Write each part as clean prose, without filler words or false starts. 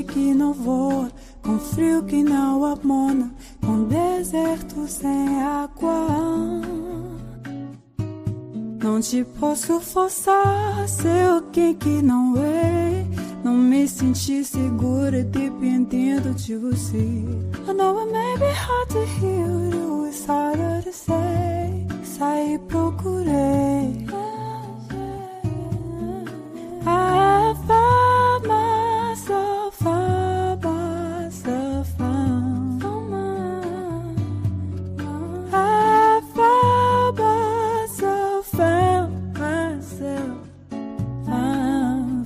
Que não voa, com frio que não amona, com deserto sem água. Não te posso forçar a ser alguém que não é. Não me senti segura dependendo de você. I know it may be hard to hear you, it's harder to say. Saí, procurei. I found myself, found myself, found I found myself, found myself, found.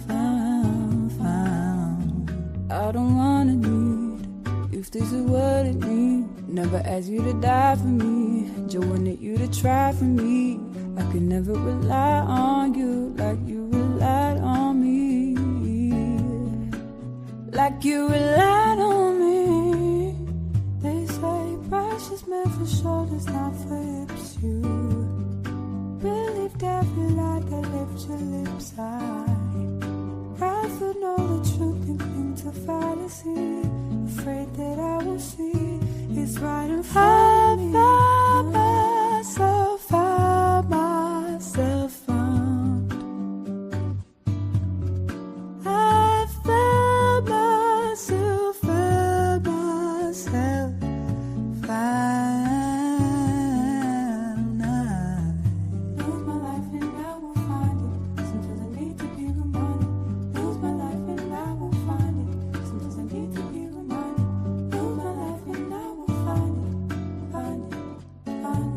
I don't wanna need, if this is what it means. Never ask you to die for me, just wanted you to try for me. I could never rely on you like you relied on me, like you relied on me. They say precious meant for shoulders, not for hips. You believed every lie that left your lips. I'd rather know the truth than cling to fallacy, afraid that I will see it's right in front of me. Found myself, found. I found myself, found myself, found. I lose my life and I will find it. Sometimes I need to be reminded. Lose my life and I will find it. Sometimes I need to be reminded. Lose my life and I will find it. Find it, find it.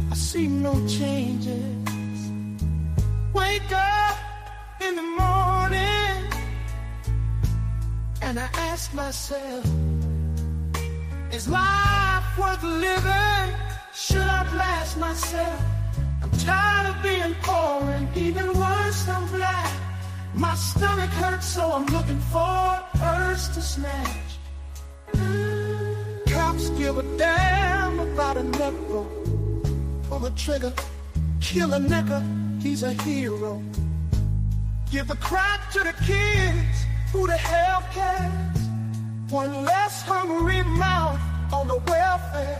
I see no changes. Wake up in the morning and I ask myself, is life worth living? Should I blast myself? I'm tired of being poor and even worse, I'm black. My stomach hurts, so I'm looking for a purse to snatch. Cops give a damn about a nickel. Pull the trigger, kill a nigga, he's a hero. Give the crack to the kids, who the hell cares? one less hungry mouth on the welfare.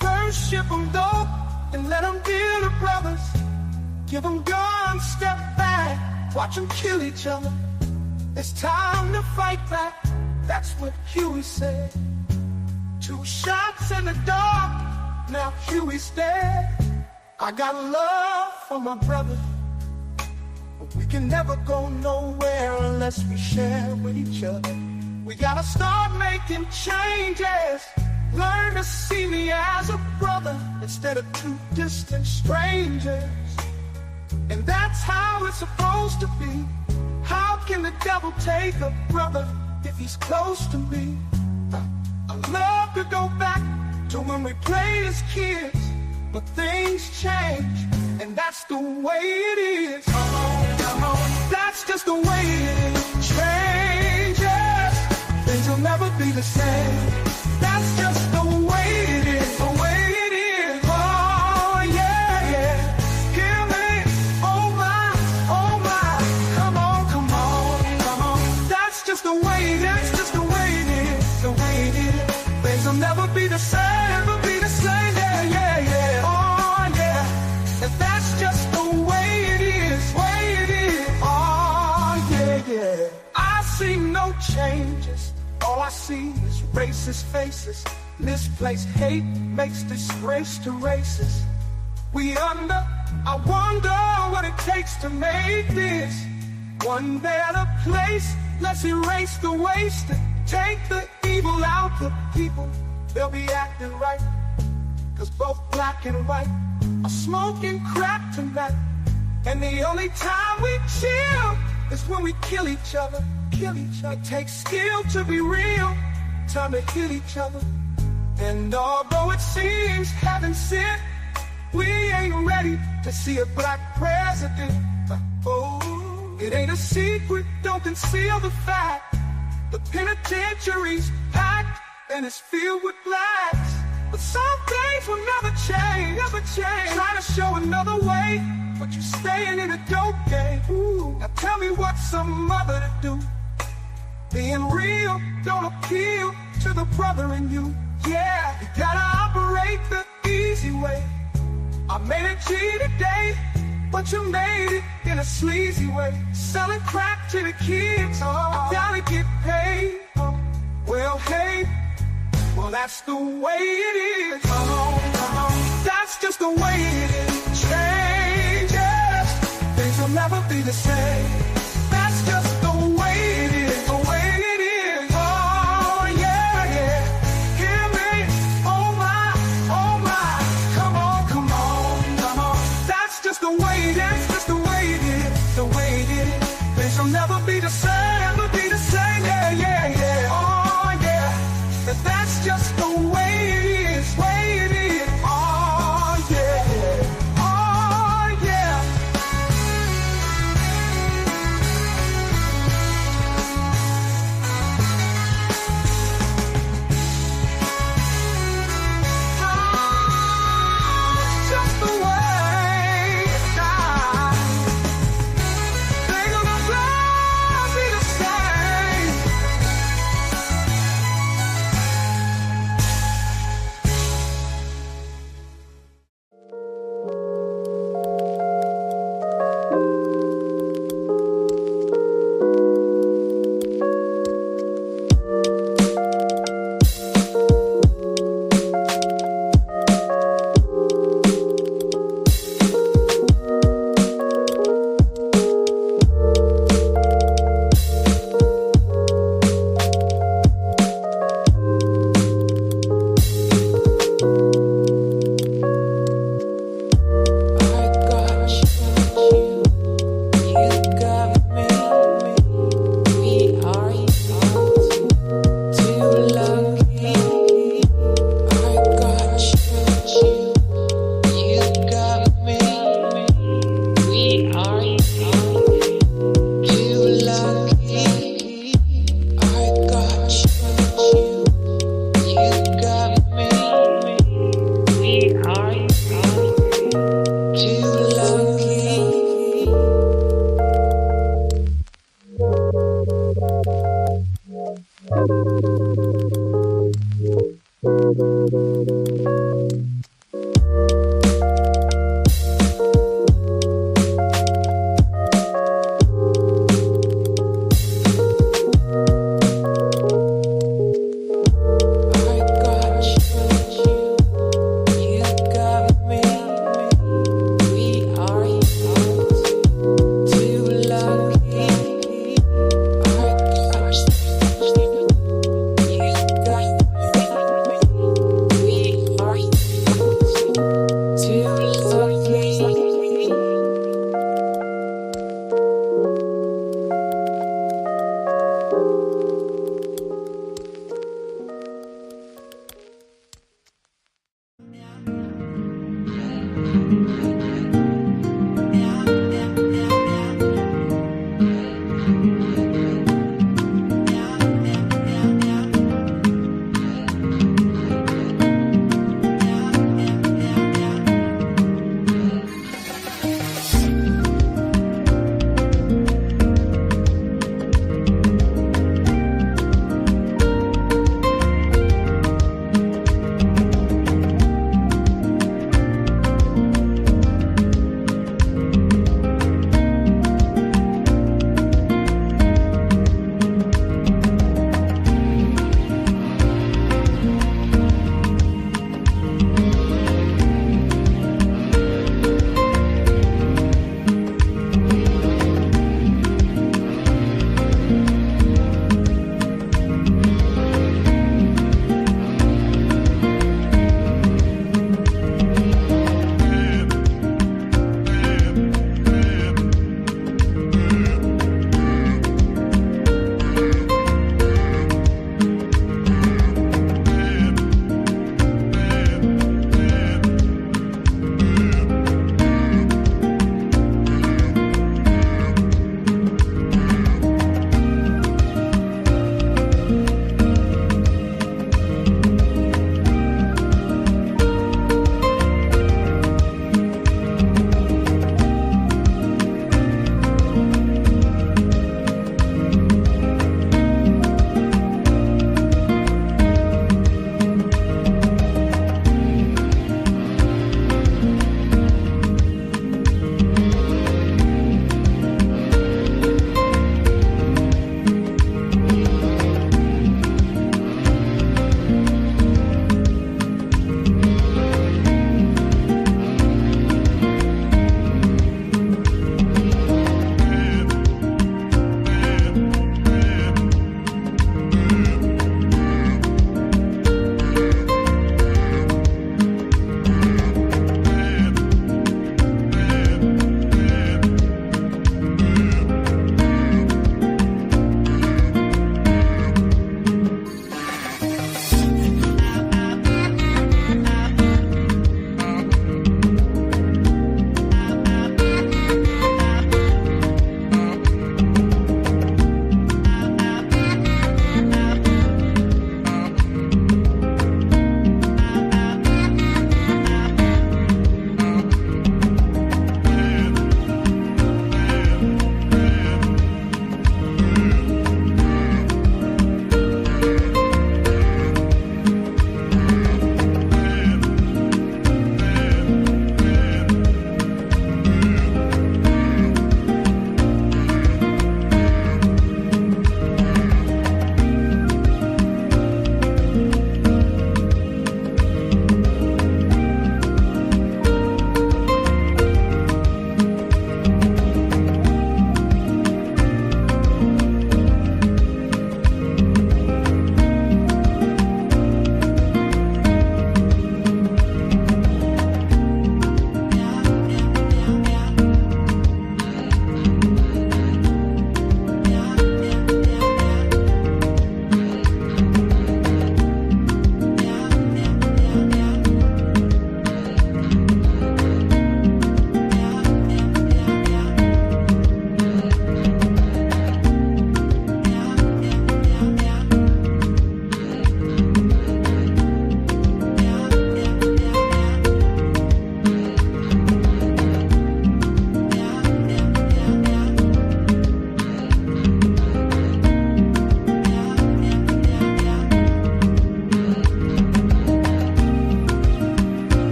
First ship them dope and let them deal to brothers. Give them guns, step back, watch them kill each other. It's time to fight back, that's what Huey said. 2 shots in the dark, now Huey's dead. I got love for my brother, but we can never go nowhere unless we share with each other. We gotta start making changes. Learn to see me as a brother instead of 2 distant strangers. And that's how it's supposed to be. How can the devil take a brother if he's close to me? I love to go back to when we played as kids, but things change, and that's the way it is. Come on, come on. That's just the way it is. Changes, things will never be the same. That's just the way it is, the way it is. Oh yeah, yeah. Hear me, oh my, come on, come on, come on. That's just the way it is, just the way it is, the way it is. Things will never be the same, never be the same, yeah, yeah, yeah. Oh yeah, and that's just the way it is, way it is. Oh yeah, yeah. I see no changes, all I see is racist faces. Misplaced hate makes disgrace to races. I wonder what it takes to make this one better place. Let's erase the waste, take the evil out the people. They'll be acting right, 'cause both black and white are smoking crack tonight. And the only time we chill is when we kill each other, kill each other. It takes skill to be real, time to hit each other. And although it seems heaven sent, we ain't ready to see a black president. Oh, it ain't a secret, don't conceal the fact. The penitentiary's packed and it's filled with blacks. But some things will never change, never change. Try to show another way, but you're staying in a dope game. Ooh, now tell me what's some mother to do. Being real don't appeal to the brother in you. Yeah, you gotta operate the easy way. I made it G today, but you made it in a sleazy way. Selling crack to the kids, I gotta get paid. Well, hey, well that's the way it is. Come on, come on. That's just the way it is. Changes, things will never be the same. That's just the way it is, the way it is. Oh yeah, yeah. Hear me, oh my, come on, come on, come on. That's just the way it is, just the way it is, the way it is. Things will never be the same, never be the same. Yeah, yeah, yeah. Oh yeah, that's just the way it is, way it is. Oh yeah, oh yeah.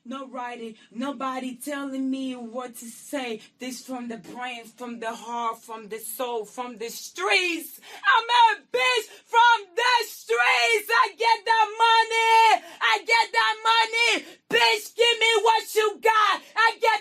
no writing, nobody telling me what to say. This from the brain, from the heart, from the soul, from the streets. I'm a bitch from the streets. I get that money. I get that money. Bitch, give me what you got. I get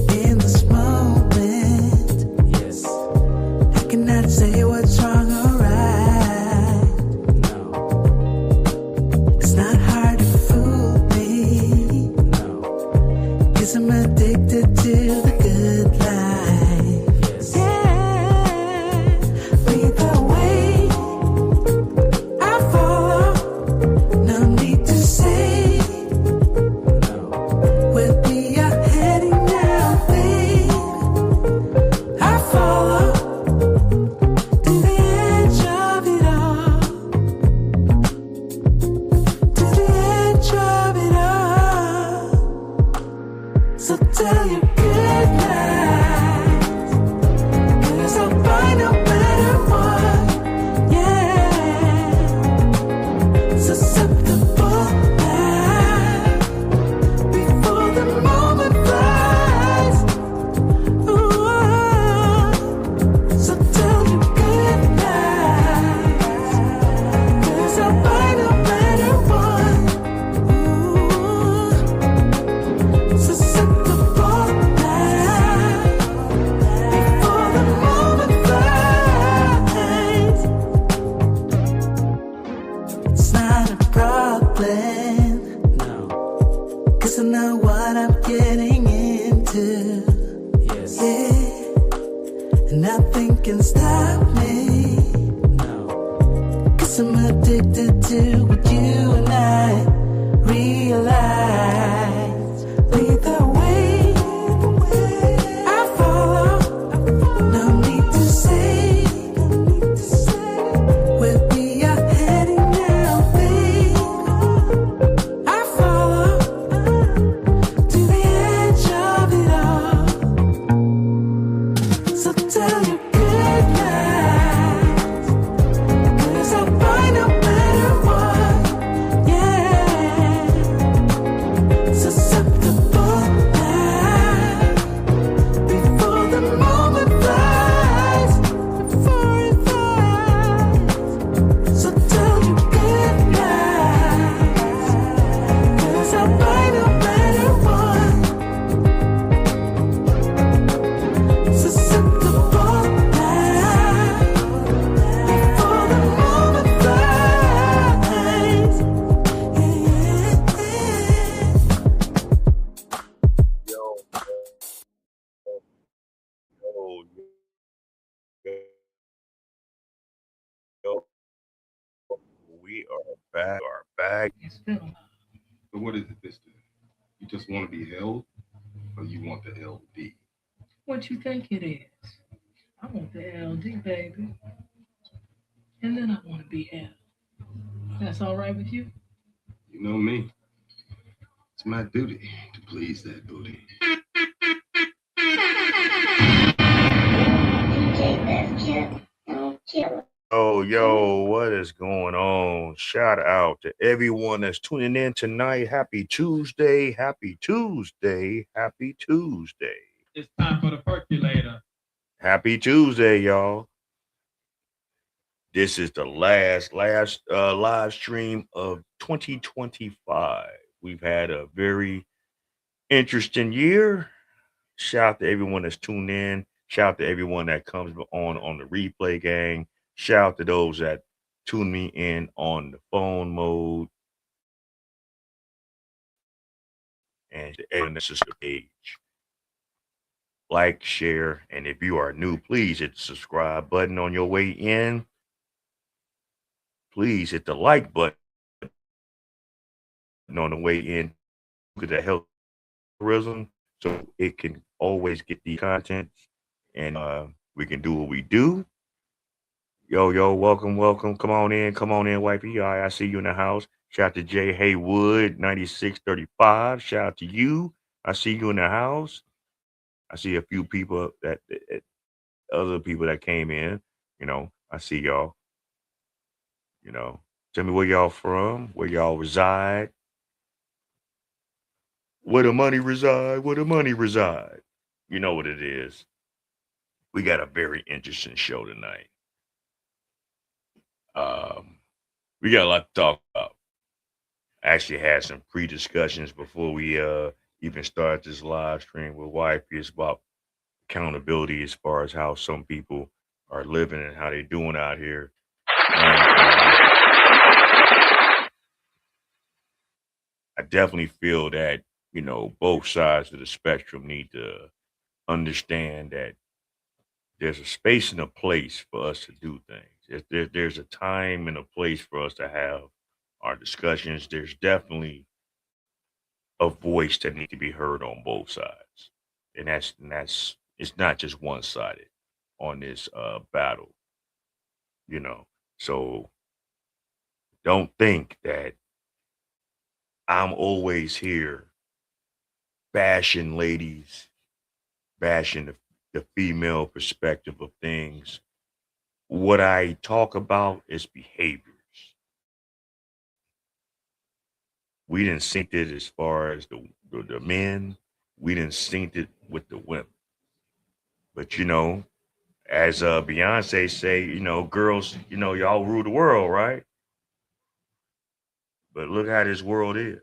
In this moment, yes, I cannot say what's wrong or right. No, it's not hard to fool me. No, 'cause I'm addicted to the good life. Yes. Yeah, lead the way. I follow. No need to say. No, where we are heading now, babe. I follow to the edge of it all. To the edge of it all. So tell your good night, 'cause I'll find no better one. Yeah, susceptible now before the moment flies. Ooh, so tell your good night, 'cause I'll find no better one. Ooh, susceptible now before the moment flies. It's not a problem, no, 'cause I know what I'm getting into. Yes, yeah, and nothing can stop me. No, 'cause I'm addicted to what you and I realize. Lead the way, I follow. No need to say where we are heading now, babe. I follow to the edge of it all. So tell your good night, 'cause I'll find a better one. Yeah, susceptible now before the moment flies. Before it flies. So tell your good night, 'cause I'll find a better one. Susceptible now before the moment flies. Yo, yo, we are back. It's been a while. So what is it this time? You just want to be held, or you want the LD? What you think it is? I want the LD, baby. And then I want to be held. That's all right with you? You know me. It's my duty to please that booty. Yo, what is going on? Shout out to everyone that's tuning in tonight. Happy Tuesday. Happy Tuesday. Happy Tuesday. It's time for the percolator. Happy Tuesday, y'all. This is the last live stream of 2025. We've had a very interesting year. Shout out to everyone that's tuned in. Shout out to everyone that comes on the replay, gang. Shout out to those that tune me in on the phone mode. And everyone that's just the page. Like, share, and if you are new, please hit the subscribe button on your way in. Please hit the like button on the way in because that helps algorithm so it can always get the content and we can do what we do. Yo, welcome. Come on in, wifey. I see you in the house. Shout out to Jay Haywood, 9635. Shout out to you. I see you in the house. I see a few people other people that came in. I see y'all. You know, tell me where y'all from, where y'all reside, where the money reside, where the money reside. You know what it is. We got a very interesting show tonight. Um, we got a lot to talk about. I actually had some pre-discussions before we even started this live stream with wifey. It's about accountability as far as how some people are living and how they're doing out here. And I definitely feel that, both sides of the spectrum need to understand that there's a space and a place for us to do things. There's a time and a place for us to have our discussions. There's definitely a voice that needs to be heard on both sides. And that's it's not just one sided on this battle, you know. So don't think that I'm always here bashing ladies, bashing the female perspective of things. What I talk about is behaviors. We didn't sync it as far as the men. We didn't sync it with the women. But as Beyonce say, girls, y'all rule the world, right? But look how this world is.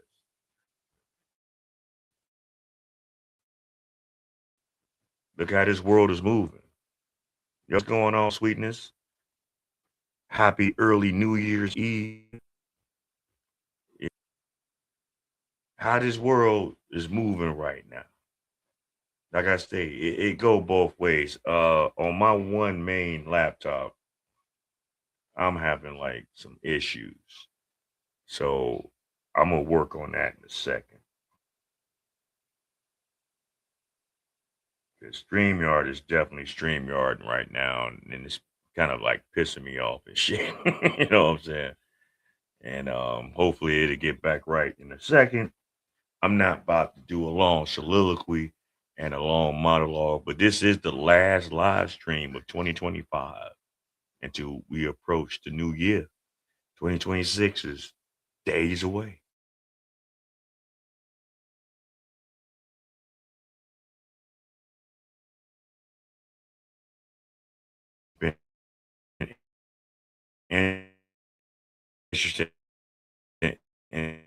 Look how this world is moving. What's going on, sweetness? Happy early New Year's Eve. How this world is moving right now. Like I say, it go both ways. On my one main laptop, I'm having like some issues. So I'm gonna work on that in a second. The StreamYard is definitely StreamYard right now, and it's kind of like pissing me off and shit. You know what I'm saying? And hopefully it'll get back right in a second. I'm not about to do a long soliloquy and a long monologue, but this is the last live stream of 2025 until we approach the new year. 2026 is days away. Been interested in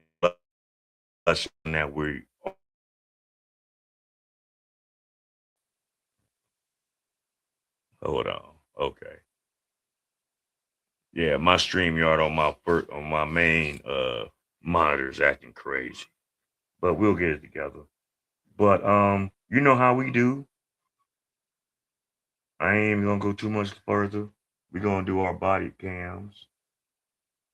us that we hold on. Okay. Yeah, my StreamYard on my main monitor is acting crazy. But we'll get it together. But you know how we do. I ain't even gonna go too much further. We're gonna do our body cams.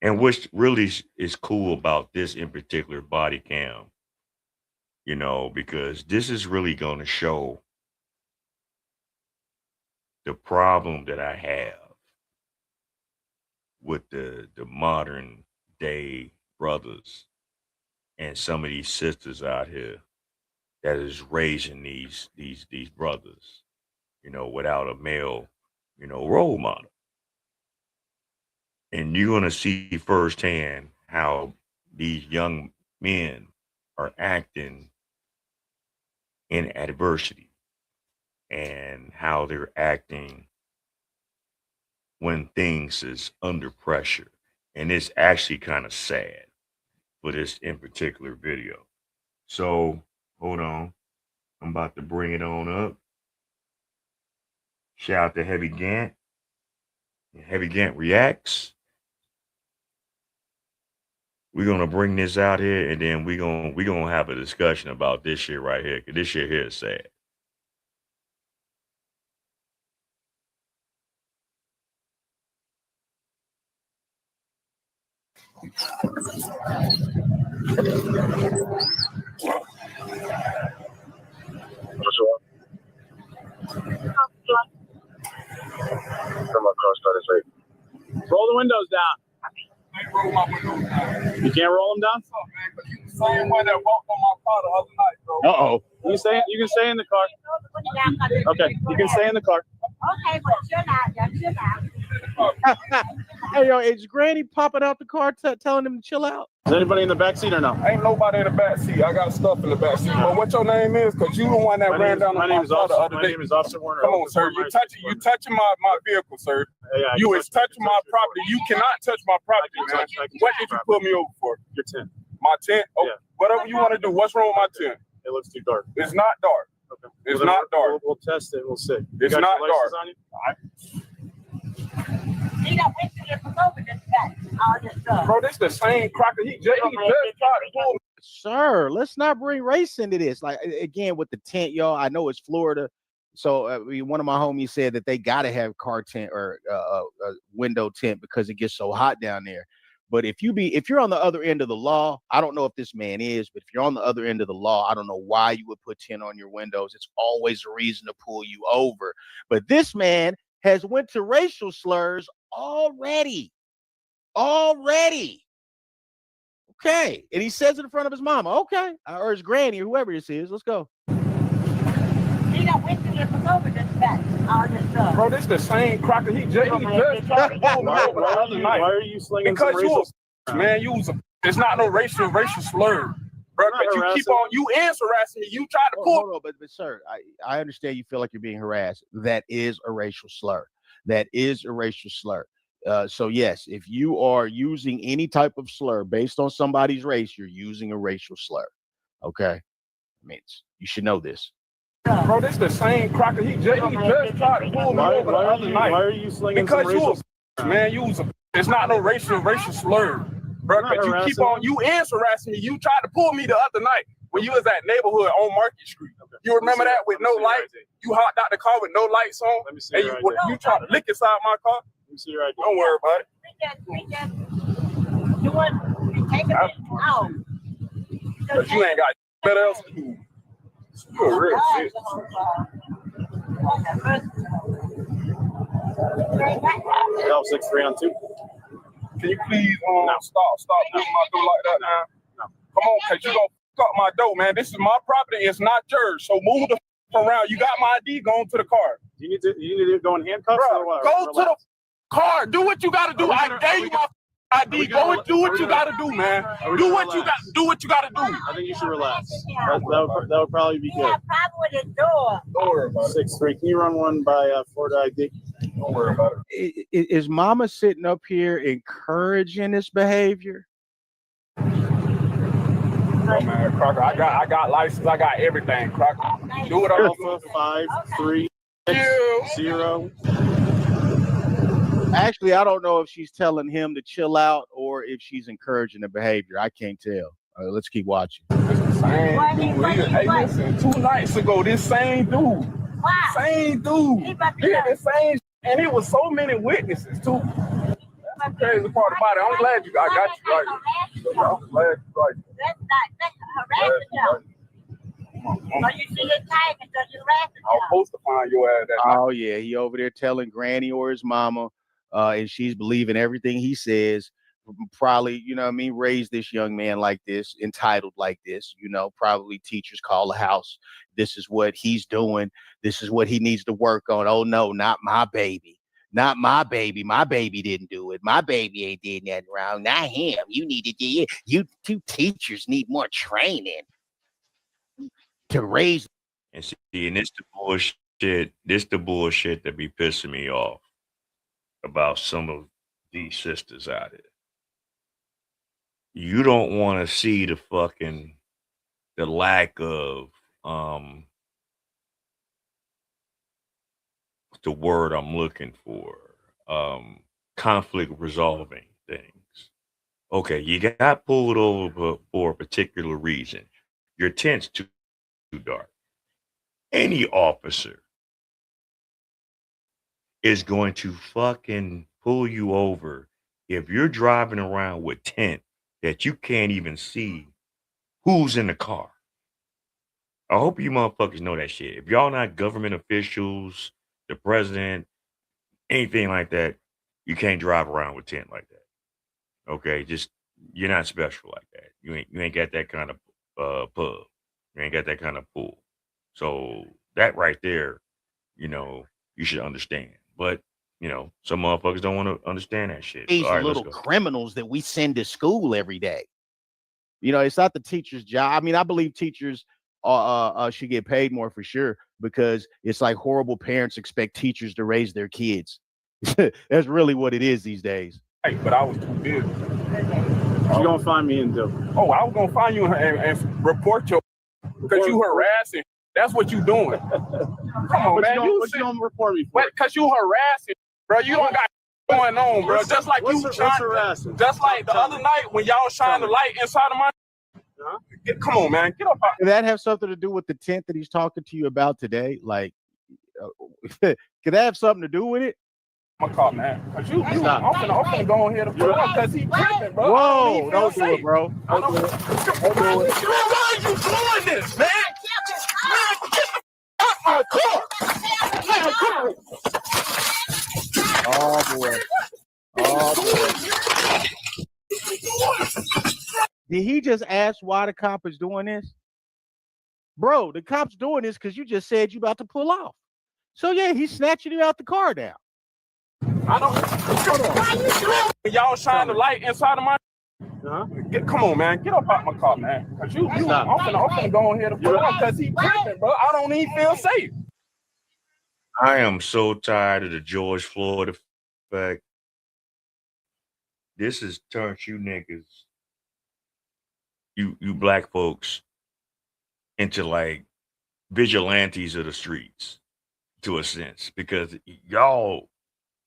And what's really is cool about this in particular body cam, because this is really gonna show the problem that I have with the modern day brothers and some of these sisters out here that is raising these brothers, without a male, role model. And you're gonna see firsthand how these young men are acting in adversity and how they're acting when things is under pressure. And it's actually kind of sad for this in particular video. So hold on. I'm about to bring it on up. Shout out to Heavy Gant. Heavy Gant Reacts. We're gonna bring this out here and then we're gonna have a discussion about this shit right here. Cause this shit here is sad. What's wrong? Turn my car started late. Roll the windows down. I ain't roll my windows down. You can't roll them down? What's up, man? 'Cause you the same one that walked on my car the other night, bro. Uh-oh. You can stay in the car. Okay, you can stay in the car. Okay, but chill out. Chill out. Hey, yo, is Granny popping out the car telling him to chill out? Is anybody in the back seat or no? Ain't nobody in the back seat. I got stuff in the back seat. But what your name is? Because you the one that ran down on my car the other day. My name is Officer Warner. Come on, sir. You touching my vehicle, sir. Yeah, you is touching my property. You cannot touch my property, man. What did you pull me over for? Your tent. My tent? Oh, Yeah. Whatever you want to do. What's wrong with my tent? It looks too dark. It's not dark. Okay. It's not dark. We'll test it. We'll see. It's not dark. He done went to the over this guy. All this stuff. Bro, this the same cracker. He just tried to pull me. Sir, let's not bring race into this. Like, again, with the tent, y'all, I know it's Florida. So one of my homies said that they got to have car tent or window tent because it gets so hot down there. But if you're on the other end of the law, I don't know if this man is, but if you're on the other end of the law, I don't know why you would put tent on your windows. It's always a reason to pull you over. But this man has went to racial slurs already. Okay. And he says it in front of his mama. Okay. Or his granny or whoever this is. Let's go. He done went to the over this guy. All this stuff. Bro, this the same cracker. He just tried to pull me over the other night. Why are you slinging because some racial man, it's not no racial slur. Bro, because you is harassing me. You tried to pull. Hold on, but sir, I understand you feel like you're being harassed. That is a racial slur. So yes, if you are using any type of slur based on somebody's race, you're using a racial slur. Okay, I mean, you should know this. Bro, this the same cracker. He just tried to pull me over the other night. Why are you slinging some racial slur? Man, it's not no racial slur. Bro, because you is harassing me. You tried to pull me the other night when you was at neighborhood on Market Street. You remember that with no lights? You hopped out the car with no lights on. Let me see and you tried to lick inside my car. Let me see your ID. Don't worry about it. You want to take it out. But you ain't got better else to do. You're a real shit. L 63 on 2. Can you please stop putting my door like that now? No. Come on, cause you gonna fuck up my door, man. This is my property. It's not yours. So move the around. You got my ID. Go into the car. You need to go in handcuffs. Bro, go to the car. Do what you gotta do. I gave you my ID. Go and do what you gotta do, man. Do what you gotta do. I think you should relax. That would probably be good. Yeah, problem with his door. Don't worry about it. 6'3". Can you run one by Florida ID? Don't worry about it. Is mama sitting up here encouraging this behavior? Oh, man, Crocker, I got license. I got everything, Crocker. Do what I'm doing. 5, 3, 0. Actually, I don't know if she's telling him to chill out or if she's encouraging the behavior. I can't tell. Let's keep watching. It's the same dude. Hey, listen, 2 nights ago, this same dude. Wow. Same dude. Yeah, the same. And it was so many witnesses, too. That's the crazy part about it. I'm glad I got you right. I'm glad you right. That's harassing him. So you see his time and so you harassing I was supposed to find your ass that night. Oh, yeah. He over there telling granny or his mama, and she's believing everything he says. Probably, you know what I mean, raise this young man like this, entitled like this, you know, probably teachers call the house. This is what he's doing. This is what he needs to work on. Oh, no, not my baby. Not my baby. My baby didn't do it. My baby ain't did nothing wrong. Not him. You need to do it. You 2 teachers need more training to raise. And see, and it's the bullshit. This the bullshit that be pissing me off about some of these sisters out here. You don't want to see the lack of the word I'm looking for, conflict resolving things. Okay, you got pulled over for a particular reason. Your tent's too dark. Any officer is going to fucking pull you over if you're driving around with tent that you can't even see who's in the car. I hope you motherfuckers know that shit. If y'all not government officials, the president, anything like that, You can't drive around with 10 like that. Okay, just you're not special like that. You ain't got that kind of pub. You ain't got that kind of pool. So that right there, you should understand. But some motherfuckers don't want to understand that shit. These All right, little criminals that we send to school every day. It's not the teacher's job. I mean, I believe teachers should get paid more for sure, because it's like horrible parents expect teachers to raise their kids. That's really what it is these days. Hey, but I was too busy. What you gonna find me in though? Oh, I was gonna find you and report your because you harassing. That's what you doing. Come on, man. What you gonna report me for? Because you harassing, bro. You don't got going on, bro. Just like you harassing. Just like the other night when y'all shine the light inside of my. Come on, man. Get up. Did that have something to do with the tent that he's talking to you about today? Like, could that have something to do with it? My car, man. I'm finna go ahead and pull up because he tripping, bro. Whoa, don't do it, bro. Don't do it. Why are you doing this, man? Get out my car. Oh, boy. Did he just ask why the cop is doing this? Bro, the cop's doing this because you just said you about to pull off. So, yeah, he's snatching you out the car now. I don't. Y'all shine the light inside of my. Come on, man. Get up out my car, man. Cause I'm finna go ahead and pull up because he tripping, bro. I don't even feel safe. I am so tired of the George Floyd effect. This has turned you niggas, you black folks, into like vigilantes of the streets, to a sense, because y'all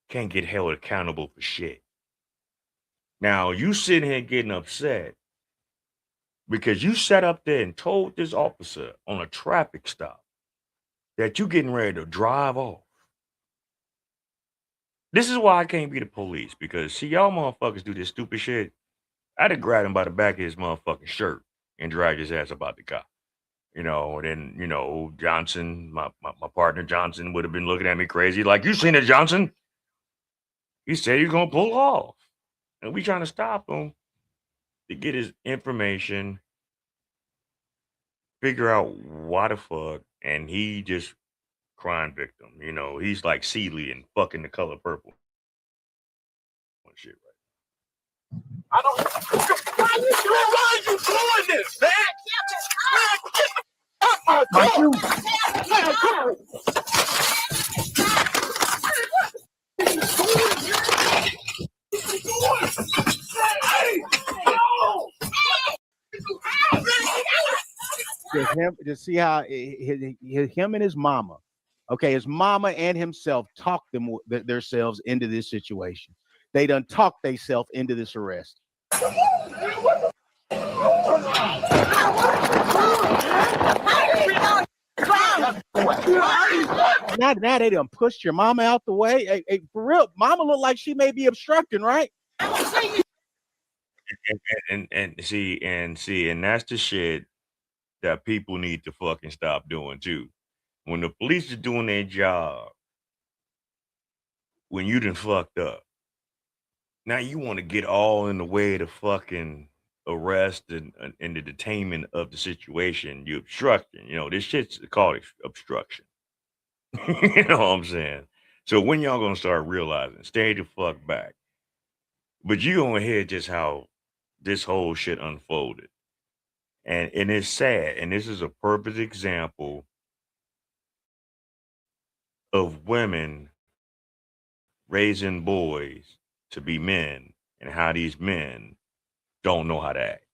can't get held accountable for shit. Now, you sitting here getting upset because you sat up there and told this officer on a traffic stop that you getting ready to drive off. This is why I can't be the police, because see, y'all motherfuckers do this stupid shit. I'd have grabbed him by the back of his motherfucking shirt and dragged his ass about the car. Then, Johnson, my partner Johnson would have been looking at me crazy like, you seen it, Johnson? He said he's going to pull off. And we trying to stop him to get his information, figure out why the fuck, and he just crime victim. He's like Seeley and fucking The Color Purple. Shit, right? I don't. Why are you doing this, man? To see how him and his mama, his mama and himself talked themselves into this situation. They done talked themselves into this arrest. Now they done pushed your mama out the way. Hey, for real, mama look like she may be obstructing, right? And see, and that's the shit that people need to fucking stop doing too. When the police are doing their job, when you done fucked up, now you want to get all in the way to fucking arrest and the detainment of the situation. You obstructing. This shit's called obstruction. You know what I'm saying? So when y'all gonna start realizing, stay the fuck back. But you gonna hear just how this whole shit unfolded. And it's sad. And this is a perfect example of women raising boys to be men and how these men don't know how to act.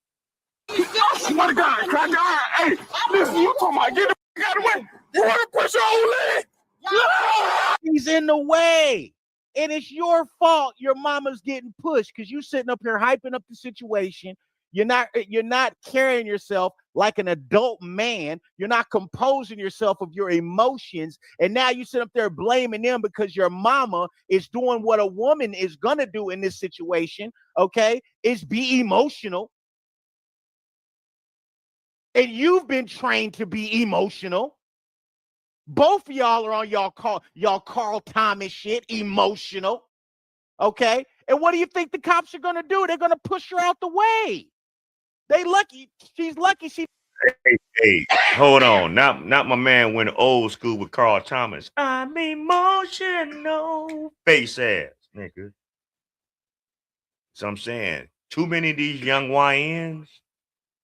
I swear to God, cracker. Hey, listen, you talking about get the fuck out of the way. You want to push your own leg? He's in the way. And it's your fault your mama's getting pushed because you sitting up here hyping up the situation. You're not carrying yourself like an adult man. You're not composing yourself of your emotions. And now you sit up there blaming them because your mama is doing what a woman is going to do in this situation, is be emotional. And you've been trained to be emotional. Both of y'all are on y'all Carl Thomas shit, emotional. Okay. And what do you think the cops are going to do? They're going to push her out the way. They lucky. She's lucky. She. Hey, hold on. Not my man went old school with Carl Thomas. I'm emotional. Face ass, nigga. So I'm saying, too many of these young YNs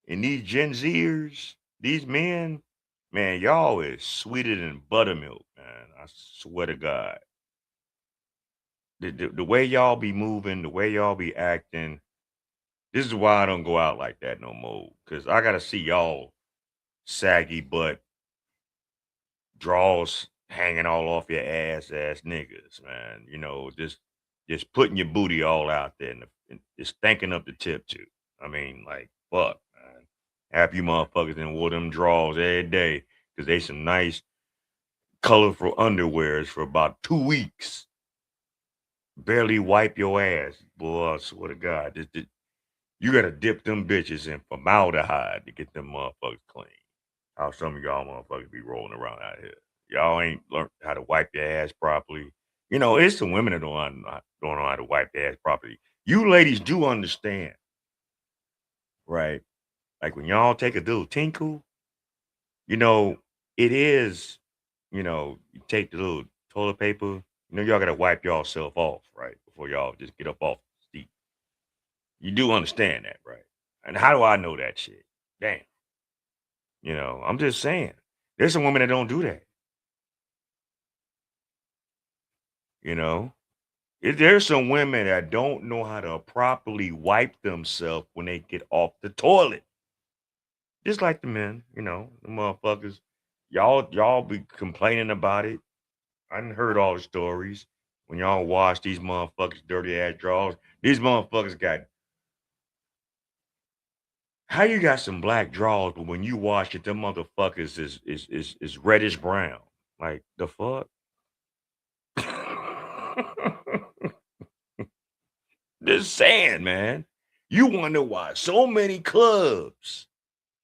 and these Gen Zers, these men, man, y'all is sweeter than buttermilk, man. I swear to God. The way y'all be moving, the way y'all be acting, this is why I don't go out like that no more. Because I got to see y'all saggy butt, draws hanging all off your ass niggas, man. You know, just putting your booty all out there and just thinking up the tip too. I mean, like, fuck, man. Half you motherfuckers in wore them draws every day because they some nice, colorful underwears for about 2 weeks. Barely wipe your ass, boy. I swear to God. You got to dip them bitches in formaldehyde to get them motherfuckers clean. How some of y'all motherfuckers be rolling around out here. Y'all ain't learned how to wipe your ass properly. You know, it's the women that don't know how to wipe their ass properly. You ladies do understand, right? Like when y'all take a little tinkle, you know, it is, you know, you take the little toilet paper, you know, y'all got to wipe yourself off, right? Before y'all just get up off the seat. You do understand that, right? And how do I know that shit? Damn. You know, I'm just saying. There's some women that don't do that. You know, there's some women that don't know how to properly wipe themselves when they get off the toilet. Just like the men, you know, the motherfuckers. Y'all be complaining about it. I done heard all the stories. When y'all wash these motherfuckers' dirty ass drawers, these motherfuckers got. How you got some black drawers, but when you wash it, them motherfuckers is reddish brown. Like the fuck? Just saying, man. You wonder why so many clubs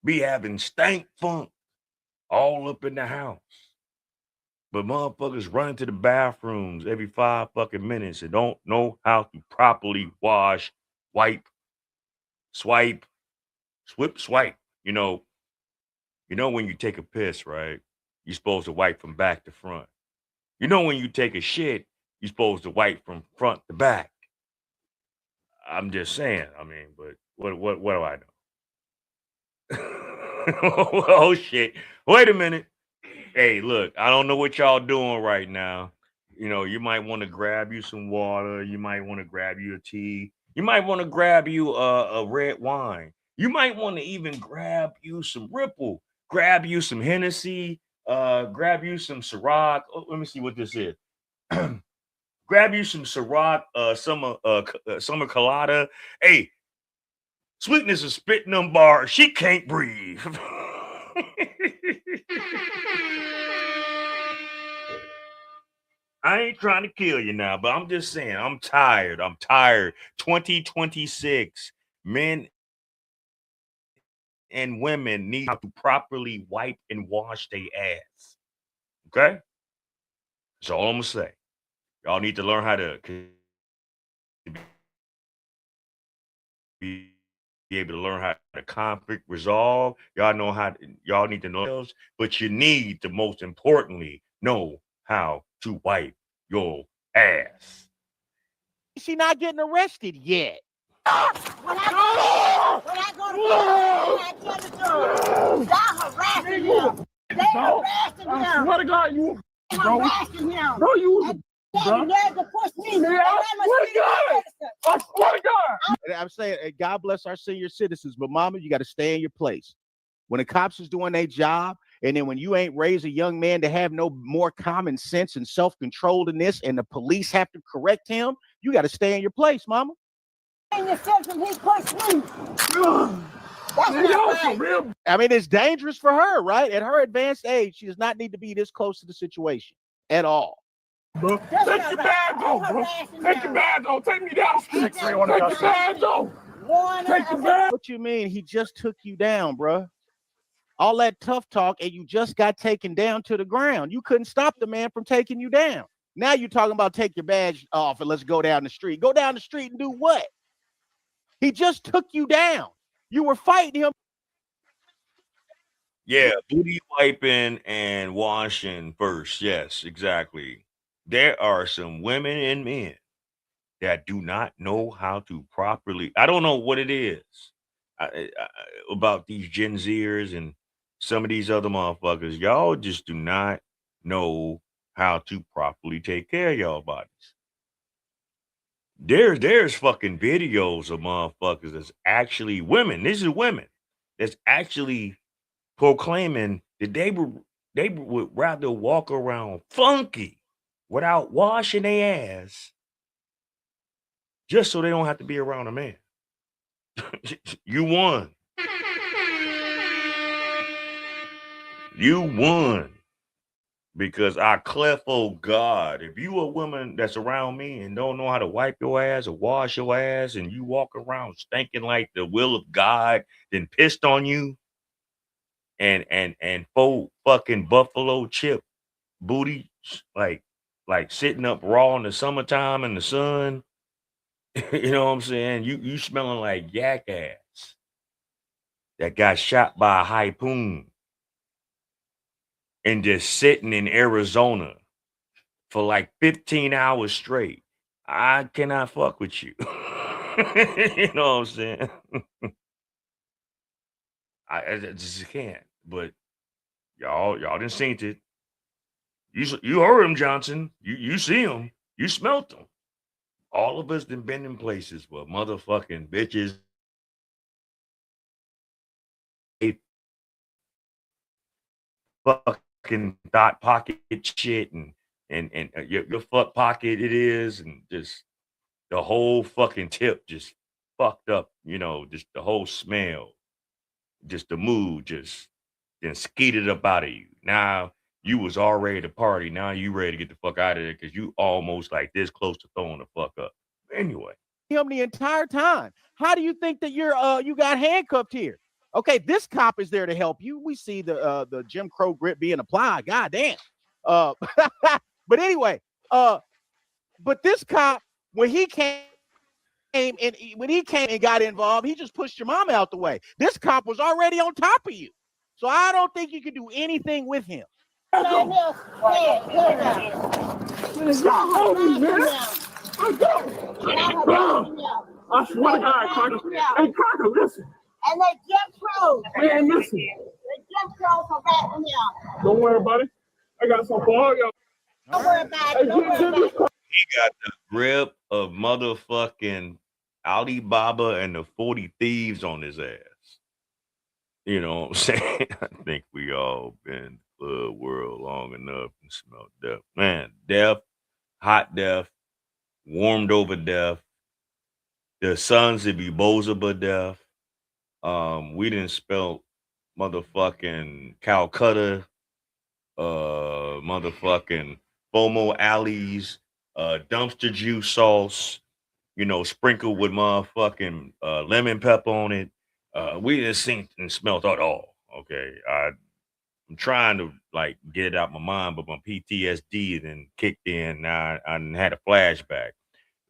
be having stank funk all up in the house. But motherfuckers run into the bathrooms every 5 fucking minutes and don't know how to properly wash, wipe, swipe, swipe. You know when you take a piss, right? You're supposed to wipe from back to front. You know when you take a shit, you're supposed to wipe from front to back. I'm just saying. I mean, but what do I know? Oh shit! Wait a minute. Hey, look, I don't know what y'all doing right now. You know, you might want to grab you some water. You might want to grab you a tea. You might want to grab you a red wine. You might want to even grab you some Ripple. Grab you some Hennessy. Grab you some Ciroc. Oh, let me see what this is. Grab you some Ciroc, summer colada. Hey, Sweetness is spitting them bars. She can't breathe. I ain't trying to kill you now, but I'm just saying, I'm tired. 2026, men and women need to properly wipe and wash their ass. Okay? That's all I'm going to say. Y'all need to learn how to be able to learn how to conflict resolve. Y'all need to know those, but you need to most importantly know how to wipe your ass. She not getting arrested yet. When I go to y'all harassing him. They harassing him. I swear to God, you harassing him. Bro, you They dared to push me. Man, I swear to God. I swear to God. And I'm saying, God bless our senior citizens, but mama, you got to stay in your place. When the cops is doing their job, and then when you ain't raised a young man to have no more common sense and self-control than this, and the police have to correct him, you got to stay in your place, mama. In the system, he pushed me. That's not right. I mean, it's dangerous for her, right? At her advanced age, she does not need to be this close to the situation at all. Bro, take your badge off, bro. Take your badge off. Take me down. Take your badge off. Take your badge. What you mean? He just took you down, bro. All that tough talk, and you just got taken down to the ground. You couldn't stop the man from taking you down. Now you're talking about take your badge off and let's go down the street. Go down the street and do what? He just took you down. You were fighting him. Yeah, booty wiping and washing first. Yes, exactly. There are some women and men that do not know how to properly. I don't know what it is about these Gen Zers and some of these other motherfuckers. Y'all just do not know how to properly take care of y'all bodies. There's fucking videos of motherfuckers that's actually women. This is women that's actually proclaiming that they would rather walk around funky without washing their ass just so they don't have to be around a man. You won. You won. Because I clef, oh God, if you a woman that's around me and don't know how to wipe your ass or wash your ass and you walk around stinking like the will of God, then pissed on you and full fucking buffalo chip booty like sitting up raw in the summertime in the sun. You know what I'm saying? You smelling like yak ass that got shot by a harpoon and just sitting in Arizona for like 15 hours straight. I cannot fuck with you. You know what I'm saying? I just can't. But y'all didn't seen it. You heard him, Johnson. You see him. You smelt him. All of us done been in places where motherfucking bitches fucking dot pocket shit and your fuck pocket it is, and just the whole fucking tip just fucked up, you know, just the whole smell, just the mood just then skeeted up out of you. Now you was already at the party. Now you ready to get the fuck out of there because you almost like this close to throwing the fuck up. Anyway. Him the entire time. How do you think that you got handcuffed here? Okay, this cop is there to help you. We see the Jim Crow grip being applied. God damn. But anyway, but this cop, when he came and got involved, he just pushed your mama out the way. This cop was already on top of you. So I don't think you can do anything with him. I swear to God, Crocker. Hey, Crocker, listen. And they Jim Crow. Man, listen. They Jim Crow for that one, y'all. Don't worry about it. I got some for all y'all. Don't worry about it. Don't worry about it. He got the grip of motherfucking Alibaba and the 40 thieves on his ass. You know what I'm saying? I think we all been in the world long enough and smelled death. Man, death, hot death, warmed over death. The sons of Ebozaba death. We didn't spell motherfucking Calcutta, motherfucking FOMO alleys, dumpster juice sauce, you know, sprinkled with motherfucking lemon pepper on it. We didn't see and smelled at all. Okay. I'm trying to like get it out my mind, but my PTSD then kicked in. Now I had a flashback.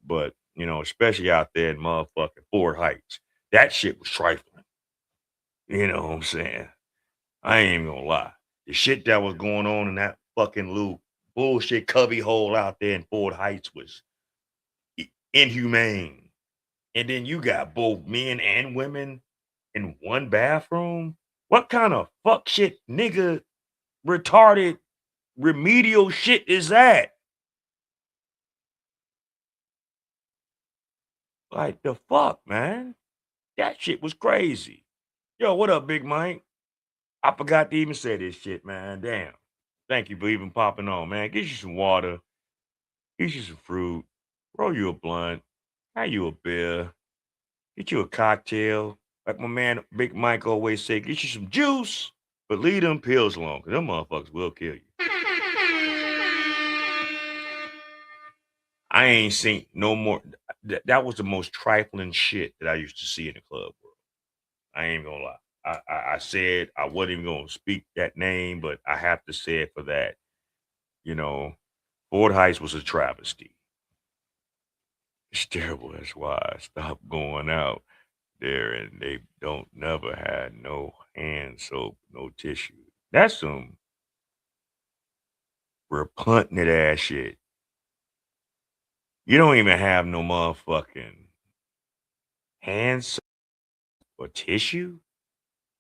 But you know, especially out there in motherfucking Ford Heights, that shit was trifling. You know what I'm saying? I ain't even gonna lie. The shit that was going on in that fucking little bullshit cubby hole out there in Ford Heights was inhumane. And then you got both men and women in one bathroom. What kind of fuck shit, nigga, retarded, remedial shit is that? Like the fuck, man? That shit was crazy. Yo, what up, Big Mike? I forgot to even say this shit, man. Damn. Thank you for even popping on, man. Get you some water. Get you some fruit. Roll you a blunt. Have you a beer. Get you a cocktail. Like my man Big Mike always say, get you some juice, but leave them pills alone, because them motherfuckers will kill you. I ain't seen no more. That was the most trifling shit that I used to see in the club world. I ain't gonna lie. I said I wasn't even gonna speak that name, but I have to say it for that. You know, Ford Heights was a travesty. It's terrible. That's why I stopped going out there, and they don't never had no hand soap, no tissue. That's some repugnant ass shit. You don't even have no motherfucking hand soap or tissue,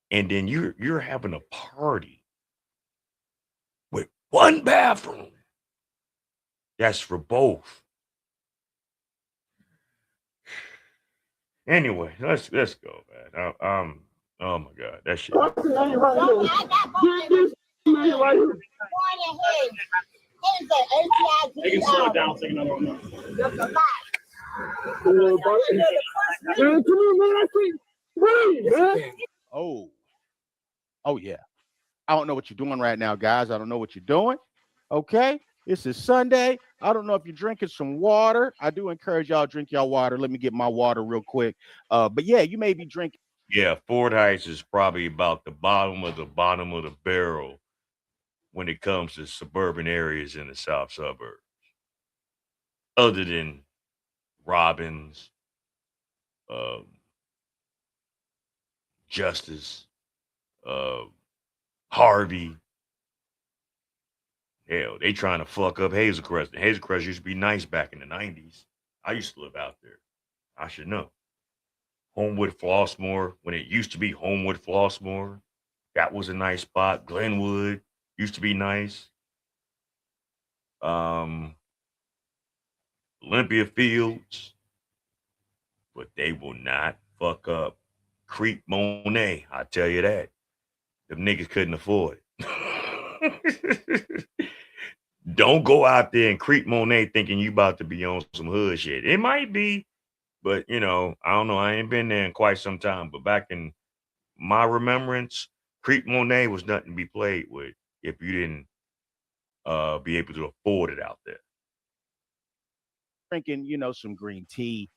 and then you're having a party with one bathroom. That's for both. Anyway, let's go, man. Oh my god, that shit. They can slow it down, take another one. Oh yeah. I don't know what you're doing right now, guys. I don't know what you're doing. Okay. This is Sunday. I don't know if you're drinking some water. I do encourage y'all to drink y'all water. Let me get my water real quick. But yeah, you may be drinking. Yeah, Ford Heights is probably about the bottom of the barrel when it comes to suburban areas in the south suburbs. Other than Robbins, Justice, Harvey. Hell, they trying to fuck up Hazelcrest. And Hazelcrest used to be nice back in the 90s. I used to live out there. I should know. Homewood Flossmoor, when it used to be Homewood Flossmoor, that was a nice spot. Glenwood used to be nice. Olympia Fields, but they will not fuck up Creek Monet. I tell you that. Them niggas couldn't afford it. Don't go out there and Creek Monet thinking you about to be on some hood shit. It might be, but I don't know. I ain't been there in quite some time. But back in my remembrance, Creek Monet was nothing to be played with if you didn't be able to afford it out there. Drinking, some green tea.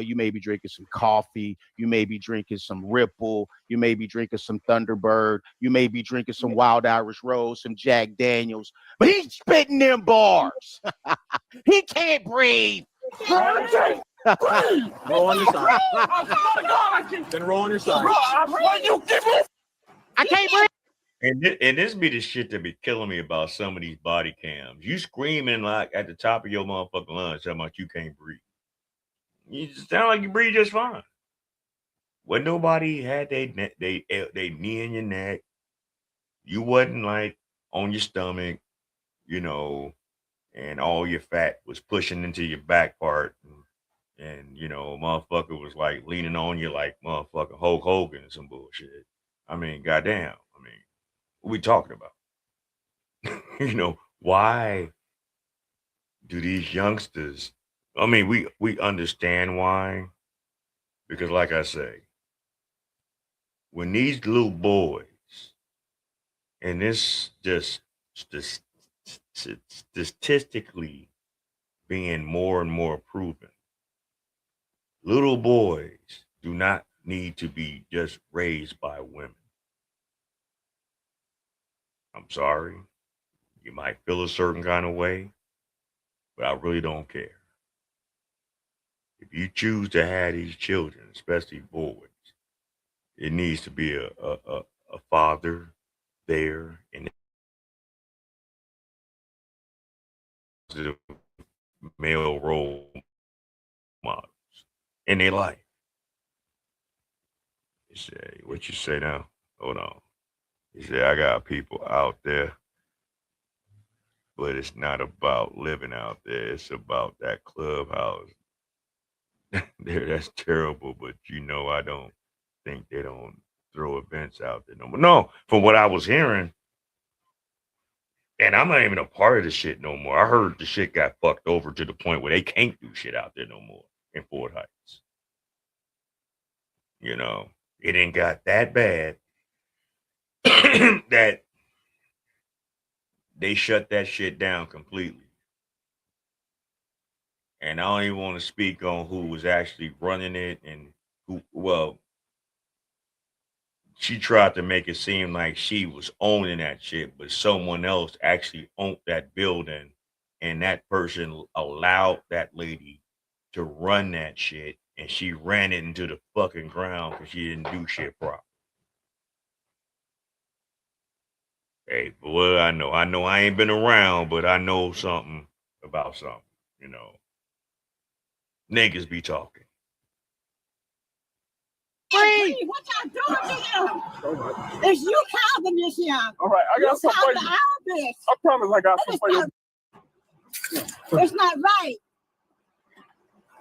You may be drinking some coffee. You may be drinking some Ripple. You may be drinking some Thunderbird. You may be drinking some Wild Irish Rose, some Jack Daniels. But he's spitting them bars. He can't breathe. Roll on your side. Then roll on your side. I can't breathe. And this be the shit that be killing me about some of these body cams. You screaming like at the top of your motherfucking lungs talking about you can't breathe. You just sound like you breathe just fine. When nobody had they knee in your neck, you wasn't like on your stomach, and all your fat was pushing into your back part, and motherfucker was like leaning on you like motherfucking Hulk Hogan and some bullshit. I mean, goddamn. I mean, what we talking about? Why do these youngsters? I mean, we understand why, because like I say, when these little boys, and this just statistically being more and more proven, little boys do not need to be just raised by women. I'm sorry, you might feel a certain kind of way, but I really don't care. If you choose to have these children, especially boys, it needs to be a father there and positive male role models in their life. You say, what you say now? Hold on. You say, I got people out there, but it's not about living out there. It's about that clubhouse. There, that's terrible, but I don't think they don't throw events out there no more. No, from what I was hearing, and I'm not even a part of the shit no more. I heard the shit got fucked over to the point where they can't do shit out there no more in Fort Heights. It ain't got that bad that they shut that shit down completely. And I don't even want to speak on who was actually running it and who, she tried to make it seem like she was owning that shit, but someone else actually owned that building and that person allowed that lady to run that shit, and she ran it into the fucking ground because she didn't do shit proper. Hey, but what I know I ain't been around, but I know something about something, you know. Niggas be talking. Hey, what y'all doing to him? It's you causing this, young. All right, I got some for you. All this. I promise I got some for you. It's not right.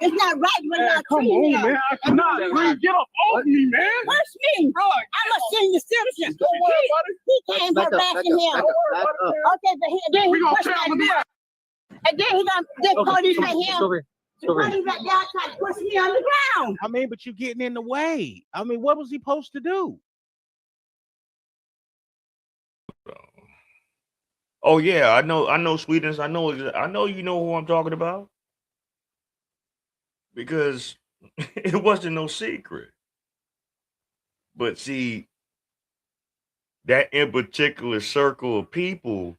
It's not right when Man, y'all come treat on, him. man. I cannot. Please get up off me, man. What's me? Bro, I'm a senior citizen. don't worry about it. He came harassing him. Don't worry about it, man. Okay, but then We he gonna pushed tell my him down. And then he got this police right here. The police right there trying to push me on the ground. I mean, but you getting in the way. I mean, what was he supposed to do? Oh yeah, I know Sweetness. I know you know who I'm talking about. Because it wasn't no secret. But see, that in particular circle of people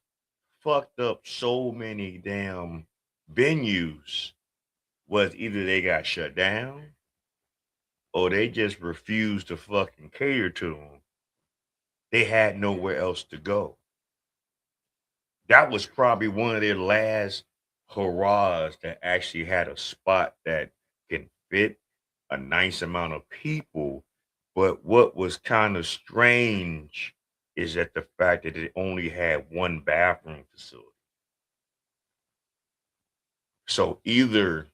fucked up so many damn venues. Was either they got shut down or they just refused to fucking cater to them. They had nowhere else to go. That was probably one of their last hurrahs that actually had a spot that can fit a nice amount of people. But what was kind of strange is that the fact that it only had one bathroom facility. So either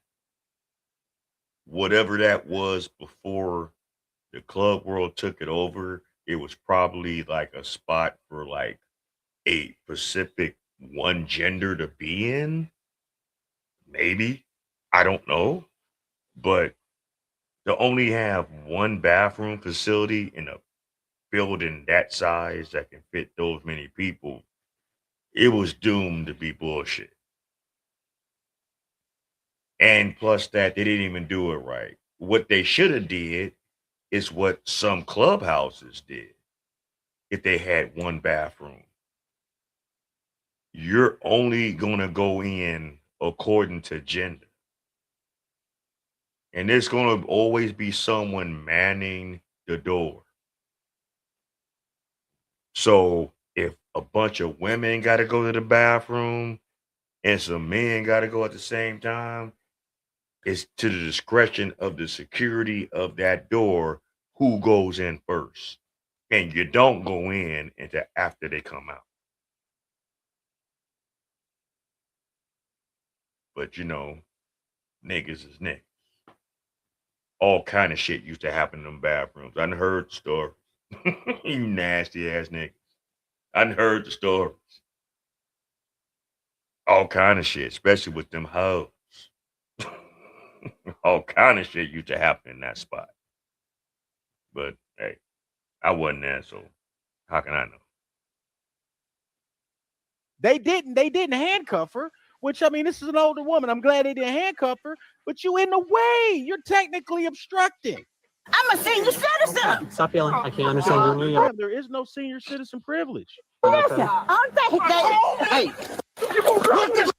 whatever that was before the club world took it over, it was probably like a spot for like a specific one gender to be in. Maybe. I don't know. But to only have one bathroom facility in a building that size that can fit those many people, it was doomed to be bullshit. And plus that they didn't even do it right. What they should have did is what some clubhouses did. If they had one bathroom, you're only going to go in according to gender. And there's going to always be someone manning the door. So if a bunch of women got to go to the bathroom and some men got to go at the same time, it's to the discretion of the security of that door who goes in first. And you don't go in until after they come out. But you know, niggas is niggas. All kind of shit used to happen in them bathrooms. I done heard the stories. You nasty ass niggas. I done heard the stories. All kind of shit, especially with them hoes. All kind of shit used to happen in that spot. But hey, I wasn't there, so how can I know? They didn't handcuff her, which I mean, this is an older woman. I'm glad they didn't handcuff her, but you in the way. You're technically obstructing. I'm a senior citizen. Stop yelling. I can't understand you. Ma'am, there is no senior citizen privilege. Listen, I'm saying that. Hey. The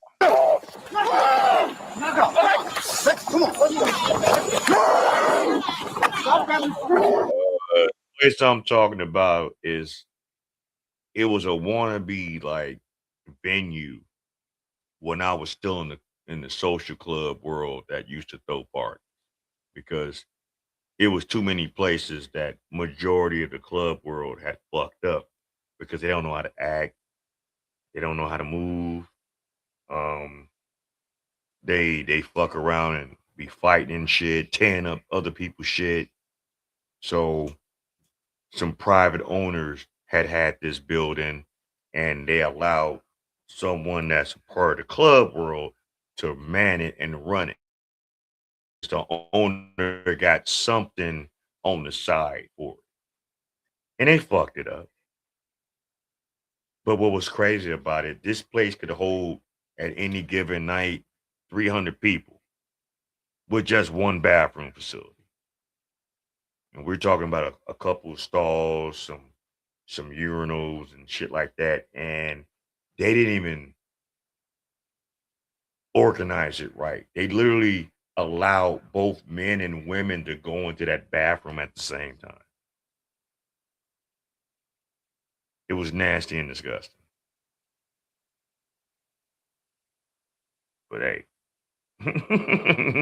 place I'm talking about is it was a wannabe like venue when I was still in the social club world that used to throw parties because it was too many places that majority of the club world had fucked up because they don't know how to act, they don't know how to move. They fuck around and be fighting and shit, tearing up other people's shit. So some private owners had this building and they allowed someone that's a part of the club world to man it and run it. The owner got something on the side for it. And they fucked it up. But what was crazy about it, this place could hold at any given night 300 people with just one bathroom facility. And we're talking about a couple of stalls, some urinals and shit like that. And they didn't even organize it right. They literally allowed both men and women to go into that bathroom at the same time. It was nasty and disgusting. But hey,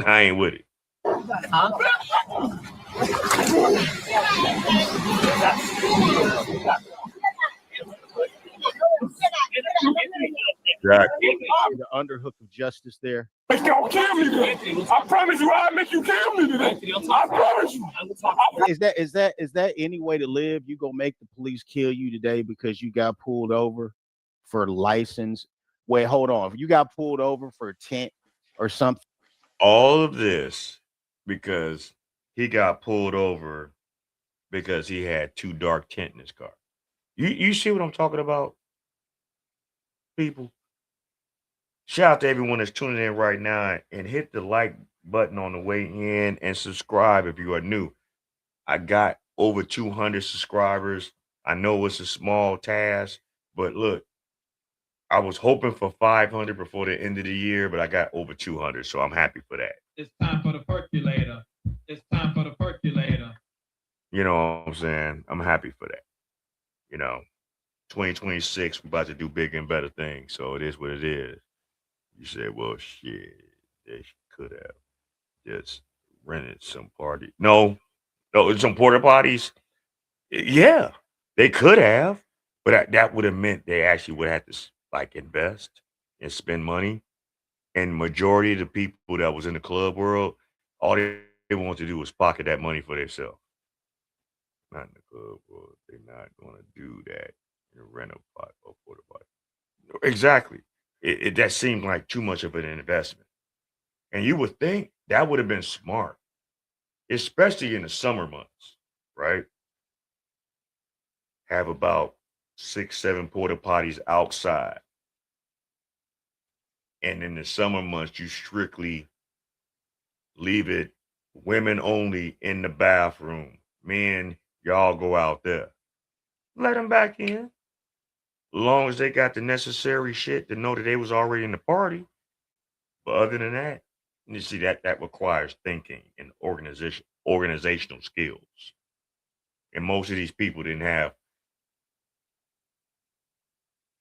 I ain't with it. Exactly. The underhook of justice there. Make y'all kill me today. I promise you, I'll make you kill me today. I promise you. Is that any way to live? You gonna make the police kill you today because you got pulled over for license? Wait, hold on. If you got pulled over for a tent or something. All of this because he got pulled over because he had too dark tint in his car. You see what I'm talking about, people? Shout out to everyone that's tuning in right now and hit the like button on the way in and subscribe if you are new. I got over 200 subscribers. I know it's a small task, but look, I was hoping for 500 before the end of the year, but I got over 200, so I'm happy for that. It's time for the percolator. It's time for the percolator. You know what I'm saying? I'm happy for that. 2026, we're about to do bigger and better things, so it is what it is. You said, well, shit, they could have just rented some party. No, some porta potties. Yeah, they could have, but that would have meant they actually would have to invest and spend money. And majority of the people that was in the club world, all they want to do was pocket that money for themselves. Not in the club world. They're not going to do that and rent a pot or porta potty. Exactly. That seemed like too much of an investment. And you would think that would have been smart, especially in the summer months, right? Have about 6, 7 porta potties outside. And in the summer months, you strictly leave it women only in the bathroom. Men, y'all go out there. Let them back in. As long as they got the necessary shit to know that they was already in the party. But other than that, you see that requires thinking and organizational skills. And most of these people didn't have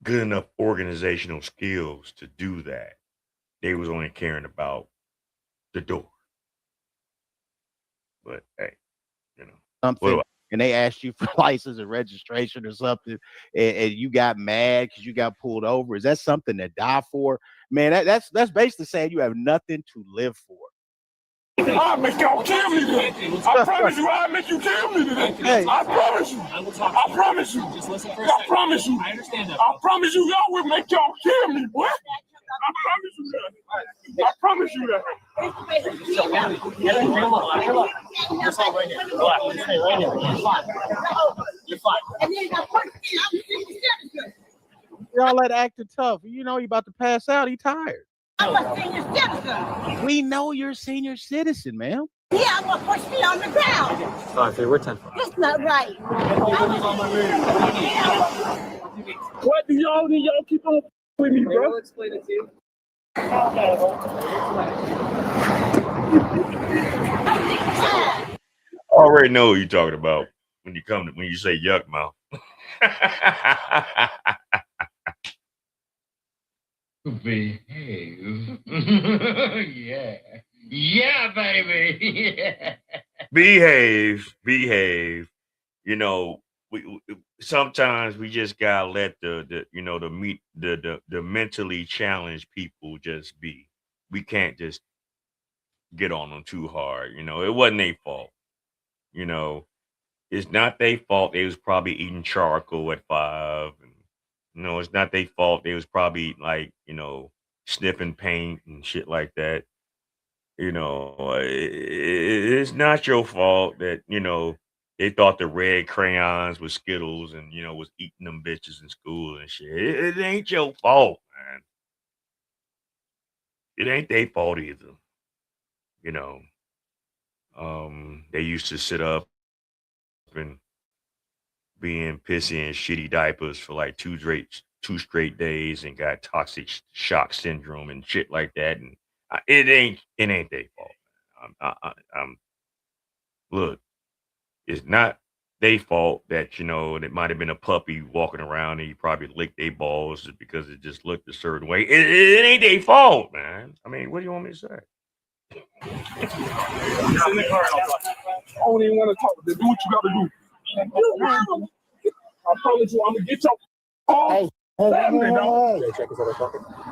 good enough organizational skills to do that. They was only caring about the door. But hey, something, and they asked you for license or registration or something, and you got mad because you got pulled over. Is that something to die for? Man, that's basically saying you have nothing to live for. I'll make y'all kill me today. I promise you, I'll make you kill me today. Hey. I promise you. I promise you. Just listen for a I second. promise you. I understand that. I promise you, y'all will make y'all kill me, boy. I promise you that. I promise you that. Just hold right here. Relax. Just stay right here. You're fine. You're fine. Y'all that acting tough. You about to pass out. He tired. I'm a senior citizen. We know you're a senior citizen, ma'am. Yeah, I'm gonna push me on the ground. Sorry, we're 10. That's not right. What do y'all do? Y'all keep on with me, bro. I'll explain it to you. I already know what you're talking about when you say yuck mouth. Behave. Yeah, baby. behave. We sometimes we just gotta let the mentally challenged people just be. We can't just get on them too hard. It wasn't their fault. It's not their fault. They was probably eating charcoal at 5. And, it's not their fault. They was probably sniffing paint and shit like that. It's not your fault that, they thought the red crayons was Skittles and, was eating them bitches in school and shit. It ain't your fault, man. It ain't their fault either. They used to sit up and be in pissy and shitty diapers for like two 2 straight days and got toxic shock syndrome and shit like that. And it ain't their fault. Look, it's not their fault that it might have been a puppy walking around and you probably licked their balls because it just looked a certain way. It ain't their fault, man. I mean, what do you want me to say? I don't even want to talk. Do what you got to do. I promise you, I'm gonna get your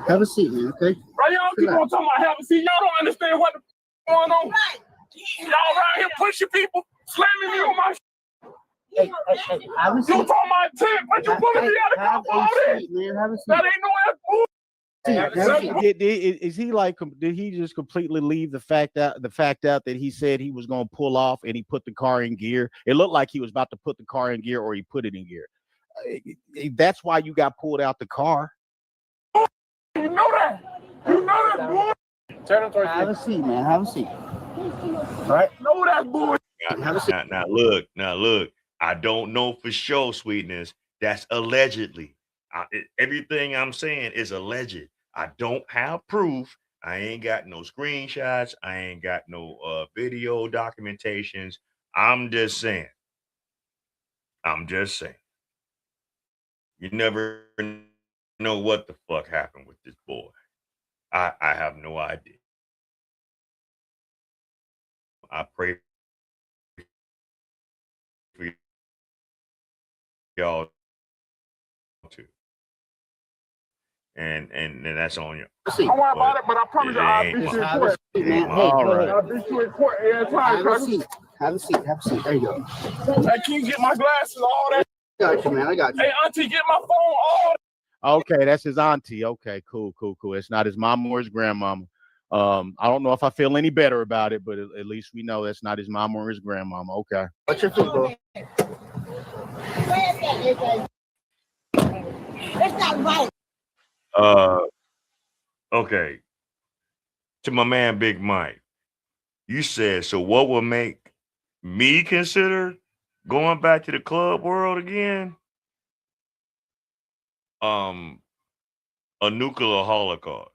Have a seat, man. Okay. Right, y'all keep on talking about have a seat. Y'all don't understand what the going on. Y'all around here pushing people, slamming me on my. Hey, have a seat. You talking my tent, but you pulling me out of Have all a this. seat, man. Have a seat. That ain't no ass. Is he like? Did he just completely leave the fact out that he said he was going to pull off and he put the car in gear? It looked like he was about to put the car in gear or he put it in gear. That's why you got pulled out the car. You know that. You know that, boy. Turn towards Have a seat, man. Have a seat. All right. Know that, boy. Now look. I don't know for sure, Sweetness. That's allegedly. Everything I'm saying is alleged. I don't have proof. I ain't got no screenshots. I ain't got no video documentations. I'm just saying. You never know what the fuck happened with this boy. I have no idea. I pray for y'all too. And that's on you. I don't worry about it, but I promise you I'll beat you in court. I'll beat you in court every time. Have a seat. Have a seat. Have a seat. There you go. Hey, can you get my glasses? All that. Got you, man. I got you. Hey, auntie, get my phone. All Okay, that's his auntie. Okay, cool. It's not his mama or his grandmama. I don't know if I feel any better about it, but at least we know that's not his mama or his grandmama. Okay. What's your feet, bro? It's not right. Okay. To my man Big Mike, you said, so what will make me consider going back to the club world again? A nuclear holocaust.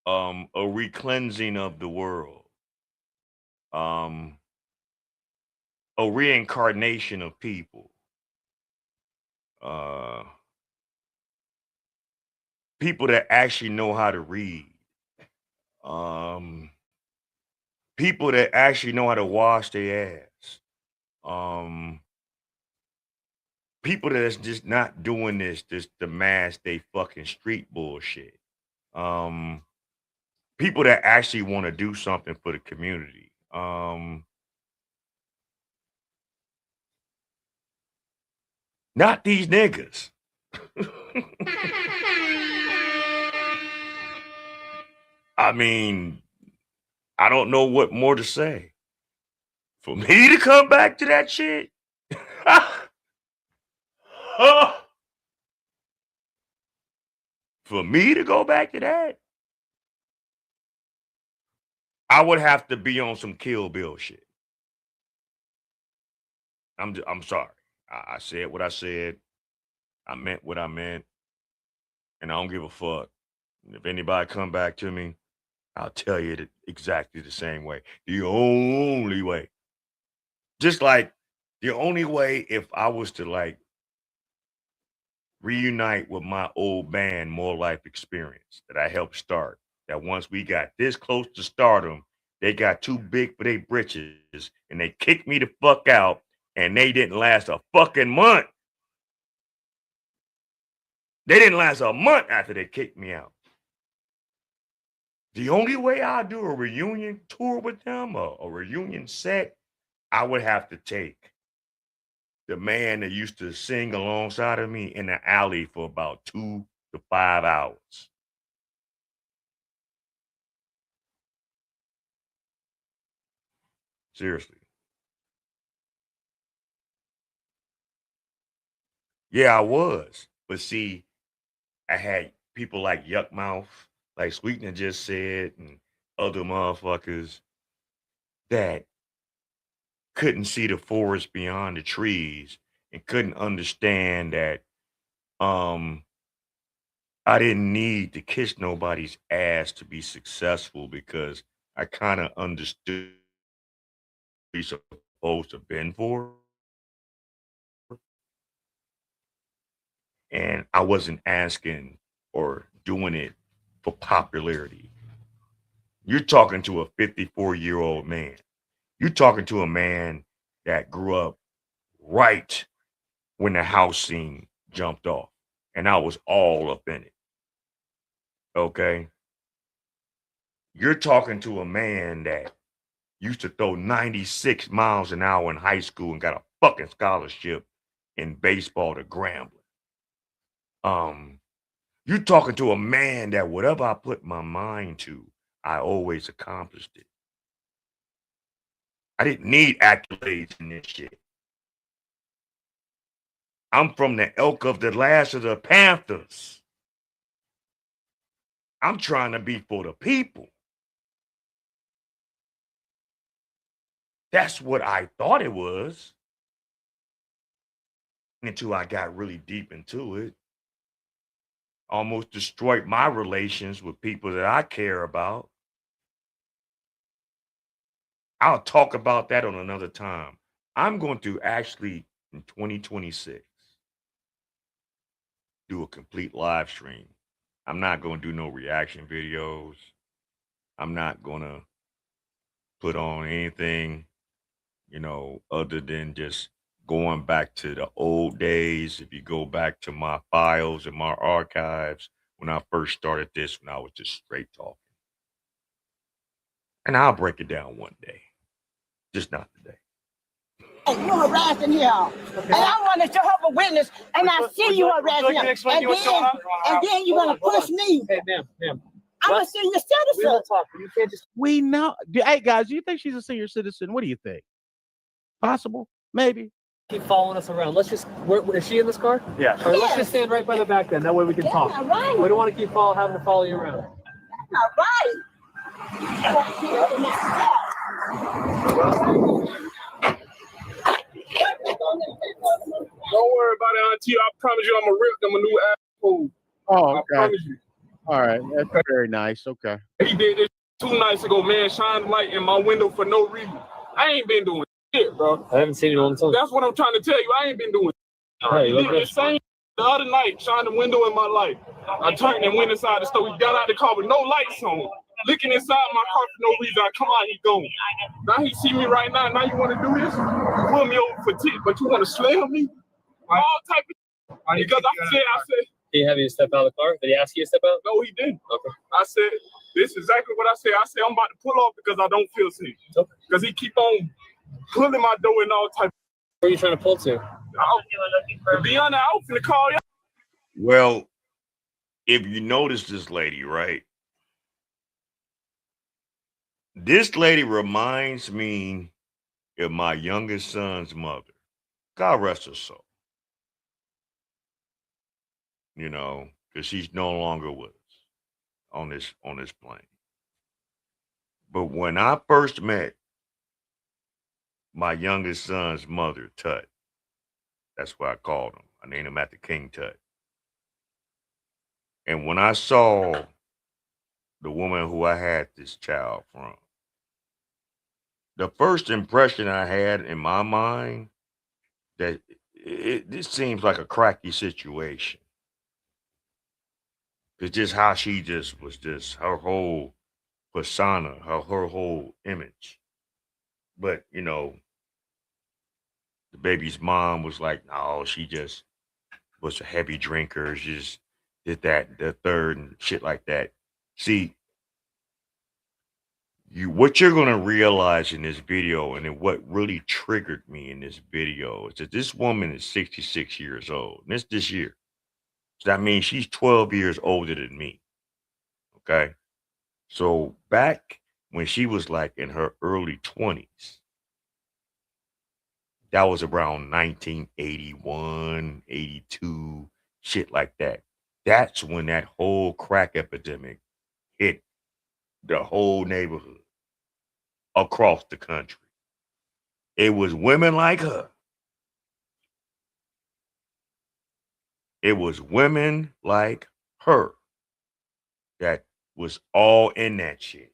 A recleansing of the world. A reincarnation of people. People that actually know how to read. People that actually know how to wash their ass. People that's just not doing this to mask they fucking street bullshit. People that actually want to do something for the community. Not these niggas. I mean, I don't know what more to say. For me to come back to that shit? For me to go back to that? I would have to be on some Kill Bill shit. I'm sorry. I said what I said. I meant what I meant. And I don't give a fuck. If anybody come back to me, I'll tell you it exactly the same way. The only way. Just like the only way if I was to like reunite with my old band, More Life Experience, that I helped start. That once we got this close to stardom, they got too big for their britches and they kicked me the fuck out and they didn't last a fucking month. They didn't last a month after they kicked me out. The only way I do a reunion tour with them, a reunion set, I would have to take the man that used to sing alongside of me in the alley for about 2 to 5 hours. Seriously. Yeah, I was. But see, I had people like Yuck Mouth, like Sweetner just said, and other motherfuckers that couldn't see the forest beyond the trees and couldn't understand that Um, I didn't need to kiss nobody's ass to be successful because I kind of understood what you're supposed to been for, and I wasn't asking or doing it for popularity. You're talking to a 54-year-old man. You're talking to a man that grew up right when the house scene jumped off, and I was all up in it. Okay. You're talking to a man that used to throw 96 miles an hour in high school and got a fucking scholarship in baseball to Grambling. You're talking to a man that whatever I put my mind to, I always accomplished it. I didn't need accolades in this shit. I'm from the elk of the last of the Panthers. I'm trying to be for the people. That's what I thought it was until I got really deep into it. Almost destroyed my relations with people that I care about. I'll talk about that on another time. I'm going to actually, in 2026, do a complete live stream. I'm not going to do no reaction videos. I'm not going to put on anything, other than just going back to the old days. If you go back to my files and my archives, when I first started this, when I was just straight talking. And I'll break it down one day, just not today. You harassing him. And I want a Jehovah's Witness, and I see you harassing him. And then you're going to push me. Hey, ma'am. I'm a senior We citizen. will talk. You can't just. We know. Hey, guys, do you think she's a senior citizen? What do you think? Possible? Maybe. Keep following us around. Let's just. Is she in this car? Yeah. Or let's just stand right by the back then. That way we can talk. Not right. We don't want to keep having to follow you around. That's not right. Don't worry about it, Auntie. I promise you, I'm gonna rip them a new asshole. Oh, I okay. promise you. All right. That's very nice. Okay. He did this 2 nights ago, man. Shine the light in my window for no reason. I ain't been doing shit, bro. I haven't seen you on the time. That's what I'm trying to tell you. I ain't been doing Hey, He look did the same the other night, shine the window in my light. I turned and went inside the store. He got out the car with no lights on. Looking inside my car for no reason. I come out, he gone. Now he see me right now. Now you want to do this? You pull me over for tick, but you want to slam me? All type of because I said. Did he have you step out of the car? Did he ask you to step out? No, he didn't. Okay. I said, this is exactly what I said. I said, I'm about to pull off because I don't feel safe. Okay. Because he keep on pulling my door and all type. Where are you trying to pull to? To be on the out in the car. Well, if you notice this lady, right? This lady reminds me of my youngest son's mother. God rest her soul. Because she's no longer with us on this plane. But when I first met my youngest son's mother, Tut, that's what I called him. I named him after King Tut. And when I saw the woman who I had this child from, the first impression I had in my mind that this seems like a cracky situation. It's just how she just was her whole persona, her whole image. But, the baby's mom was like, no, she just was a heavy drinker. She just did that, the third and shit like that. See, what you're going to realize in this video, and what really triggered me in this video, is that this woman is 66 years old. And it's this year. So that means she's 12 years older than me. Okay. So back when she was like in her early 20s, that was around 1981, 82, shit like that. That's when that whole crack epidemic hit the whole neighborhood across the country. It was women like her It was women like her that was all in that shit.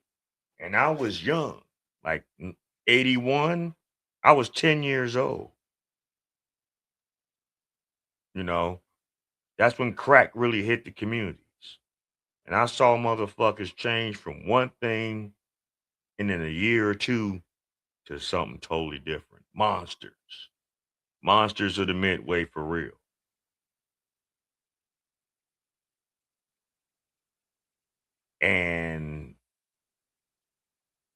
And I was young, like 81. I was 10 years old. You know, that's when crack really hit the communities. And I saw motherfuckers change from one thing and in a year or two to something totally different. Monsters. Monsters of the Midway for real. And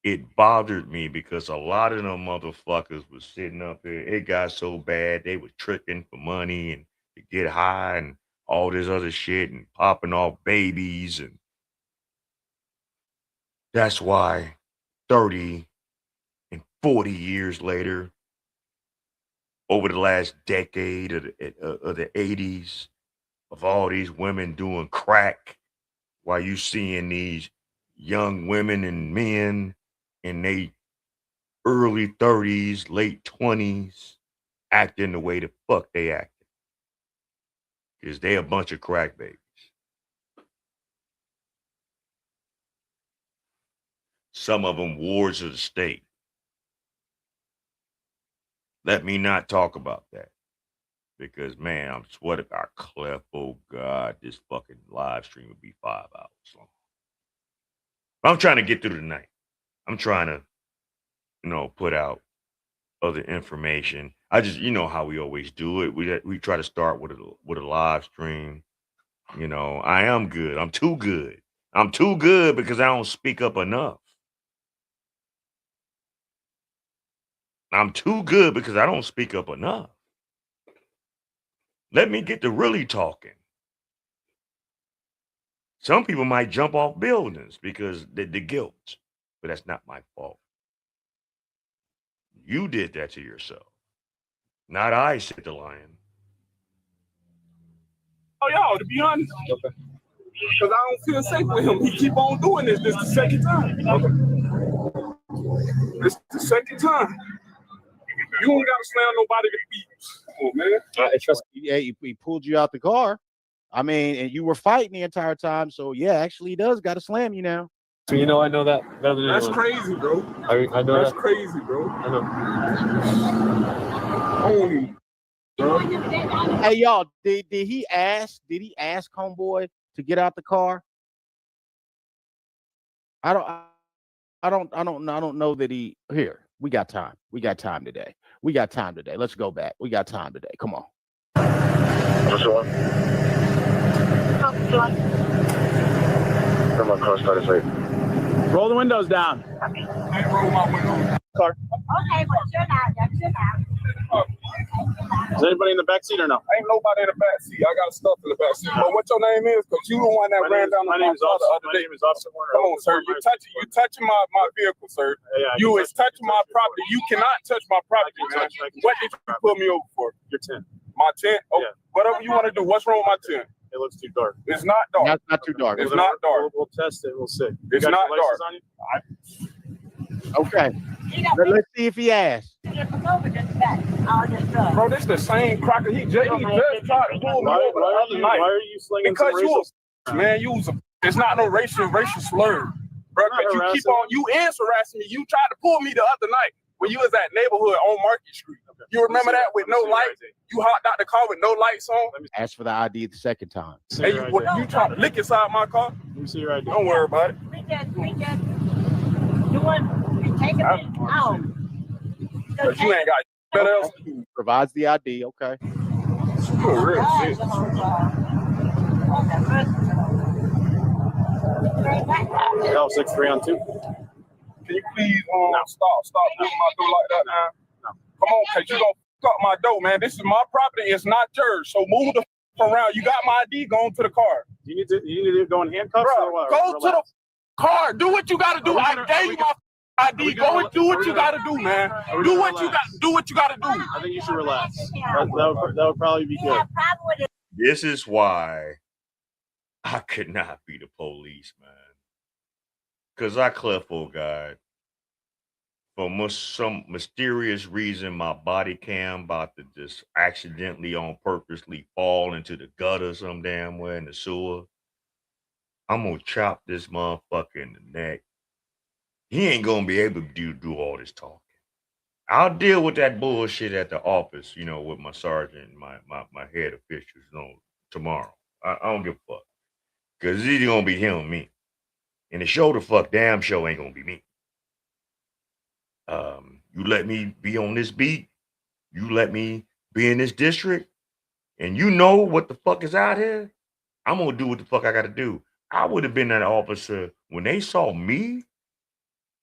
it bothered me because a lot of them motherfuckers was sitting up there. It got so bad they was tricking for money and to get high and all this other shit and popping off babies. And that's why 30 and 40 years later, over the last decade of the 80s, of all these women doing crack, while you seeing these young women and men in they early 30s, late 20s, acting the way the fuck they acting. Because they a bunch of crack babies. Some of them wards of the state. Let me not talk about that. Because, man, I'm sweating our Clef. Oh, God, this fucking live stream would be 5 hours long. But I'm trying to get through the night. I'm trying to, put out other information. I just, how we always do it. We try to start with a live stream. I am good. I'm too good. I'm too good because I don't speak up enough. I'm too good because I don't speak up enough. Let me get to really talking. Some people might jump off buildings because the guilt, but that's not my fault. You did that to yourself. Not I, said the lion. Oh, y'all, to be honest, because I don't feel safe with him. He keep on doing this. This is the second time. This is the second time. You don't got to slam nobody to beat. Oh, man. Trust me, he pulled you out the car. I mean, and you were fighting the entire time. So, yeah, actually, he does got to slam you now. So, I know that better than That's anyone. crazy, bro. I know That's that. crazy, bro. I know. Holy, bro. Hey, y'all, did he ask homeboy to get out the car? I don't know that he here. We got time. We got time today. Let's go back. We got time today. Come on. What's the one? Turn my car started straight. Roll the windows down. I roll my window. Car. Okay, but you're not. Is anybody in the back seat or no? Ain't nobody in the back seat. I got stuff in the back seat. But what your name is? Because you the one that ran down my my name is car the Officer. other My day. name is Officer Warner. Come on, sir. You touching my vehicle, sir. Yeah, You is touching my property. You cannot touch my property, man. What did you pull me over for? Your tent. My tent? Oh, Yeah. whatever you want to do. What's wrong with my tent? It looks too dark. It's not dark. Not too dark. It's not dark. We'll test it. We'll see. It's You got not your license dark. on you? Okay. Let's see if he asked. Bro, this the same cracker. He just tried to pull me over the other night. Why are you slinging Because some you racial? man, you was it's not no racial slur. Bro, I'm not but you keep harassing. on you is harassing me. You tried to pull me the other night when you was at neighborhood on Market Street. You remember that with no lights? You hopped out the car with no lights on? Asked for the ID the second time. Hey, you tried to lick inside my car? Let me see your ID. Don't worry about it. We just take a minute out. But you ain't got better else to do. Provides the ID. Okay. You a real shit. L63 on 2. Can you please stop doing my door like that, man? No. Come on, cause you don't fuck up my door, man. This is my property. It's not yours. So move the around. You got my ID. Go into the car. You need to go in handcuffs or what? Go to the car. Do what you gotta do. I gave you my ID. Go and do what you gotta do, man. Do what you gotta do. I think you should relax. That would probably be good. This is why I could not be the police, man. Because I Clef, oh God, for some mysterious reason, my body cam about to just accidentally on purposely fall into the gutter some damn way in the sewer. I'm gonna chop this motherfucker in the neck. He ain't gonna be able to do all this talking. I'll deal with that bullshit at the office, you know, with my sergeant and my head officials, you know, tomorrow. I don't give a fuck. Cause it's either gonna be him or me. And the show the fuck damn show ain't gonna be me. You let me be on this beat, you let me be in this district, and you know what the fuck is out here, I'm gonna do what the fuck I gotta do. I would have been that officer when they saw me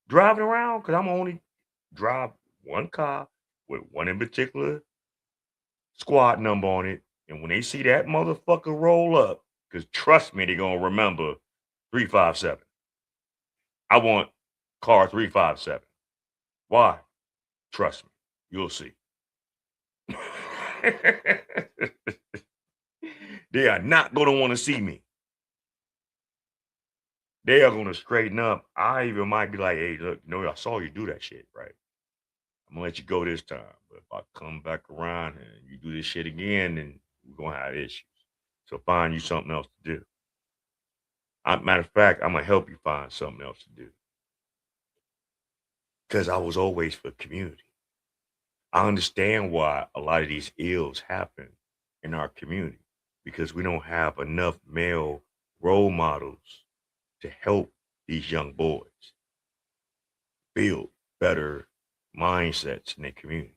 driving around, because I'm only drive one car with one in particular squad number on it. And when they see that motherfucker roll up, because trust me, they're gonna remember 357. I want car 357. Why? Trust me, you'll see. They are not gonna want to see me. They are gonna straighten up. I even might be like, hey, look, you know, I saw you do that shit, right? I'm gonna let you go this time. But if I come back around and you do this shit again, then we're gonna have issues. So find you something else to do. Matter of fact, I'm gonna help you find something else to do. Because I was always for community. I understand why a lot of these ills happen in our community, because we don't have enough male role models to help these young boys build better mindsets in their communities.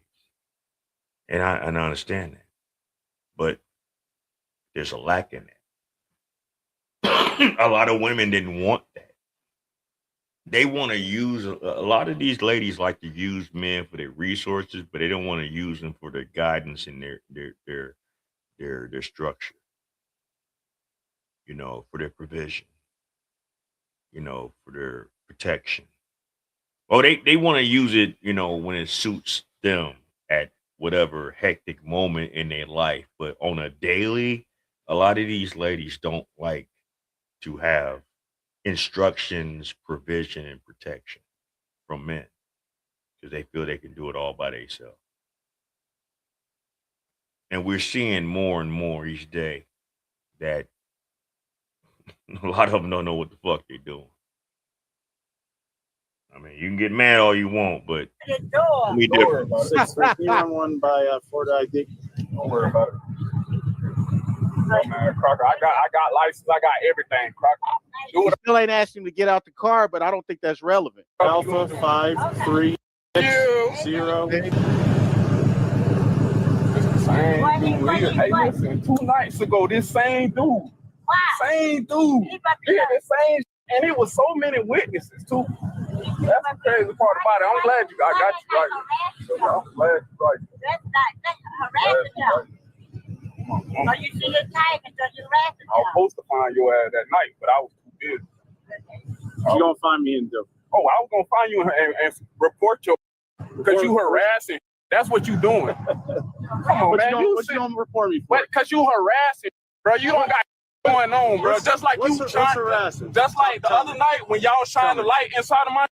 And I understand that. But there's a lack in that. A lot of women didn't want that. They want to use, a lot of these ladies like to use men for their resources, but they don't want to use them for their guidance and their structure, you know, for their provision, you know, for their protection. Well, they want to use it, you know, when it suits them at whatever hectic moment in their life. But on a daily, a lot of these ladies don't like to have instructions, provision, and protection from men because they feel they can do it all by themselves. And we're seeing more and more each day that a lot of them don't know what the fuck they're doing. I mean, you can get mad all you want, but we different. 6-1 by Ford ID. Don't worry about it. Man, Crocker, I got license, I got everything, Crocker. You still ain't asking him to get out the car, but I don't think that's relevant. Alpha 530. Hey, listen, 2 nights ago, this same dude, yeah, the same, and it was so many witnesses too. That's the crazy part about it. I'm glad I got you right. I'm glad you right. That's harassing him. So you see his tag and you're harassing him. I was supposed to find your ass that night, but I was too busy. You're gonna find me in Dope. Oh, I was gonna find you and report your, because you harassing. That's what you doing. Come on, man. What you gonna report me for? Because you harassing, bro. You don't got going on, bro. Just like you trying, harassing? Just like the other night when y'all shine the light inside of my.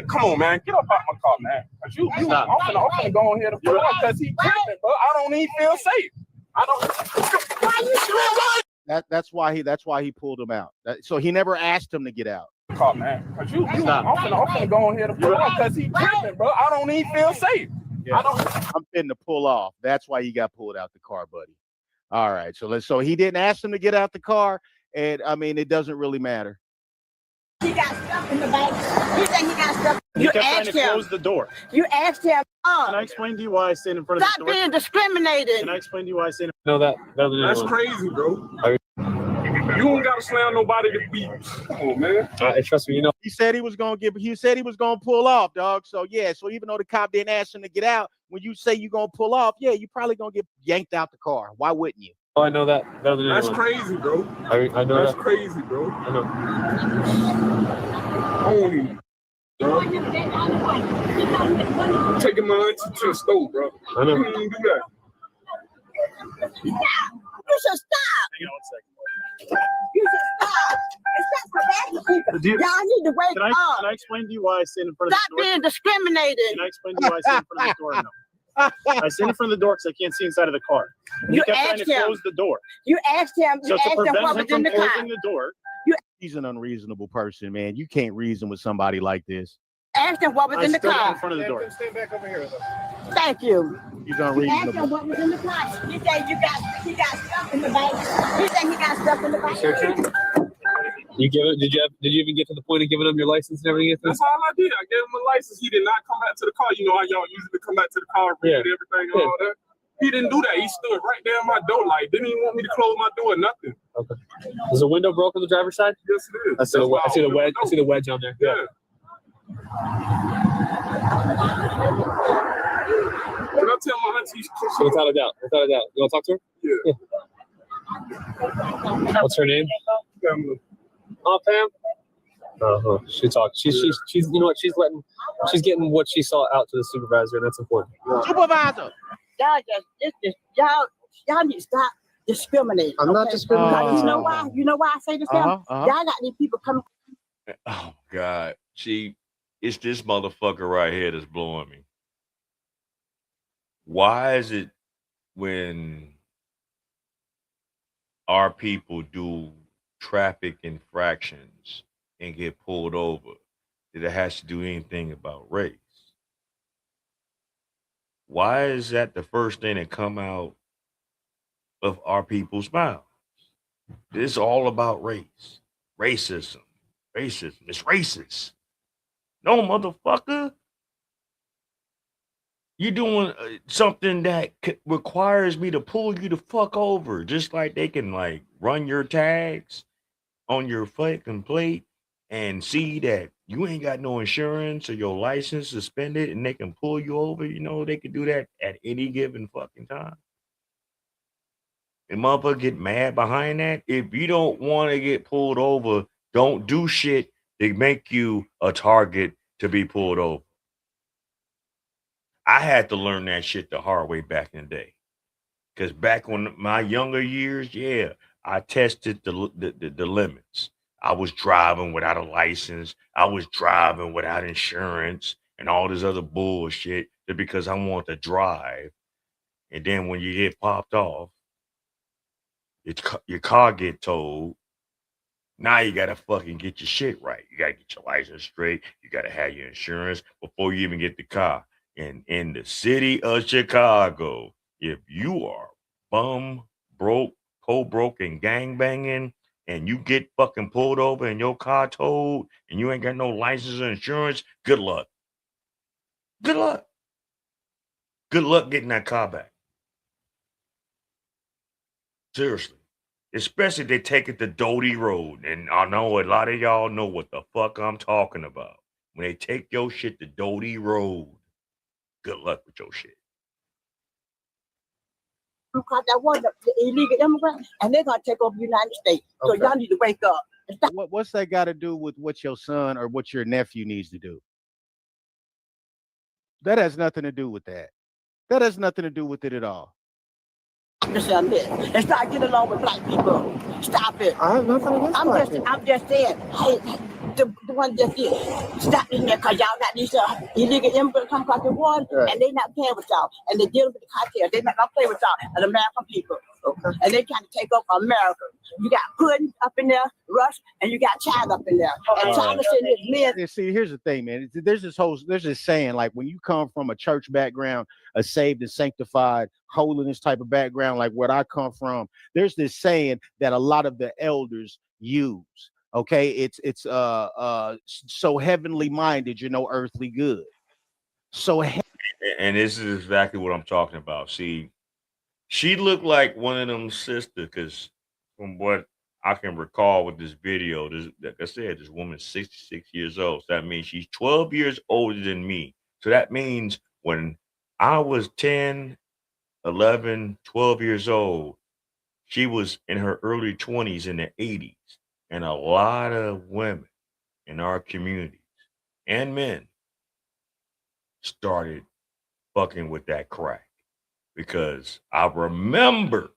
Come on, man. Get up out my car, man. I'm finna go on here to pull up because he tripping, bro. I don't even feel safe. I don't. Why you tripping? That's why he pulled him out. So he never asked him to get out. Car, man. I'm finna go on here to pull up because he tripping, bro. I don't even feel safe. Yeah. I'm finna pull off. That's why you got pulled out the car, buddy. All right. So he didn't ask him to get out the car, and I mean it doesn't really matter. He got stuff in the bag. He said he got stuff. You kept trying to close the door. You asked him. Can I explain to you why I stand in front of the Stop door? being discriminated. Can I explain to you why I stand? No, That's crazy, bro. You don't gotta slam nobody to beat. Come on, man. Trust me, you know. He said he was gonna pull off, dog. So yeah, so even though the cop didn't ask him to get out, when you say you're gonna pull off, yeah, you probably gonna get yanked out the car. Why wouldn't you? Oh, I know that. That's crazy, bro. I know that's crazy, bro. I know. Holy. Taking my auntie to the stove, bro. I know. You didn't do that. You should stop. Hang on 1 second. You should stop. It's not for people. Y'all need to wake up. Can I explain to you why I stand in front of Stop the door? being discriminated. Can I explain to you why I stand in front of the door? No. I stand in front of the door because I can't see inside of the car. You kept trying to close the door. You asked him. So to prevent him from closing the door. He's an unreasonable person, man. You can't reason with somebody like this. Asked him what was in the car. In front of the door. Stand back over here. Thank you. He's Asked him unreasonable. what was in the car. He said he got stuff in the bag. He said he got stuff in the bag. You give it? Did you even get to the point of giving him your license and everything? That's all I did. I gave him a license. He did not come back to the car. You know how y'all usually come back to the car, read everything and all that. He didn't do that. He stood right there in my door, like didn't even want me to close my door, nothing. Okay. Is the window broken on the driver's side? Yes, it is. I see the wedge. I see the wedge on there. Yeah. When I tell my auntie, Without a doubt. You want to talk to her? Yeah. What's her name? Oh, Pam. She talked. She's you know what? She's getting what she saw out to the supervisor, and that's important. Supervisor. Y'all need to stop discriminating. I'm not discriminating. You know why? You know why I say this? Y'all got these people coming. Oh God. See, it's this motherfucker right here that's blowing me. Why is it when our people do traffic infractions and get pulled over that it has to do anything about race? Why is that the first thing that come out of our people's mouths? It's all about race, racism. It's racist. No, motherfucker. You're doing something that requires me to pull you the fuck over, just like they can like run your tags on your fucking plate and see that you ain't got no insurance or your license suspended, and they can pull you over. You know, they can do that at any given fucking time. And motherfucker get mad behind that. If you don't want to get pulled over, don't do shit to make you a target to be pulled over. I had to learn that shit the hard way back in the day. Because back when my younger years, yeah, I tested the limits. I was driving without a license. I was driving without insurance and all this other bullshit just because I want to drive. And then when you get popped off, your car get towed. Now you got to fucking get your shit right. You got to get your license straight. You got to have your insurance before you even get the car. And in the city of Chicago, if you are bum, broke, co-broke, and gangbanging, and you get fucking pulled over and your car towed, and you ain't got no license or insurance, good luck. Good luck. Good luck getting that car back. Seriously. Especially if they take it to Doty Road. And I know a lot of y'all know what the fuck I'm talking about. When they take your shit to Doty Road, good luck with your shit. Because I want the illegal immigrants, and they're gonna take over the United States. So y'all need to wake up. What's that got to do with what your son or what your nephew needs to do? That has nothing to do with that. That has nothing to do with it at all. And start getting along with black people. Stop it. I have nothing against black people. I'm just saying, hey, the one just here. Stop in there because y'all got these illegal immigrants come across the border, and they not playing with y'all. And they dealing with the cartel. They not gonna play with y'all, the American people. Okay. And they trying to take over America. You got Putin up in there, Rush, and you got China up in there. And China sending his men. And see, here's the thing, man. There's this saying, like when you come from a church background, a saved and sanctified, holiness type of background, like what I come from, there's this saying that a lot of the elders use. Okay, it's so heavenly minded, earthly good. So, and this is exactly what I'm talking about. See, she looked like one of them sisters, because from what I can recall with this video, like I said, this woman's 66 years old. So that means she's 12 years older than me. So that means when I was 10, 11, 12 years old, she was in her early 20s in the 80s. And a lot of women in our communities and men started fucking with that crack. Because I remember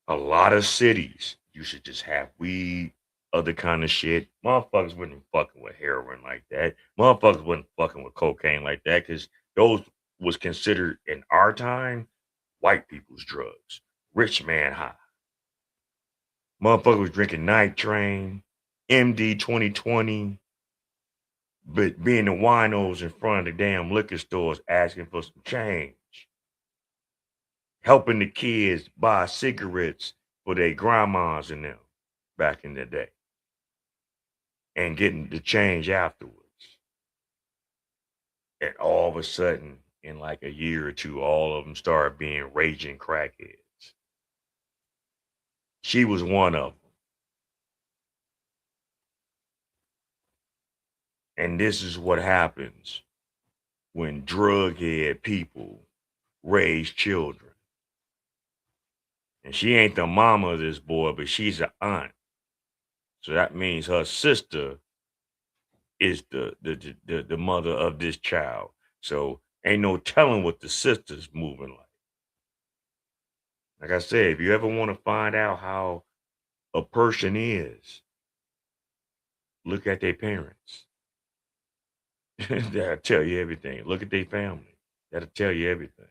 A lot of cities used to just have weed, other kind of shit. Motherfuckers wasn't fucking with heroin like that. Motherfuckers wasn't fucking with cocaine like that because those was considered in our time white people's drugs. Rich man high. Motherfuckers was drinking Night Train, MD 2020, but being the winos in front of the damn liquor stores asking for some change. Helping the kids buy cigarettes for their grandmas and them back in the day. And getting the change afterwards. And all of a sudden, in like a year or two, all of them started being raging crackheads. She was one of them. And this is what happens when drug-head people raise children. And she ain't the mama of this boy, but she's an aunt. So that means her sister is the mother of this child. So ain't no telling what the sister's moving like. Like I said, if you ever want to find out how a person is, look at their parents. That'll tell you everything. Look at their family. That'll tell you everything.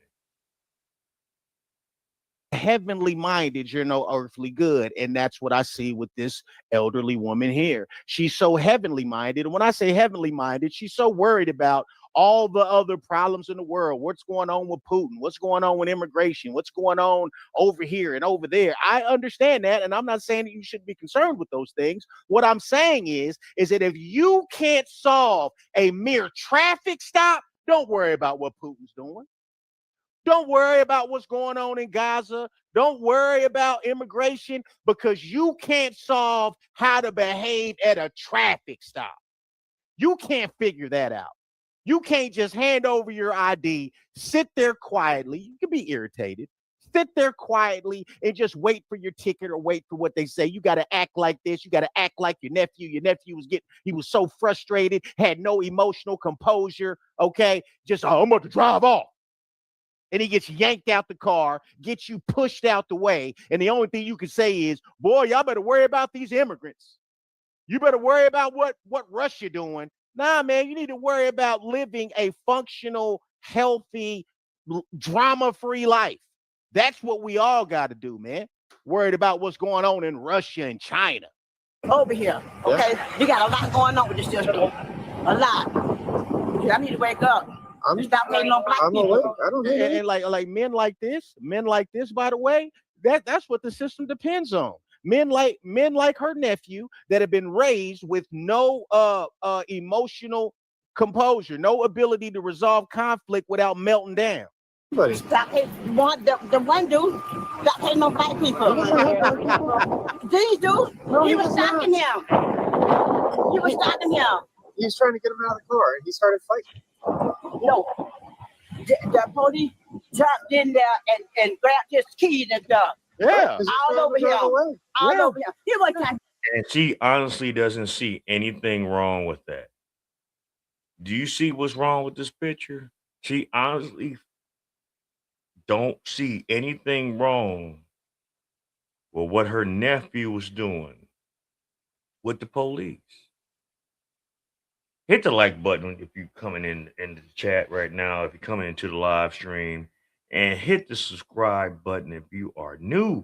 Heavenly minded, you're no earthly good. And that's what I see with this elderly woman here. She's so heavenly minded. And when I say heavenly minded, she's so worried about all the other problems in the world. What's going on with Putin? What's going on with immigration? What's going on over here and over there? I understand that. And I'm not saying that you should be concerned with those things. What I'm saying is that if you can't solve a mere traffic stop, don't worry about what Putin's doing. Don't worry about what's going on in Gaza. Don't worry about immigration because you can't solve how to behave at a traffic stop. You can't figure that out. You can't just hand over your ID, sit there quietly. You can be irritated. Sit there quietly and just wait for your ticket or wait for what they say. You got to act like this. You got to act like your nephew. Your nephew he was so frustrated, had no emotional composure. Okay. Just, I'm about to drive off. And he gets yanked out the car, gets you pushed out the way. And the only thing you can say is, boy, y'all better worry about these immigrants. You better worry about what Russia doing. Nah, man, you need to worry about living a functional, healthy, drama-free life. That's what we all got to do, man. Worried about what's going on in Russia and China. Over here, okay? Yeah. You got a lot going on with this system. A lot. I need to wake up. Stop hating on black people. Awake. I don't know. And like men like this, by the way, that's what the system depends on. Men like her nephew that have been raised with no emotional composure, no ability to resolve conflict without melting down. Stop hating the one dude. Stop hating on black people. These dudes, he was stalking him. He was stalking him. He was trying to get him out of the car, and he started fighting. No, the police jumped in there and grabbed his keys and stuff. Yeah, all over here. All over here. He was trying. And she honestly doesn't see anything wrong with that. Do you see what's wrong with this picture? She honestly don't see anything wrong with what her nephew was doing with the police. Hit the like button if you're coming in the chat right now, if you're coming into the live stream, and hit the subscribe button if you are new.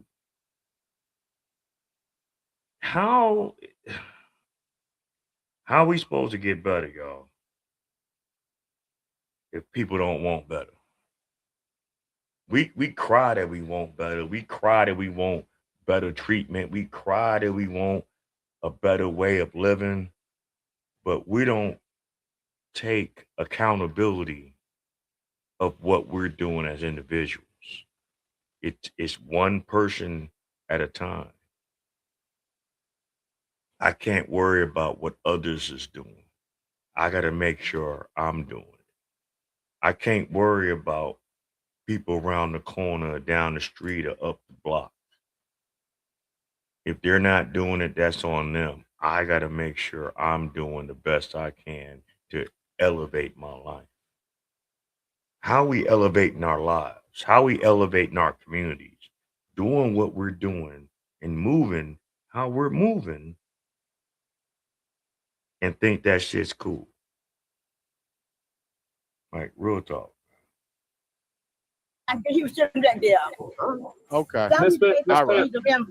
How are we supposed to get better, y'all, if people don't want better? We cry that we want better. We cry that we want better treatment. We cry that we want a better way of living. But we don't take accountability of what we're doing as individuals. It's one person at a time. I can't worry about what others is doing. I got to make sure I'm doing it. I can't worry about people around the corner, down the street, or up the block. If they're not doing it, that's on them. I got to make sure I'm doing the best I can to elevate my life. How we elevating our lives, how we elevating our communities, doing what we're doing and moving how we're moving and think that shit's cool. Like, real talk. I think he was sitting back there. Okay. Miss Pam, All right.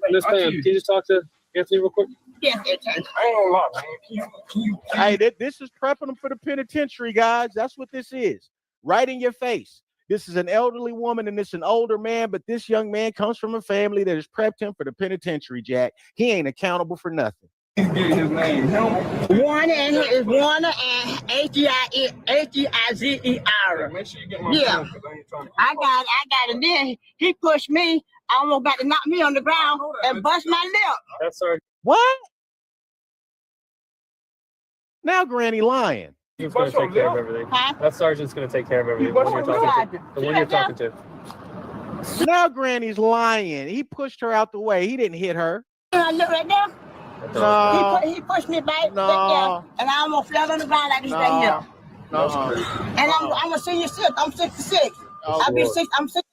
Miss Pam, can you just talk to Anthony real quick? Yes, I ain't gonna lie, man. Hey, this is prepping them for the penitentiary, guys. That's what this is. Right in your face. This is an elderly woman and this is an older man, but this young man comes from a family that has prepped him for the penitentiary, Jack. He ain't accountable for nothing. He's getting his name. Warner, and he is Warner and H-E-I-Z-E-R. Make sure you get my Yeah. phone, 'cause I ain't trying to. I got it. And then he pushed me. Almost about to knock me on the ground and bust my lip. That's sorry. What? Now Granny lying. He's going to take care of everything. Huh? That sergeant's going to take care of everything. The one you're talking to. The one you're talking to. Now Granny's lying. He pushed her out the way. He didn't hit her. I look right there. No. He pushed me back No. there, and I almost fell on the ground like this right here. No. And I'm a senior citizen. I'm 66. Oh, I'll be Lord. 6. I'm 6.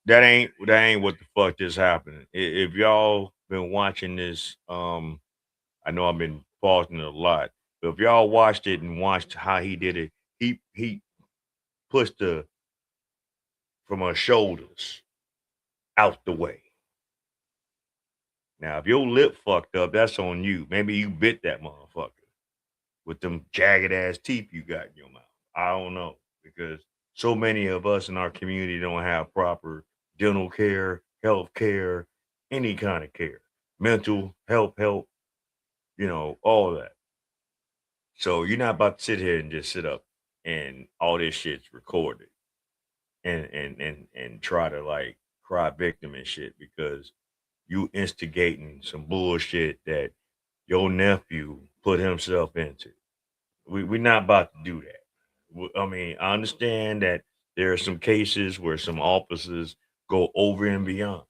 That ain't what the fuck is happening. If y'all been watching this, I know I've been pausing it a lot, but if y'all watched it and watched how he did it, he pushed her from her shoulders out the way. Now, if your lip fucked up, that's on you. Maybe you bit that motherfucker with them jagged ass teeth you got in your mouth. I don't know, because so many of us in our community don't have proper dental care, health care, any kind of care, mental health, all that. So you're not about to sit here and just sit up and all this shit's recorded and try to like cry victim and shit because you instigating some bullshit that your nephew put himself into. We're not about to do that. I mean, I understand that there are some cases where some officers go over and beyond.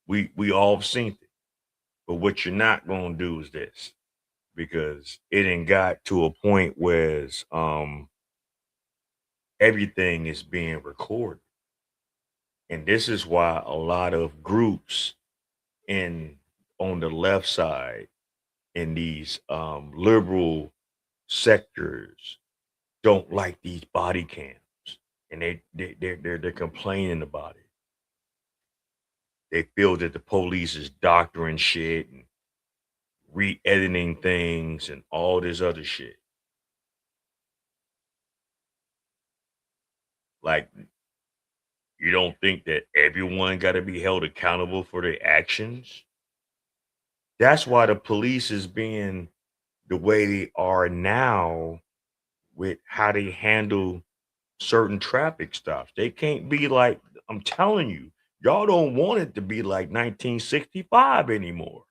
We all seen it. But what you're not gonna do is this, because it ain't got to a point where everything is being recorded. And this is why a lot of groups on the left side in these liberal sectors don't like these body cams, and they're complaining about it. They feel that the police is doctoring shit and re-editing things and all this other shit. Like, you don't think that everyone got to be held accountable for their actions? That's why the police is being the way they are now with how they handle certain traffic stops. They can't be like, I'm telling you, y'all don't want it to be like 1965 anymore.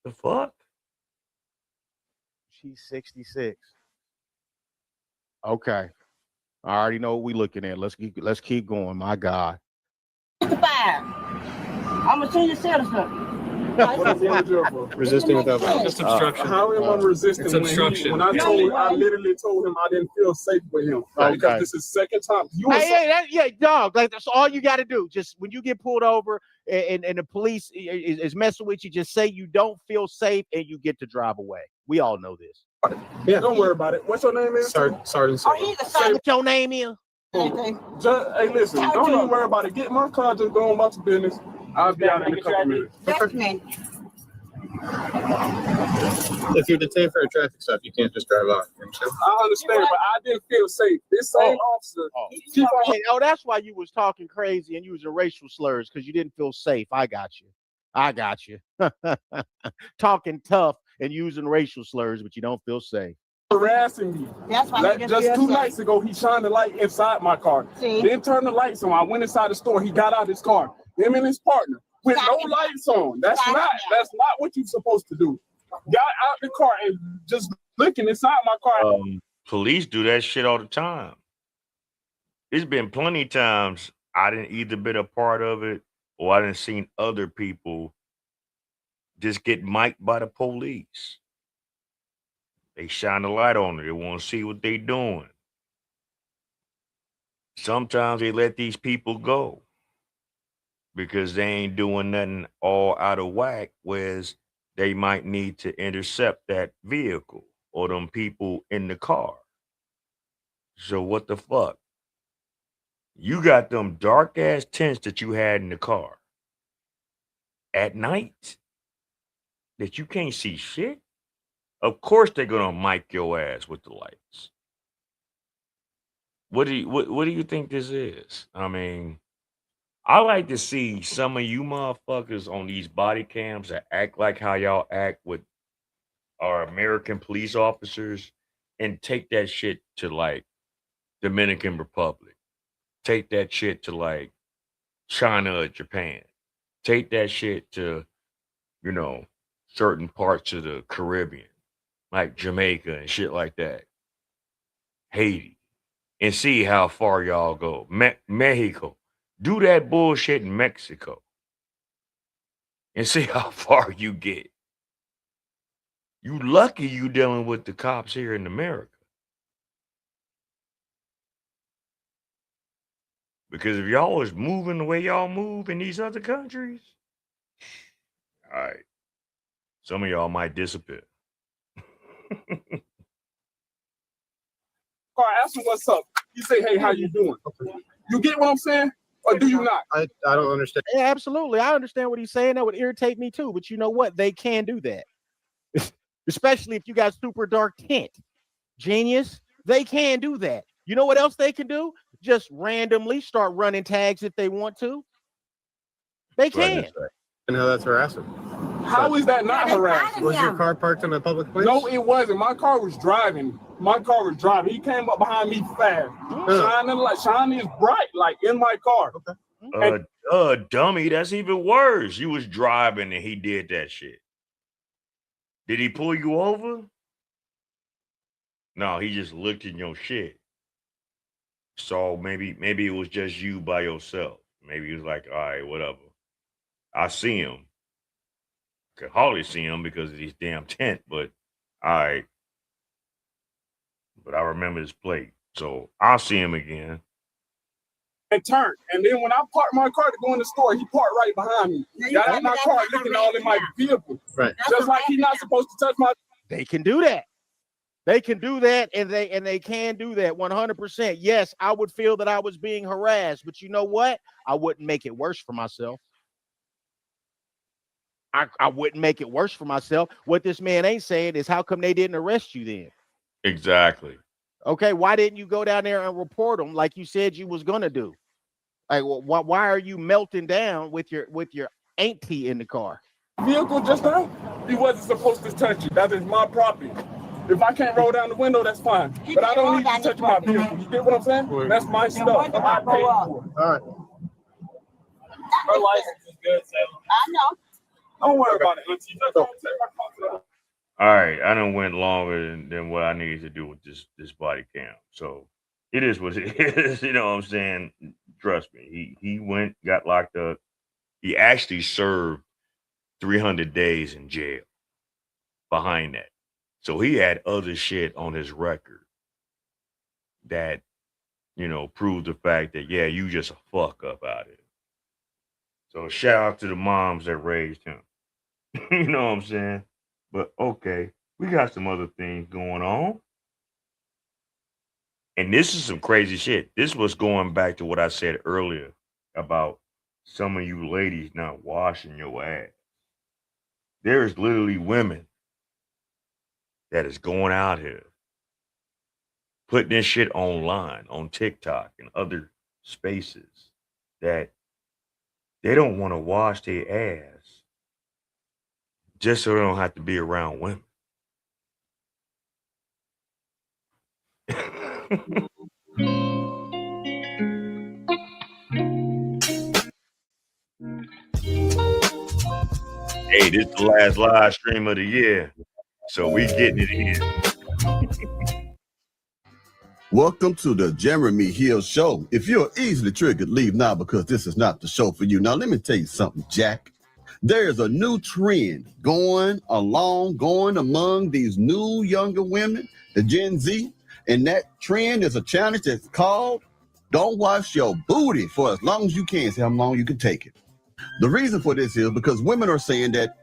The fuck? She's 66. Okay. I already know what we're looking at. Let's keep going. My God. 65. I'm a senior citizen. What is he in jail for? Resisting without violence. Just obstruction. How am I resisting It's when obstruction. when I literally told him I didn't feel safe with him? Okay. Because this is second time. Dog. Like, that's all you got to do. Just when you get pulled over and the police is messing with you, just say you don't feel safe and you get to drive away. We all know this. Yeah, don't worry about it. What's your name, man? Sergeant. Oh, he's a sergeant. What your name is? Hey, listen, don't even worry about it. Get my car, just go on about your business. I'll be out in a couple minutes. Yes, man. If you're detained for a traffic stop, you can't just drive off. I understand, but I didn't feel safe. This same officer. That's why you was talking crazy and using racial slurs, because you didn't feel safe. I got you. Talking tough and using racial slurs, but you don't feel safe. Harassing me. That's why Just 2 nights ago, he shined the light inside my car. See? Then turned the lights on. I went inside the store. He got out his car. Him and his partner with no lights on. That's not what you're supposed to do. Got out the car and just looking inside my car. Police do that shit all the time. There's been plenty of times I didn't either been a part of it or I didn't seen other people just get mic'd by the police. They shine the light on it. They want to see what they doing. Sometimes they let these people go. because they ain't doing nothing all out of whack, whereas they might need to intercept that vehicle or them people in the car. So what the fuck? You got them dark ass tents that you had in the car at night that you can't see shit. Of course they're gonna mic your ass with the lights. What do you think this is? I mean, I like to see some of you motherfuckers on these body cams that act like how y'all act with our American police officers and take that shit to like Dominican Republic. Take that shit to like China or Japan. Take that shit to, you know, certain parts of the Caribbean, like Jamaica and shit like that. Haiti. And see how far y'all go. Mexico. Do that bullshit in Mexico. And see how far you get. You lucky you dealing with the cops here in America. Because if y'all was moving the way y'all move in these other countries, all right, some of y'all might disappear. Ask him what's up. You say, hey, how you doing? You get what I'm saying? Or do you not? I don't understand. Yeah, absolutely. I understand what he's saying. That would irritate me too. But you know what? They can do that. Especially if you got super dark tint. Genius. They can do that. You know what else they can do? Just randomly start running tags if they want to. They can. And how that's harassment. How is that not harassment? Was your car parked in a public place? No, it wasn't. My car was driving. He came up behind me fast, shining his bright, like in my car. Okay. Dummy, that's even worse. You was driving and he did that shit. Did he pull you over? No, he just looked in your shit. So maybe it was just you by yourself. Maybe he was like, all right, whatever. I see him. Could hardly see him because of these damn tent, but all right. But I remember his plate, so I'll see him again. And turned, and then when I parked my car to go in the store, he parked right behind me. Got out my car, looking all in my vehicle. Right. Just like he's not supposed to touch my. They can do that. They can do that, and they can do that 100%. Yes, I would feel that I was being harassed, but you know what? I wouldn't make it worse for myself. I wouldn't make it worse for myself. What this man ain't saying is, how come they didn't arrest you then? Exactly. Okay, why didn't you go down there and report them like you said you was gonna do? Like, why are you melting down with your auntie in the car? Vehicle just now, he wasn't supposed to touch it. That is my property. If I can't roll down the window, that's fine. But I don't need to touch my vehicle. You get what I'm saying? That's my stuff. I paid for it. All right. Her license is good, so I know. Don't worry about it, auntie. Just don't take my car to the. All right, I done went longer than what I needed to do with this body cam. So it is what it is. You know what I'm saying? Trust me. He went, got locked up. He actually served 300 days in jail behind that. So he had other shit on his record that, you know, proved the fact that, yeah, you just a fuck up out here. So shout out to the moms that raised him. You know what I'm saying? But okay, we got some other things going on. And this is some crazy shit. This was going back to what I said earlier about some of you ladies not washing your ass. There's literally women that is going out here putting this shit online, on TikTok and other spaces, that they don't want to wash their ass just so they don't have to be around women. Hey, this is the last live stream of the year, so we getting it in. Welcome to the Jeremy Hill Show. If you're easily triggered, leave now, because this is not the show for you. Now, let me tell you something, Jack. There's a new trend going among these new younger women, the Gen Z, and that trend is a challenge that's called "Don't Wash Your Booty for as long as you can." See how long you can take it. The reason for this is because women are saying that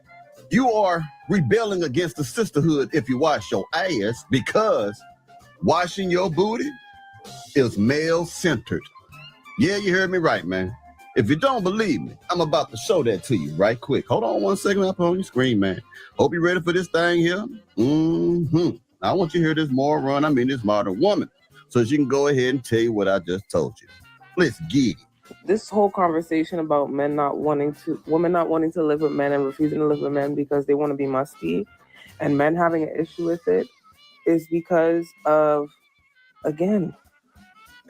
you are rebelling against the sisterhood if you wash your ass, because washing your booty is male-centered. Yeah, you heard me right, man. If you don't believe me, I'm about to show that to you right quick. Hold on one second up on your screen, man. Hope you're ready for this thing here. I want you to hear this moron, this modern woman, so she can go ahead and tell you what I just told you. Let's get it. This whole conversation about women not wanting to live with men and refusing to live with men because they want to be musty, and men having an issue with it, is because of, again,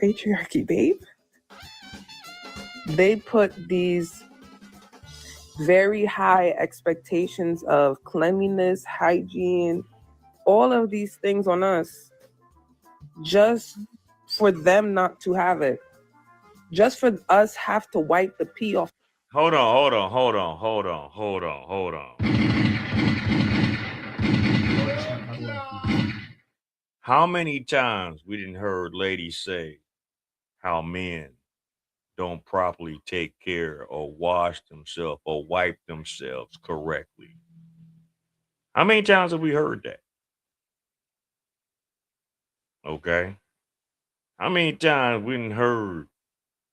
patriarchy, babe. They put these very high expectations of cleanliness, hygiene, all of these things on us just for them not to have it. Just for us have to wipe the pee off. Hold on. How many times we didn't heard ladies say how men don't properly take care or wash themselves or wipe themselves correctly? How many times have we heard that? Okay. How many times we didn't heard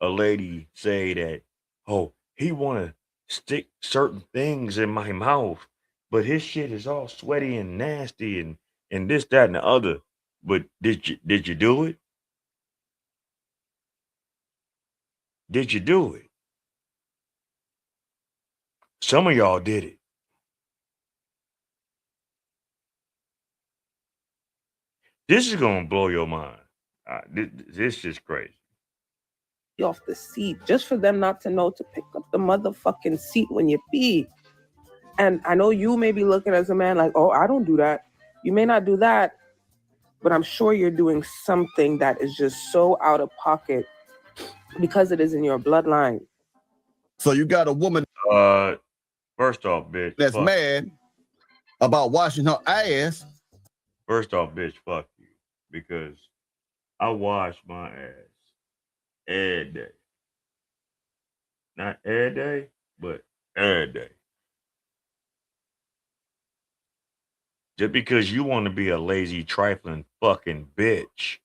a lady say that, oh, he want to stick certain things in my mouth, but his shit is all sweaty and nasty and this, that, and the other. But did you do it? Did you do it? Some of y'all did it. This is gonna blow your mind. This is crazy. Off the seat, just for them not to know to pick up the motherfucking seat when you pee. And I know you may be looking as a man like, oh, I don't do that. You may not do that, but I'm sure you're doing something that is just so out of pocket because it is in your bloodline. So you got a woman first off, bitch, that's mad about washing her ass. First off, bitch, fuck you. Because I wash my ass every day. Not every day, but every day. Just because you want to be a lazy, trifling fucking bitch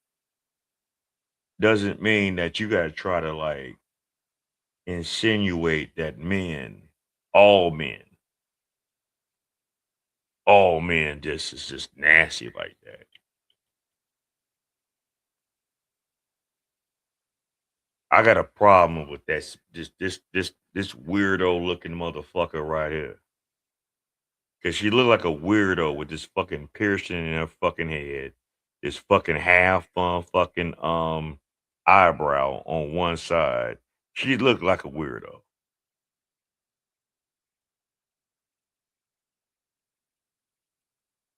doesn't mean that you got to try to like insinuate that all men just is just nasty like that. I got a problem with that. This weirdo looking motherfucker right here. Cause she look like a weirdo with this fucking piercing in her fucking head, this fucking half fucking eyebrow on one side. She looked like a weirdo.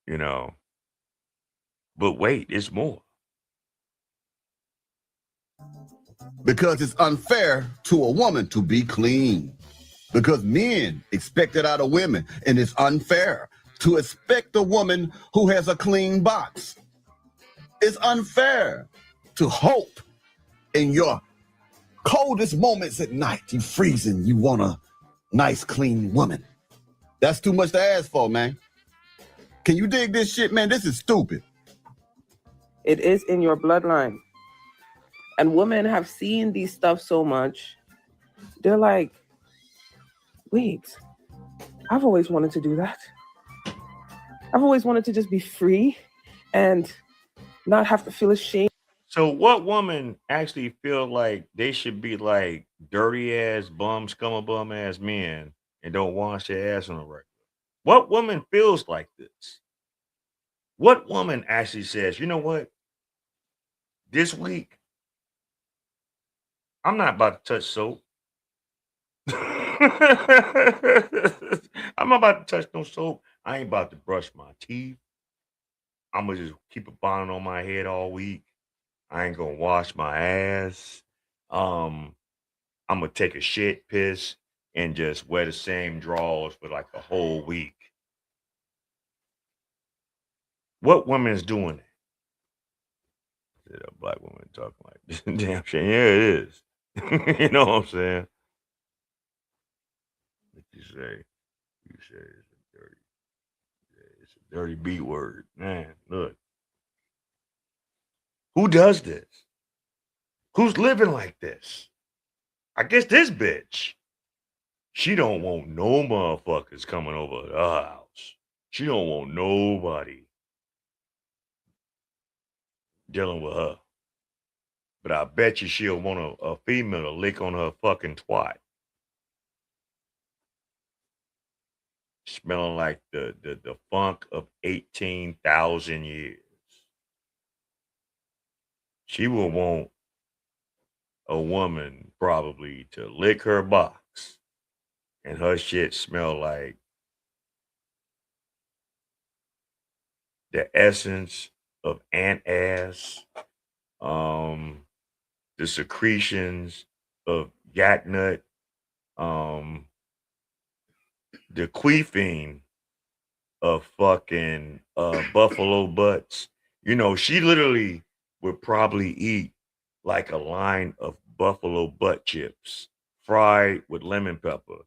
You know. But wait, it's more. Because it's unfair to a woman to be clean. Because men expect it out of women, and it's unfair to expect a woman who has a clean box. It's unfair to hope in your coldest moments at night, you freezing, you want a nice, clean woman. That's too much to ask for, man. Can you dig this shit, man? This is stupid. It is in your bloodline. And women have seen these stuff so much, they're like, wait, I've always wanted to do that. I've always wanted to just be free and not have to feel ashamed. So what woman actually feel like they should be like dirty ass bum, bum ass men and don't wash their ass on a regular? What woman feels like this? What woman actually says, you know what? This week, I'm not about to touch soap. I'm not about to touch no soap. I ain't about to brush my teeth. I'm gonna just keep a bonnet on my head all week. I ain't gonna wash my ass. I'm gonna take a shit piss and just wear the same drawers for like the whole week. What woman is doing that? A black woman talking like this. Damn shit. Yeah, it is. You know what I'm saying? say it's a dirty, it's a dirty B word. Man, look. Who does this? Who's living like this? I guess this bitch. She don't want no motherfuckers coming over to her house. She don't want nobody dealing with her. But I bet you she'll want a female to lick on her fucking twat. Smelling like the funk of 18,000 years. She will want a woman probably to lick her box and her shit smell like the essence of ant ass, the secretions of yak nut, the queefing of fucking buffalo butts. You know, she literally would probably eat like a line of buffalo butt chips fried with lemon pepper.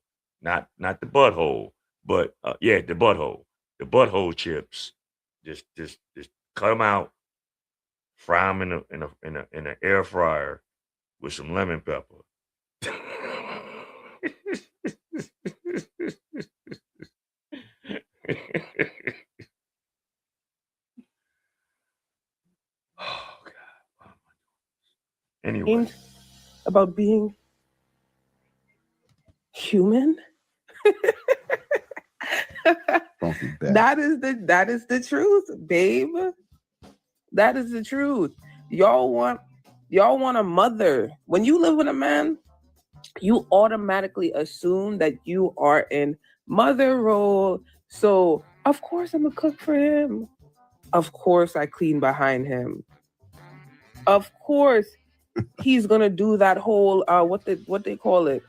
Not the butthole, but yeah, the butthole. The butthole chips. Just cut them out, fry them in an air fryer with some lemon pepper. Oh God. Anyway, about being human. That is the truth, babe. That is the truth. Y'all want a mother. When you live with a man, you automatically assume that you are in mother role. So of course I'm gonna cook for him. Of course I clean behind him. Of course he's gonna do that whole what they call it.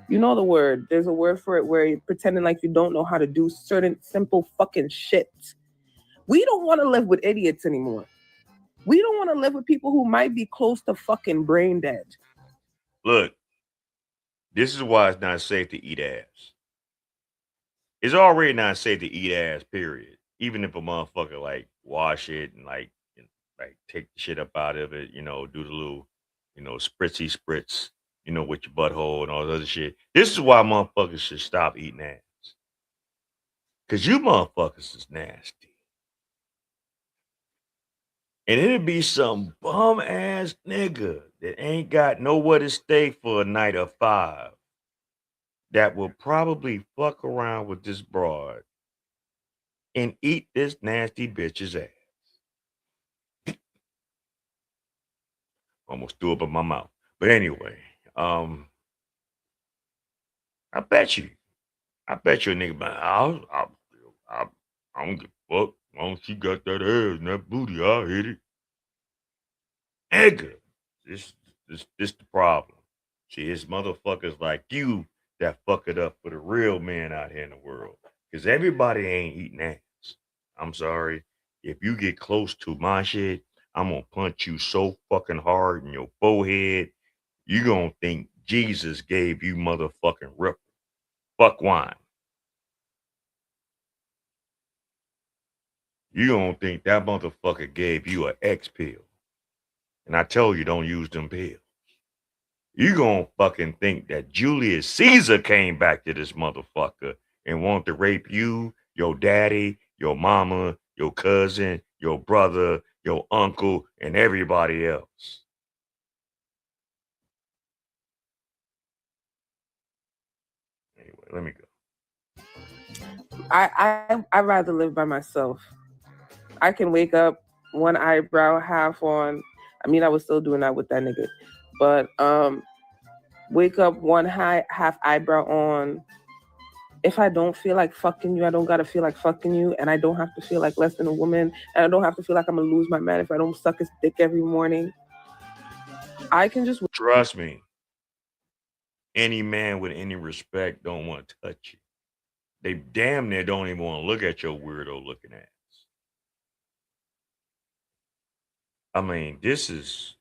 You know the word. There's a word for it where you're pretending like you don't know how to do certain simple fucking shit. We don't want to live with idiots anymore. We don't want to live with people who might be close to fucking brain dead. Look, this is why it's not safe to eat ass. It's already not safe to eat ass, period. Even if a motherfucker like wash it and like take the shit up out of it, you know, do the little, you know, spritz, you know, with your butthole and all that other shit. This is why motherfuckers should stop eating ass. Cause you motherfuckers is nasty. And it'd be some bum ass nigga that ain't got nowhere to stay for a night of 5 that will probably fuck around with this broad and eat this nasty bitch's ass. Almost threw up in my mouth. But anyway, I bet you a nigga, man, I don't give a fuck. As long as she got that ass and that booty, I'll hit it. Nigga, this the problem. See, it's motherfuckers like you that fuck it up for the real men out here in the world. Because everybody ain't eating ass. I'm sorry. If you get close to my shit, I'm going to punch you so fucking hard in your forehead, you going to think Jesus gave you motherfucking ripple. Fuck wine. You don't think that motherfucker gave you an X pill. And I tell you, don't use them pills. You gonna fucking think that Julius Caesar came back to this motherfucker and wanted to rape you, your daddy, your mama, your cousin, your brother, your uncle, and everybody else. Anyway, let me go. I'd rather live by myself. I can wake up one eyebrow half on. I mean, I was still doing that with that nigga. But wake up one half eyebrow on. If I don't feel like fucking you, I don't gotta feel like fucking you. And I don't have to feel like less than a woman. And I don't have to feel like I'm gonna lose my man if I don't suck his dick every morning. I can just... Trust me. Any man with any respect don't want to touch you. They damn near don't even want to look at your weirdo looking ass. I mean, this is...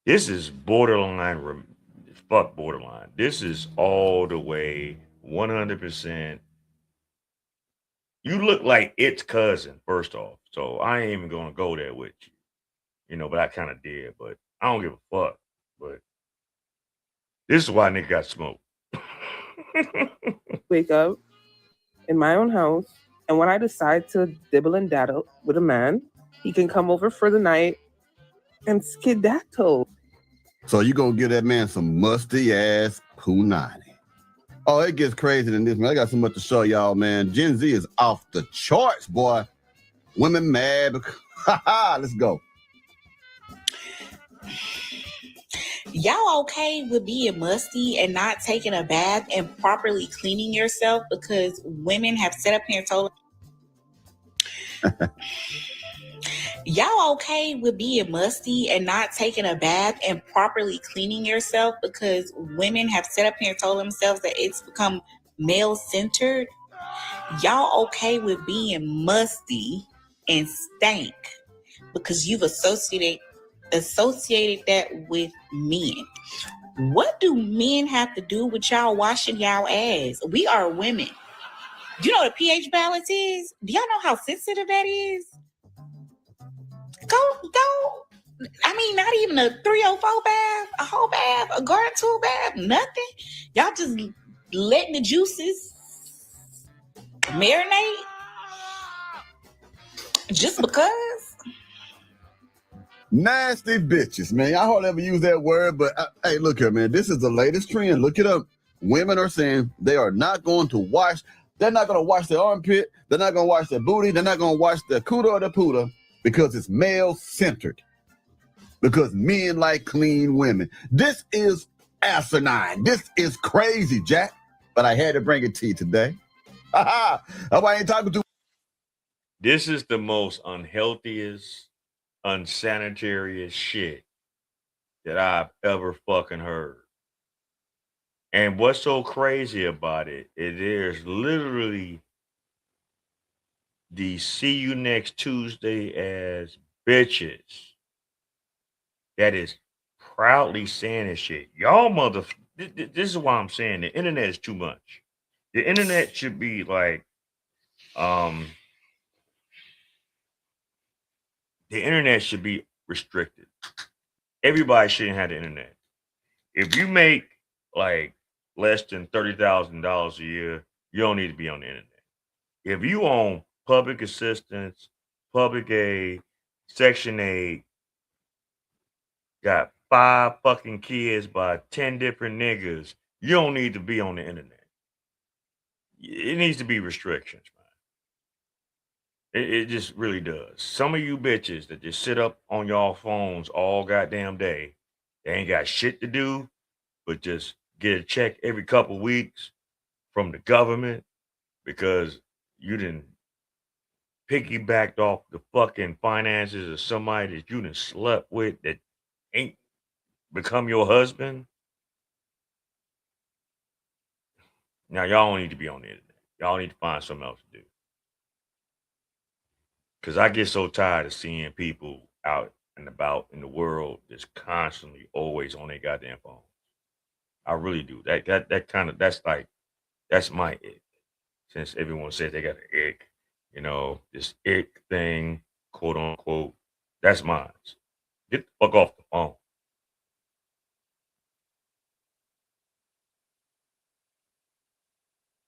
This is borderline. Fuck borderline. This is all the way 100%. You look like its cousin, first off. So I ain't even gonna go there with you. You know, but I kind of did. But I don't give a fuck. But this is why nigga got smoked. Wake up in my own house, and when I decide to dibble and daddle with a man, he can come over for the night and skedaddle. So you gonna give that man some musty ass punani. Oh, it gets crazier than this, man. I got so much to show y'all, man. Gen Z is off the charts, boy. Women mad. Let's go. Y'all okay with being musty and not taking a bath and properly cleaning yourself because women have set up here and told y'all okay with being musty and not taking a bath and properly cleaning yourself because women have set up here and told themselves that it's become male-centered? Y'all okay with being musty and stank because you've associated that with men? What do men have to do with y'all washing y'all ass? We are women. Do you know what a pH balance is? Do y'all know how sensitive that is? Go. I mean, not even a 3 or 4 bath, a whole bath, a garden tool bath, nothing. Y'all just letting the juices marinate just because. Nasty bitches, man. I hardly ever use that word, but hey, look here, man. This is the latest trend. Look it up. Women are saying they are not going to wash. They're not going to wash their armpit. They're not going to wash their booty. They're not going to wash their cooter or the pooter because it's male-centered. Because men like clean women. This is asinine. This is crazy, Jack. But I had to bring it to you today. That's why I ain't talking to. This is the most unhealthiest, unsanitary shit that I've ever fucking heard. And what's so crazy about it, it is literally the see you next Tuesday as bitches that is proudly saying this shit. Y'all this is why I'm saying the internet is too much. The internet should be like, the internet should be restricted. Everybody shouldn't have the internet. If you make like less than $30,000 a year, you don't need to be on the internet. If you own public assistance, public aid, Section 8, got 5 fucking kids by 10 different niggas, you don't need to be on the internet. It needs to be restrictions, man. It just really does. Some of you bitches that just sit up on y'all phones all goddamn day, they ain't got shit to do but just get a check every couple weeks from the government because you done piggybacked off the fucking finances of somebody that you done slept with that ain't become your husband. Now y'all don't need to be on the internet. Y'all need to find something else to do. Because I get so tired of seeing people out and about in the world that's constantly always on their goddamn phone. I really do. That's my ick. Since everyone says they got an ick, you know, this ick thing, quote unquote, that's mine. Get the fuck off the phone.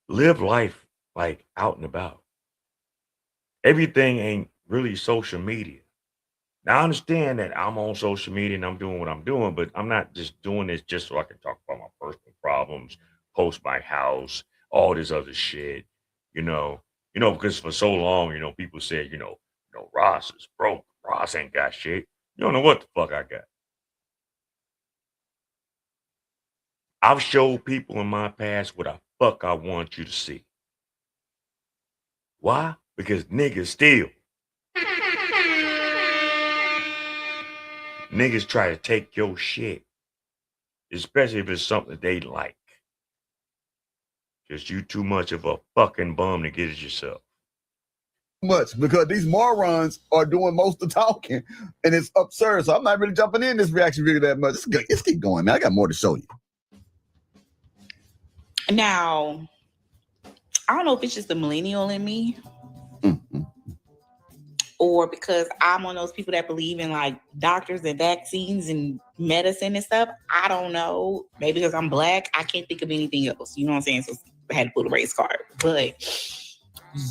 Live life like out and about. Everything ain't really social media. Now I understand that I'm on social media and I'm doing what I'm doing, but I'm not just doing this just so I can talk about my personal problems, post my house, all this other shit, you know, because for so long, people said, Ross is broke. Ross ain't got shit. You don't know what the fuck I got. I've showed people in my past what the fuck I want you to see. Why? Because niggas steal. Niggas try to take your shit, especially if it's something they like. Just you too much of a fucking bum to get it yourself. much because these morons are doing most of the talking, and it's absurd. So I'm not really jumping in this reaction video that much. Let's keep going, man. I got more to show you. Now, I don't know if it's just the millennial in me, or because I'm one of those people that believe in like doctors and vaccines and medicine and stuff. I don't know. Maybe because I'm black, I can't think of anything else. You know what I'm saying? So I had to pull a race card. But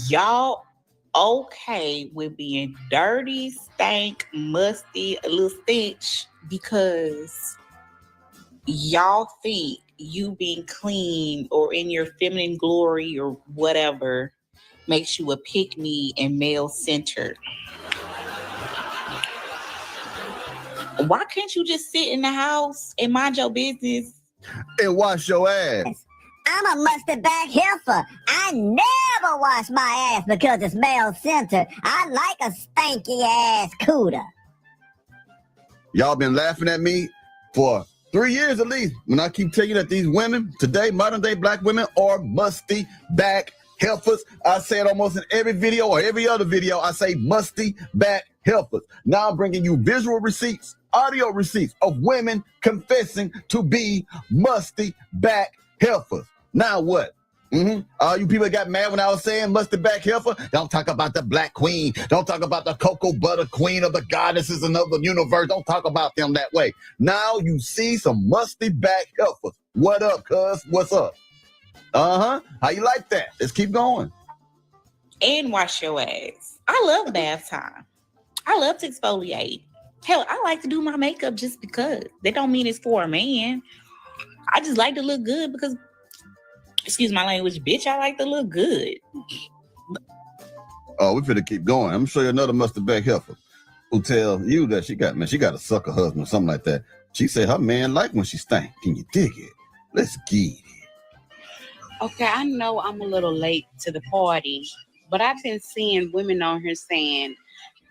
y'all okay with being dirty, stank, musty, a little stench because y'all think you being clean or in your feminine glory or whatever makes you a pick-me and male-centered. Why can't you just sit in the house and mind your business and wash your ass? I'm a mustard back heifer. I never wash my ass because it's male-centered. I like a stanky ass cooter. Y'all been laughing at me for 3 years at least when I keep telling you that these women today, modern day black women, are musty back heifers. I say it almost in every video or every other video. I say musty back heifers. Now I'm bringing you visual receipts, audio receipts of women confessing to be musty back heifers. Now what? All you people got mad when I was saying musty back heifer. Don't talk about the black queen. Don't talk about the cocoa butter queen of the goddesses and of the universe. Don't talk about them that way. Now you see some musty back heifers. What up, cuz? What's up? How you like that? Let's keep going. and wash your ass. I love bath time. I love to exfoliate. Hell, I like to do my makeup just because. That don't mean it's for a man. I just like to look good because, excuse my language, bitch, I like to look good. Oh, we finna keep going. I'm gonna show you another mustard back heifer who tell you that she got a sucker husband or something like that. She said her man like when she stank. Can you dig it? Let's get it. Okay, I know I'm a little late to the party, but I've been seeing women on here saying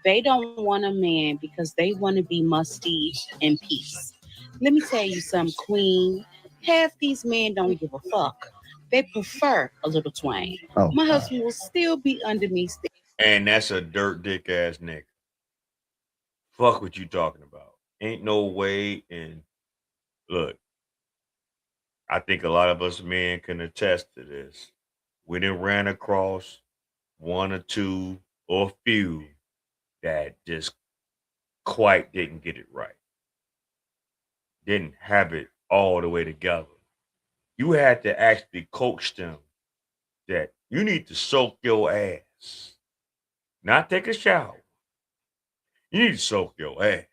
they don't want a man because they want to be musty in peace. Let me tell you something, queen. Half these men don't give a fuck. They prefer a little twang. Oh, my husband will still be under me. And that's a dirt dick ass nigga. Fuck what you talking about. Ain't no way. And look, I think a lot of us men can attest to this. We done ran across one or two or few that just quite didn't get it right. Didn't have it all the way together. You had to actually coach them that you need to soak your ass, not take a shower. You need to soak your ass.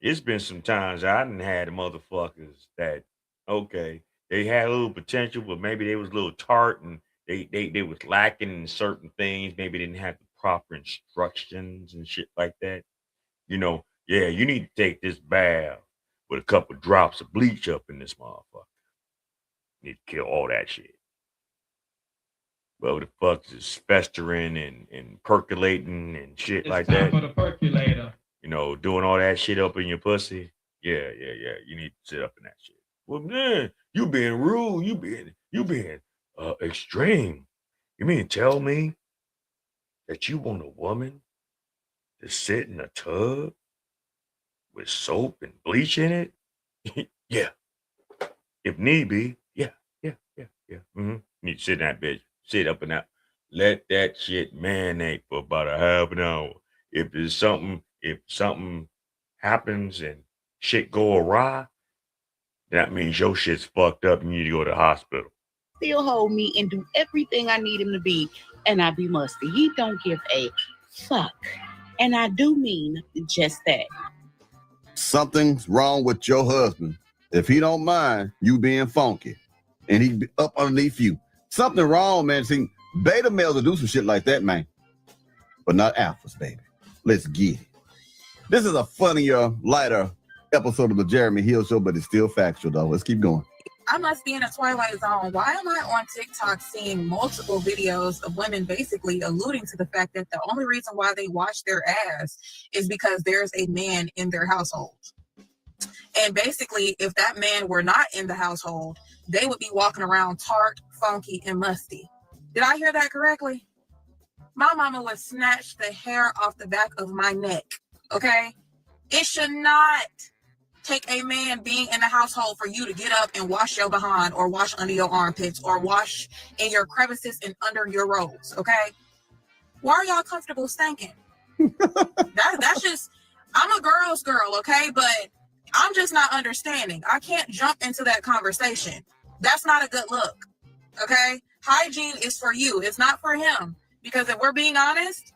It's been some times I done had motherfuckers that, okay, they had a little potential, but maybe they was a little tart and they was lacking in certain things. Maybe didn't have the proper instructions and shit like that. You know, yeah, you need to take this bath with a couple drops of bleach up in this motherfucker. Need to kill all that shit. Well, the fuck is festering and percolating and shit It's like time that. for the percolator. You know, doing all that shit up in your pussy. Yeah. You need to sit up in that shit. Well, man, you being rude. You being extreme. You mean tell me that you want a woman to sit in a tub with soap and bleach in it? Yeah. If need be, yeah. Mm-hmm. Need to sit in that bitch. Sit up in that. Let that shit marinate for about a half an hour. If something happens and shit go awry, that means your shit's fucked up and you need to go to the hospital. Still hold me and do everything I need him to be, and I be musty. He don't give a fuck. And I do mean just that. Something's wrong with your husband if he don't mind you being funky and he be up underneath you. Something wrong, man. See, beta males will do some shit like that, man. But not alphas, baby. Let's get it. This is a funnier, lighter episode of the Jeremy Hill Show, but it's still factual, though. Let's keep going. I must be in a twilight zone. Why am I on TikTok seeing multiple videos of women basically alluding to the fact that the only reason why they wash their ass is because there's a man in their household? And basically, if that man were not in the household, they would be walking around tart, funky, and musty. Did I hear that correctly? My mama would snatch the hair off the back of my neck. Okay? It should not take a man being in the household for you to get up and wash your behind or wash under your armpits or wash in your crevices and under your robes. Okay? Why are y'all comfortable stinking? That's just, I'm a girl's girl, okay? But I'm just not understanding. I can't jump into that conversation. That's not a good look, okay? Hygiene is for you. It's not for him. Because if we're being honest,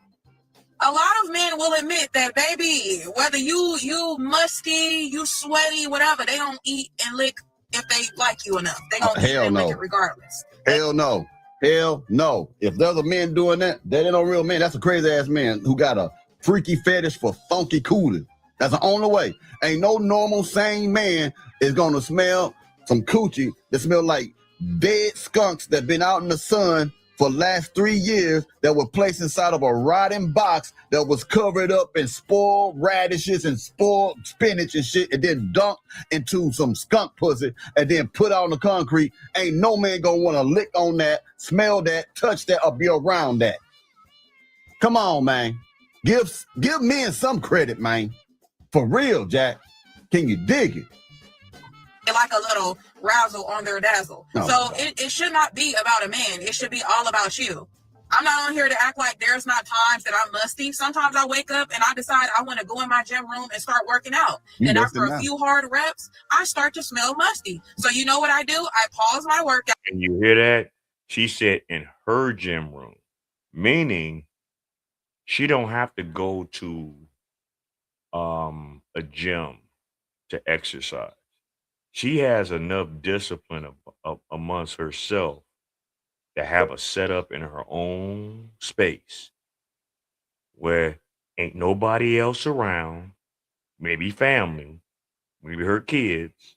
a lot of men will admit that, baby, whether you musty, you sweaty, whatever, they don't eat and lick if they like you enough. They don't eat and lick it regardless. Hell no. Hell no. If there's a man doing that, that ain't no real man. That's a crazy ass man who got a freaky fetish for funky cooling. That's the only way. Ain't no normal sane man is gonna smell some coochie that smell like dead skunks that been out in the sun for the last 3 years that were placed inside of a rotting box that was covered up in spoiled radishes and spoiled spinach and shit, and then dumped into some skunk pussy and then put out on the concrete. Ain't no man gonna want to lick on that, smell that, touch that, or be around that. Come on, man. Give men some credit, man. For real, Jack. Can you dig it? Like a little razzle on their dazzle. Oh, so it should not be about a man. It should be all about you. I'm not on here to act like there's not times that I'm musty. Sometimes I wake up and I decide I want to go in my gym room and start working out. And after a few hard reps, I start to smell musty. So you know what I do? I pause my workout. And you hear that? She said in her gym room, meaning she don't have to go to a gym to exercise. She has enough discipline amongst herself to have a setup in her own space where ain't nobody else around, maybe family, maybe her kids,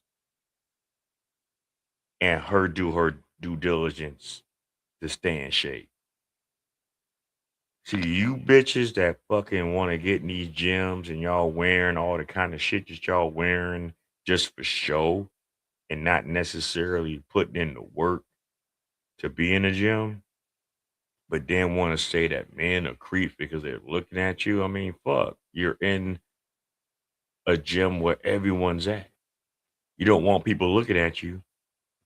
and her do her due diligence to stay in shape. See, you bitches that fucking want to get in these gyms and y'all wearing all the kind of shit that y'all wearing just for show and not necessarily putting in the work to be in the gym, but then want to say that men are creeps because they're looking at you. I mean, fuck, you're in a gym where everyone's at. You don't want people looking at you.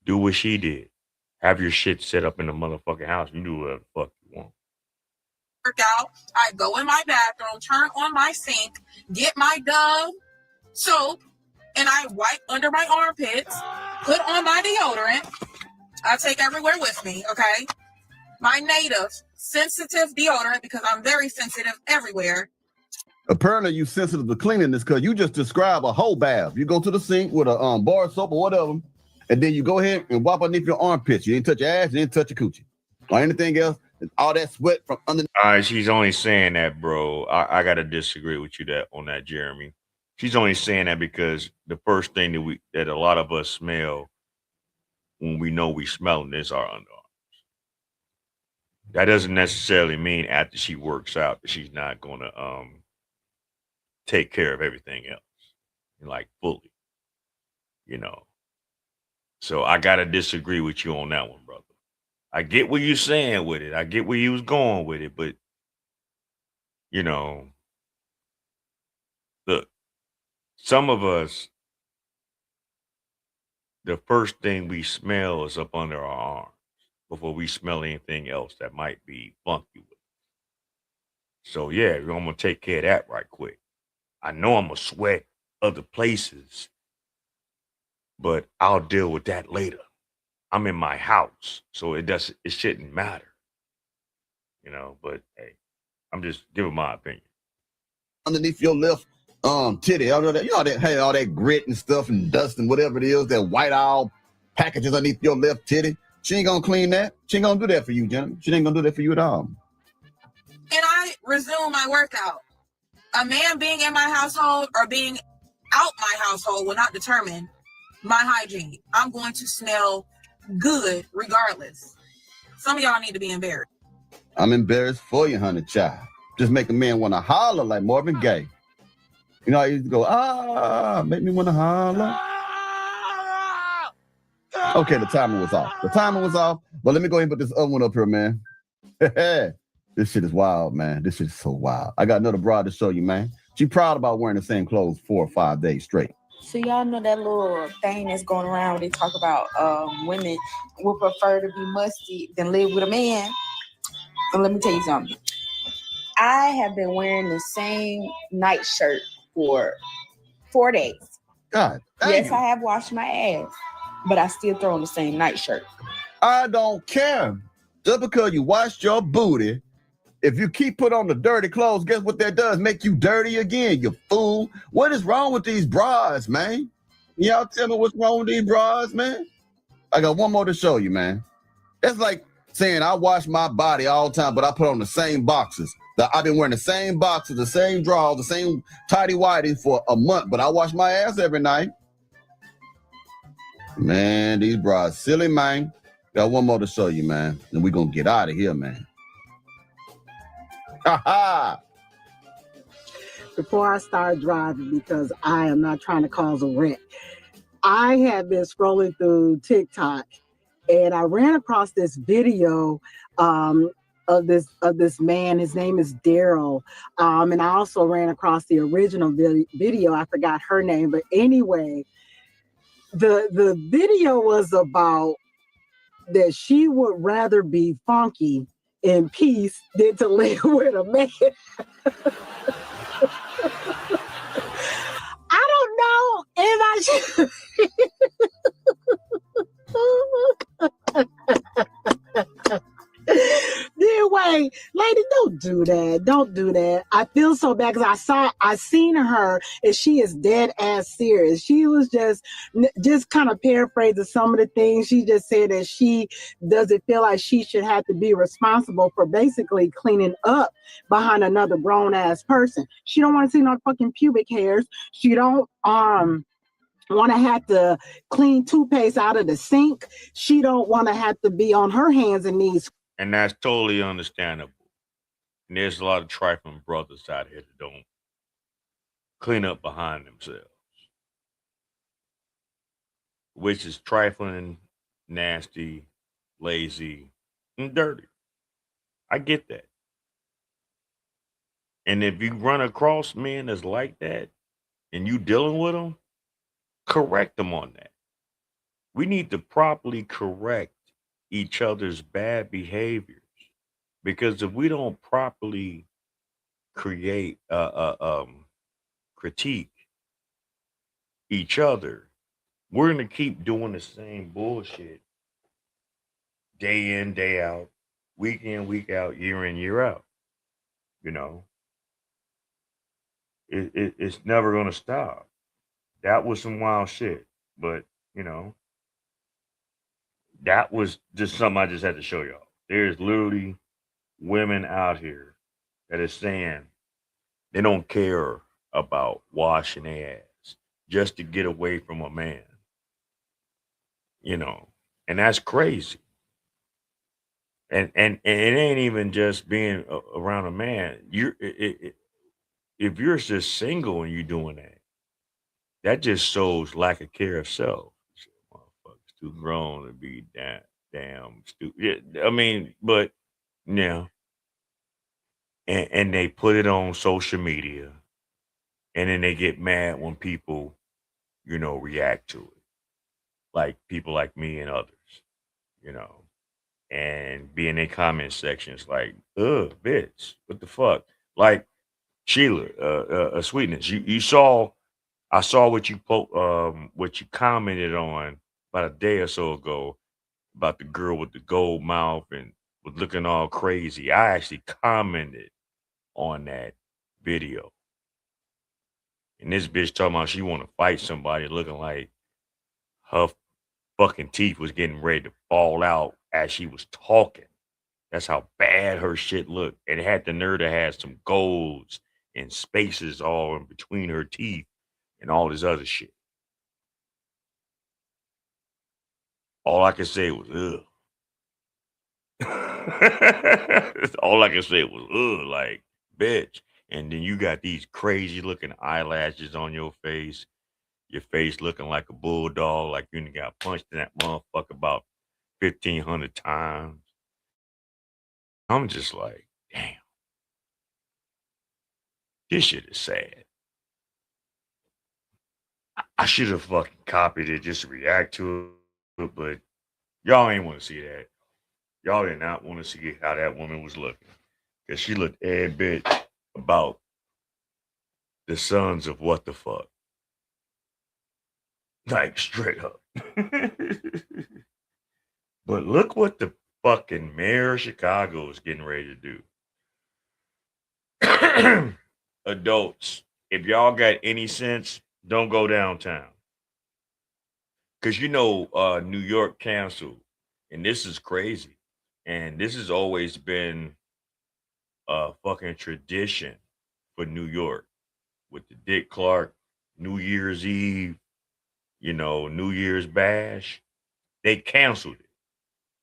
Do what she did. Have your shit set up in the motherfucking house. You do whatever the fuck you want. Out, I go in my bathroom, turn on my sink, get my Dove soap, and I wipe under my armpits, put on my deodorant. I take everywhere with me, okay? My native sensitive deodorant because I'm very sensitive everywhere. Apparently you sensitive to cleanliness because you just describe a whole bath. You go to the sink with a bar soap or whatever, and then you go ahead and wipe underneath your armpits. You didn't touch your ass, you didn't touch your coochie. Or anything else. All that sweat from under. All right, she's only saying that, bro. I gotta disagree with you on that, Jeremy. She's only saying that because the first thing that a lot of us smell when we know we smelling is our underarms. That doesn't necessarily mean after she works out that she's not gonna take care of everything else, like fully, you know. So I gotta disagree with you on that one, brother. I get what you're saying with it. I get where you was going with it, but you know, look, some of us, the first thing we smell is up under our arms before we smell anything else that might be funky with it. So yeah, I'm gonna take care of that right quick. I know I'm gonna sweat other places, but I'll deal with that later. I'm in my house, so it shouldn't matter, you know. But hey, I'm just giving my opinion. Underneath your left titty, all that, you know, that, hey, all that grit and stuff and dust and whatever it is, that white owl packages underneath your left titty. She ain't gonna clean that. She ain't gonna do that for you, gentlemen. She ain't gonna do that for you at all. And I resume my workout. A man being in my household or being out my household will not determine my hygiene. I'm going to smell good regardless. Some of y'all need to be embarrassed. I'm embarrassed for you, honey child. Just make a man want to holler like Marvin Gaye. You know, I used to go, make me want to holler. Okay, the timer was off. But let me go ahead and put this other one up here, man. This This shit is wild, man. This shit is so wild. I got another broad to show you, man. She proud about wearing the same clothes 4 or 5 days straight. So y'all know that little thing that's going around where they talk about women would prefer to be musty than live with a man. And let me tell you something. I have been wearing the same nightshirt for 4 days. God damn. Yes, I have washed my ass, but I still throw on the same nightshirt. I don't care. Just because you washed your booty, if you keep put on the dirty clothes, guess what that does? Make you dirty again, you fool. What is wrong with these bras, man? Y'all tell me what's wrong with these bras, man? I got one more to show you, man. That's like saying I wash my body all the time, but I put on the same boxes. I've been wearing the same boxes, the same drawers, the same tighty-whities for a month, but I wash my ass every night. Man, these bras silly, man. Got one more to show you, man. And we're going to get out of here, man. Ha ha! Before I start driving, because I am not trying to cause a wreck, I have been scrolling through TikTok and I ran across this video of this man. His name is Daryl. And I also ran across the original video. I forgot her name. But anyway, the video was about that she would rather be funky in peace than to live with a man. I don't know if I should. Anyway, lady, don't do that. Don't do that. I feel so bad because I seen her and she is dead ass serious. She was just kind of paraphrasing some of the things. She just said that she doesn't feel like she should have to be responsible for basically cleaning up behind another grown ass person. She don't want to see no fucking pubic hairs. She don't want to have to clean toothpaste out of the sink. She don't want to have to be on her hands and knees. And that's totally understandable. And there's a lot of trifling brothers out here that don't clean up behind themselves, which is trifling, nasty, lazy, and dirty. I get that. And if you run across men that's like that and you dealing with them, correct them on that. We need to properly correct each other's bad behaviors, because if we don't properly critique each other, we're going to keep doing the same bullshit day in, day out, week in, week out, year in, year out. You know, it's never going to stop. That was some wild shit, but you know, that was just something I just had to show y'all. There's literally women out here that are saying they don't care about washing their ass just to get away from a man. You know, and that's crazy. And it ain't even just being around a man. If you're just single and you're doing that, that just shows lack of care of self. Motherfuckers too grown to be damn stupid. Yeah, I mean, but yeah. And they put it on social media, and then they get mad when people, you know, react to it. Like people like me and others, you know, and be in their comment sections like, ugh, bitch, what the fuck? Like Sheila, Sweetness, you saw. I saw what you commented on about a day or so ago about the girl with the gold mouth and was looking all crazy. I actually commented on that video. And this bitch talking about she want to fight somebody looking like her fucking teeth was getting ready to fall out as she was talking. That's how bad her shit looked. And it had the nerve to have some golds and spaces all in between her teeth and all this other shit. All I could say was, ugh. All I could say was, ugh, like, bitch. And then you got these crazy looking eyelashes on your face looking like a bulldog, like you got punched in that motherfucker about 1,500 times. I'm just like, damn. This shit is sad. I should have fucking copied it just to react to it, but y'all ain't want to see that. Y'all did not want to see how that woman was looking. Because she looked every bit about the sons of what the fuck. Like, straight up. But look what the fucking mayor of Chicago is getting ready to do. Adults, if y'all got any sense, don't go downtown. Because you know New York canceled. And this is crazy. And this has always been a fucking tradition for New York. With the Dick Clark New Year's Eve, you know, New Year's bash. They canceled it.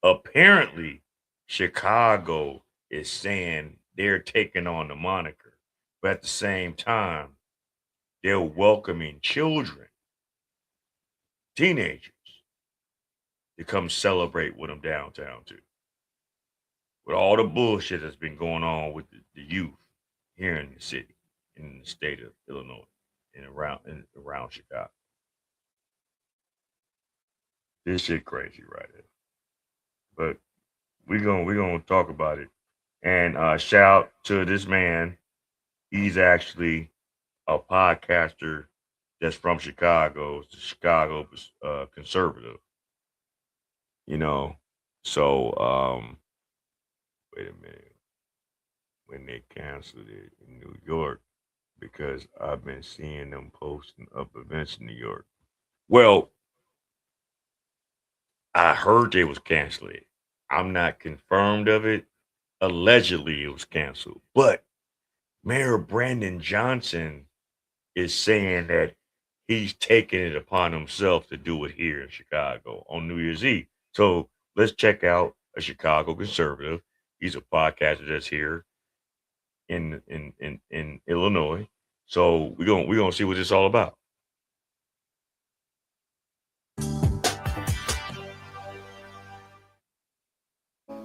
Apparently, Chicago is saying they're taking on the moniker. But at the same time, they're welcoming children, teenagers, to come celebrate with them downtown too. With all the bullshit that's been going on with the youth here in the city, in the state of Illinois, and around Chicago. This shit crazy right here. But we're gonna talk about it. And shout out to this man. He's actually a podcaster that's from Chicago. It's the Chicago conservative. You know, so wait a minute. When they canceled it in New York, because I've been seeing them posting up events in New York. Well, I heard they was canceling. I'm not confirmed of it. Allegedly, it was canceled. But Mayor Brandon Johnson is saying that he's taking it upon himself to do it here in Chicago on New Year's Eve. So let's check out a Chicago conservative. He's a podcaster that's here in Illinois. So we're gonna see what this is all about.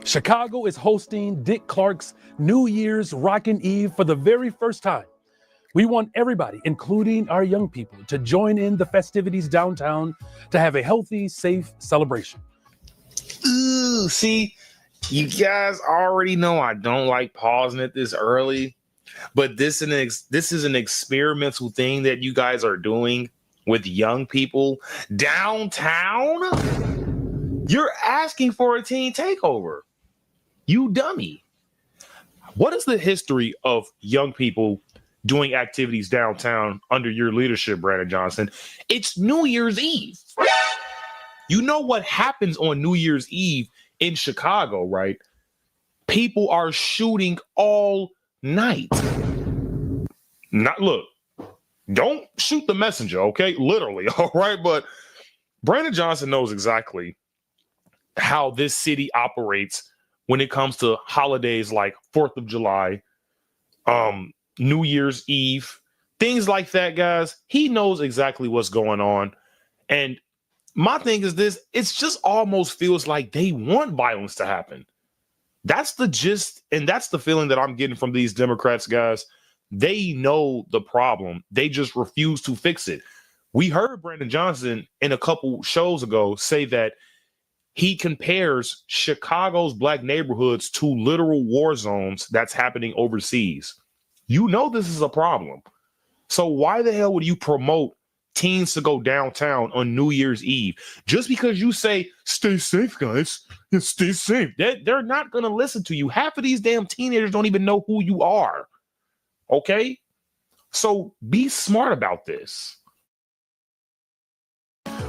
Chicago is hosting Dick Clark's New Year's Rockin' Eve for the very first time. We want everybody, including our young people, to join in the festivities downtown to have a healthy, safe celebration. Ooh, see, you guys already know I don't like pausing it this early, but this is an experimental thing that you guys are doing with young people downtown. You're asking for a teen takeover. You dummy. What is the history of young people doing activities downtown under your leadership, Brandon Johnson? It's New Year's Eve. You know what happens on New Year's Eve in Chicago, right? People are shooting all night. Look, don't shoot the messenger, okay? Literally, all right? But Brandon Johnson knows exactly how this city operates when it comes to holidays like 4th of July, New Year's Eve, things like that, guys. He knows exactly what's going on. And my thing is this, it's just almost feels like they want violence to happen. That's the gist, and that's the feeling that I'm getting from these Democrats, guys. They know the problem. They just refuse to fix it. We heard Brandon Johnson in a couple shows ago say that he compares Chicago's black neighborhoods to literal war zones that's happening overseas. You know this is a problem. So why the hell would you promote teens to go downtown on New Year's Eve? Just because you say, stay safe, guys, and stay safe. They're not going to listen to you. Half of these damn teenagers don't even know who you are. Okay? So be smart about this.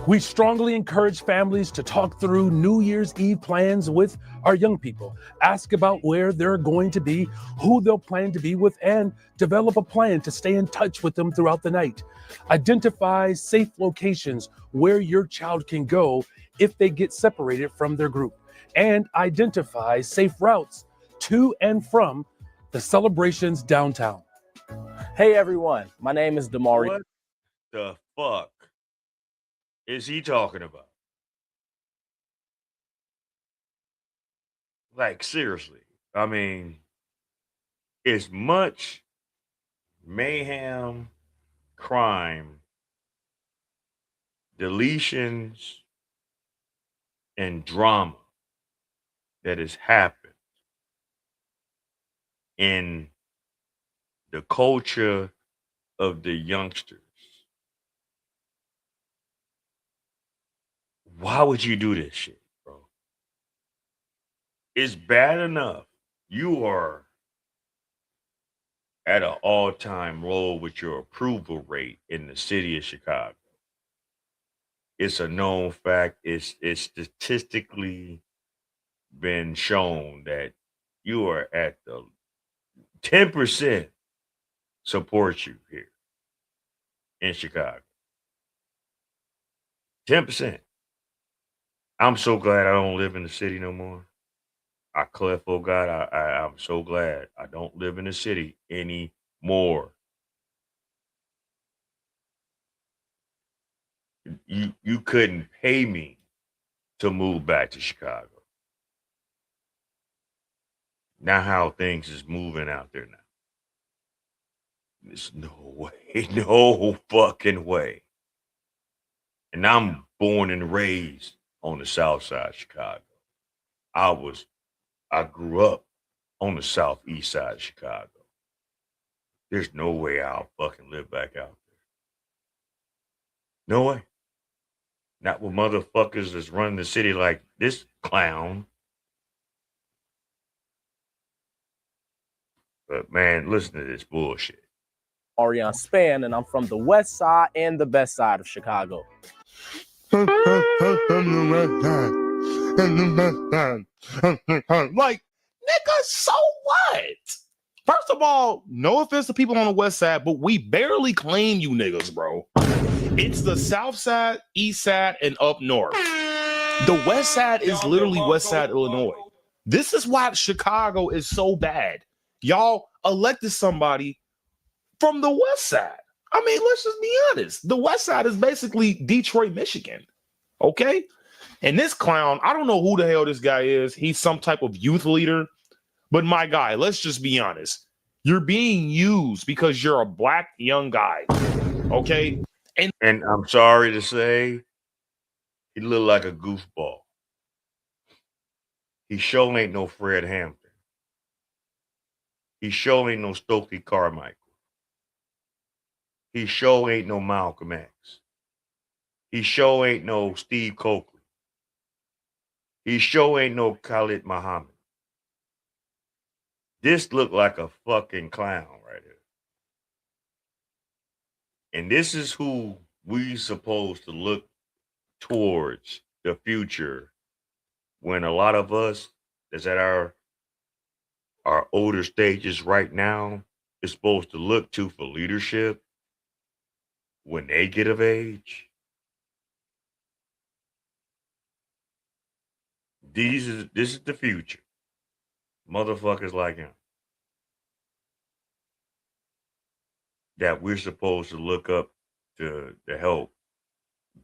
We strongly encourage families to talk through New Year's Eve plans with our young people. Ask about where they're going to be, who they'll plan to be with, and develop a plan to stay in touch with them throughout the night. Identify safe locations where your child can go if they get separated from their group, and identify safe routes to and from the celebrations downtown. Hey everyone, my name is Damari. What the fuck is he talking about? Like, seriously. I mean, as much mayhem, crime, deletions, and drama that has happened in the culture of the youngsters. Why would you do this shit, bro? It's bad enough. You are at an all-time low with your approval rate in the city of Chicago. It's a known fact. It's statistically been shown that you are at the 10% support you here in Chicago. 10%. I'm so glad I don't live in the city no more. I clef, oh God, I'm so glad I don't live in the city anymore. You couldn't pay me to move back to Chicago. Now how things is moving out there now. There's no way, no fucking way. And I'm born and raised on the south side of Chicago. I grew up on the southeast side of Chicago. There's no way I'll fucking live back out there. No way. Not with motherfuckers that's running the city like this clown. But man, listen to this bullshit. Ariane Span, and I'm from the west side and the best side of Chicago. Like, nigga, so what? First of all, no offense to people on the west side, but we barely claim you niggas, bro. It's the south side, east side, and up north. The west side is literally west side Illinois. This is why Chicago is so bad. Y'all elected somebody from the west side. I mean, let's just be honest. The west side is basically Detroit, Michigan. Okay? And this clown, I don't know who the hell this guy is. He's some type of youth leader. But my guy, let's just be honest. You're being used because you're a black young guy. Okay? And I'm sorry to say, he looked like a goofball. He sure ain't no Fred Hampton. He sure ain't no Stokely Carmichael. He sure ain't no Malcolm X. He sure ain't no Steve Coakley. He sure ain't no Khalid Muhammad. This looked like a fucking clown right here. And this is who we supposed to look towards the future when a lot of us that's at our older stages right now is supposed to look to for leadership when they get of age. This is the future. Motherfuckers like him that we're supposed to look up to help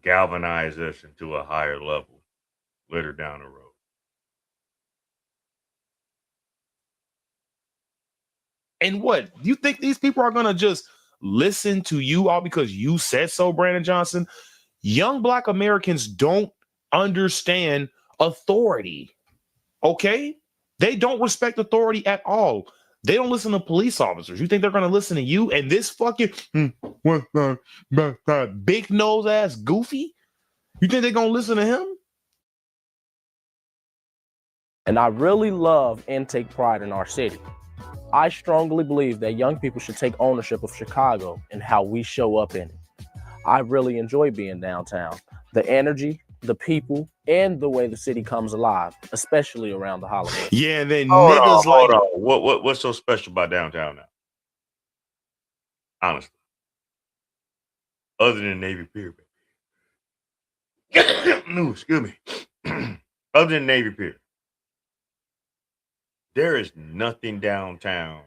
galvanize us into a higher level later down the road. And what? You think these people are going to just listen to you all because you said so, Brandon Johnson? Young black Americans don't understand authority. Okay? They don't respect authority at all. They don't listen to police officers. You think they're going to listen to you and this fucking big nose ass goofy? You think they're going to listen to him? And I really love and take pride in our city. I strongly believe that young people should take ownership of Chicago and how we show up in it. I really enjoy being downtown. The energy, the people, and the way the city comes alive, especially around the holidays. Yeah, and then Hold niggas on. What's so special about downtown now? Honestly. Other than Navy Pier, baby. No, excuse me. Other than Navy Pier. There is nothing downtown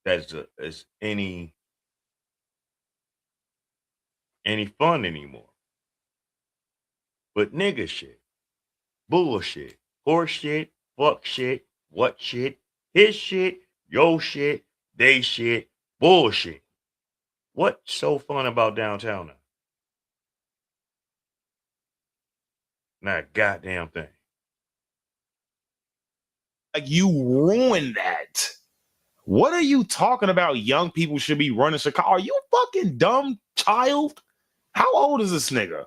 that's any fun anymore. But nigga shit, bullshit, horse shit, fuck shit, what shit, his shit, your shit, they shit, Bullshit. What's so fun about downtown now? Not a goddamn thing. Like, you ruined that. What are you talking about? Young people should be running Chicago. Are you a fucking dumb child? How old is this nigga?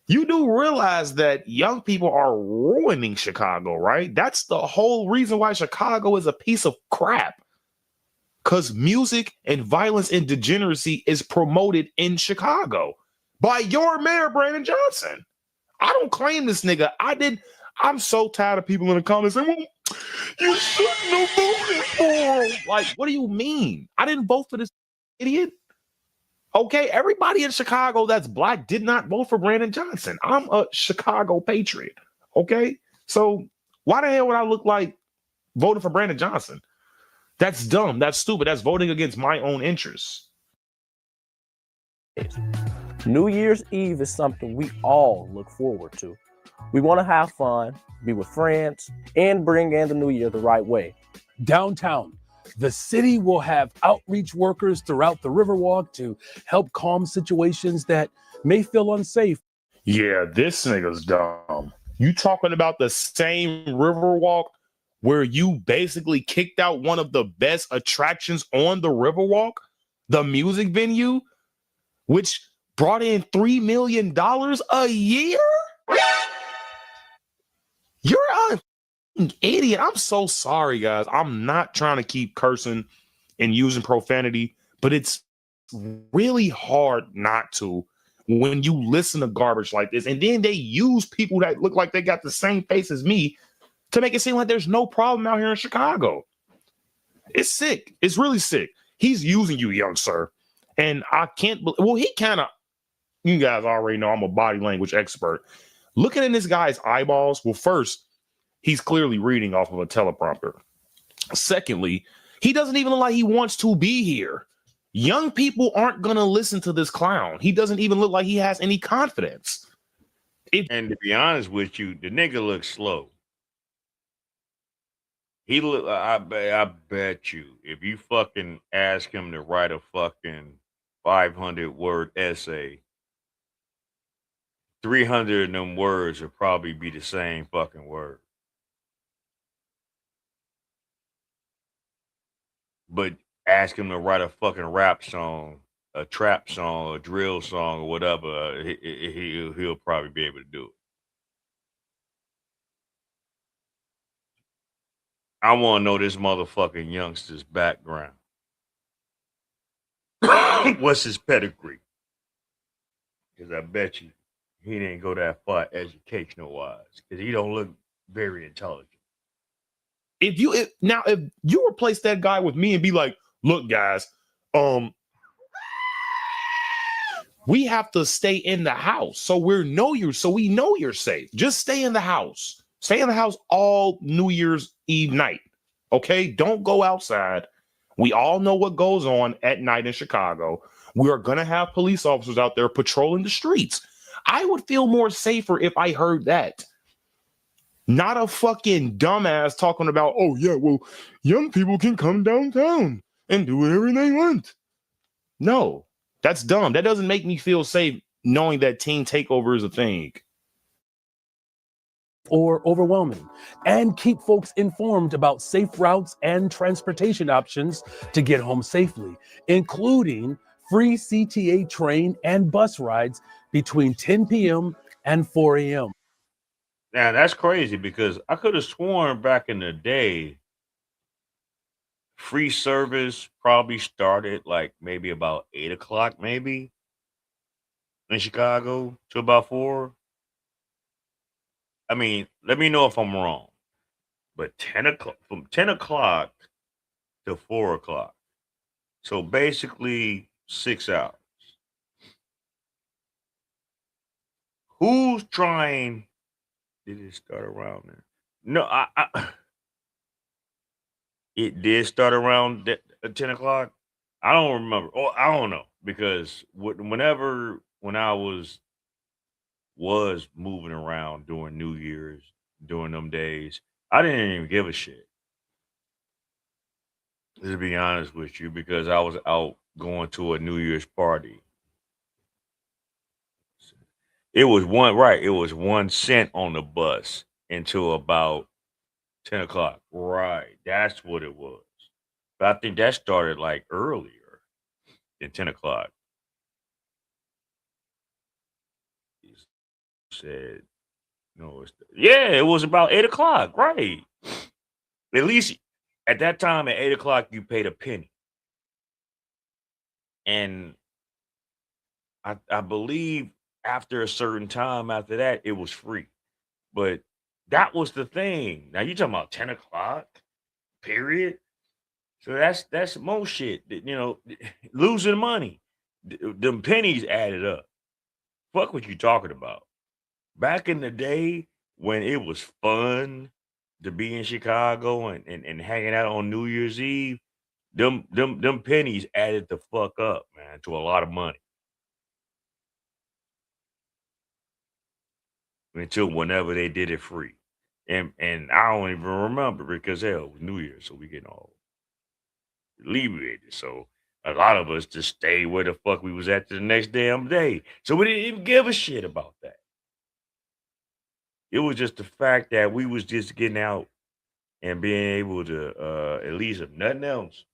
You do realize that young people are ruining Chicago, right? That's the whole reason why Chicago is a piece of crap. Because music and violence and degeneracy is promoted in Chicago by your mayor, Brandon Johnson. I don't claim this nigga. I'm so tired of people in the comments saying, well, you shouldn't have voted for him. Like, what do you mean? I didn't vote for this idiot. Okay, everybody in Chicago that's black did not vote for Brandon Johnson. I'm a Chicago patriot. Okay, so why the hell would I look like voting for Brandon Johnson? That's dumb. That's stupid. That's voting against my own interests. New Year's Eve is something we all look forward to. We want to have fun, be with friends, and bring in the new year the right way. Downtown, the city will have outreach workers throughout the Riverwalk to help calm situations that may feel unsafe. Yeah, this nigga's dumb. You talking about the same Riverwalk where you basically kicked out one of the best attractions on the Riverwalk, the music venue, which brought in $3 million a year? You're an idiot. I'm so sorry, guys. I'm not trying to keep cursing and using profanity, but it's really hard not to when you listen to garbage like this. And then they use people that look like they got the same face as me to make it seem like there's no problem out here in Chicago. It's sick. It's really sick. He's using you, young sir. And I can't, well, he kind of, you guys already know I'm a body language expert. Looking in this guy's eyeballs, well, first, he's clearly reading off of a teleprompter. Secondly, he doesn't even look like he wants to be here. Young people aren't going to listen to this clown. He doesn't even look like he has any confidence. And to be honest with you, the nigga looks slow. He look. I bet you, if you fucking ask him to write a fucking 500-word essay, 300 of them words would probably be the same fucking word. But ask him to write a fucking rap song, a trap song, a drill song, or whatever, he'll probably be able to do it. I want to know this motherfucking youngster's background. What's his pedigree? Because I bet you he didn't go that far educational wise. Because he don't look very intelligent. If you replace that guy with me and be like, look, guys, we have to stay in the house. So we know you're safe. Just stay in the house. Stay in the house all New Year's Eve night. Okay? Don't go outside. We all know what goes on at night in Chicago. We are going to have police officers out there patrolling the streets. I would feel more safer if I heard that. Not a fucking dumbass talking about, oh, yeah, well, young people can come downtown and do whatever they want. No, that's dumb. That doesn't make me feel safe knowing that teen takeover is a thing. Or overwhelming, and keep folks informed about safe routes and transportation options to get home safely, including free CTA train and bus rides between 10 p.m. and 4 a.m. Now, that's crazy because I could have sworn back in the day, free service probably started like maybe about 8 o'clock, maybe in Chicago to about 4. I mean, let me know if I'm wrong, but 10 o'clock from 10 o'clock to 4 o'clock. So basically 6 hours. Who's trying? Did it start around there? No, it did start around 10 o'clock. I don't remember. Oh, I don't know because when I was moving around during New Year's, during them days, I didn't even give a shit. To be honest with you, because I was out going to a New Year's party. It was it was 1 cent on the bus until about 10 o'clock. Right. That's what it was. But I think that started like earlier than 10 o'clock. He said, no, yeah, it was about 8 o'clock. Right. At least at that time at 8 o'clock, you paid a penny. And I believe after a certain time after that, it was free. But that was the thing. Now you talking about 10 o'clock, period. So that's most shit. Losing money. Them pennies added up. Fuck what you talking about. Back in the day when it was fun to be in Chicago and hanging out on New Year's Eve, them pennies added the fuck up, man, to a lot of money. Until whenever they did it free. And I don't even remember because hell, it was New Year's, so we getting all alleviated. So a lot of us just stayed where the fuck we was at the next damn day. So we didn't even give a shit about that. It was just the fact that we was just getting out and being able to, at least if nothing else,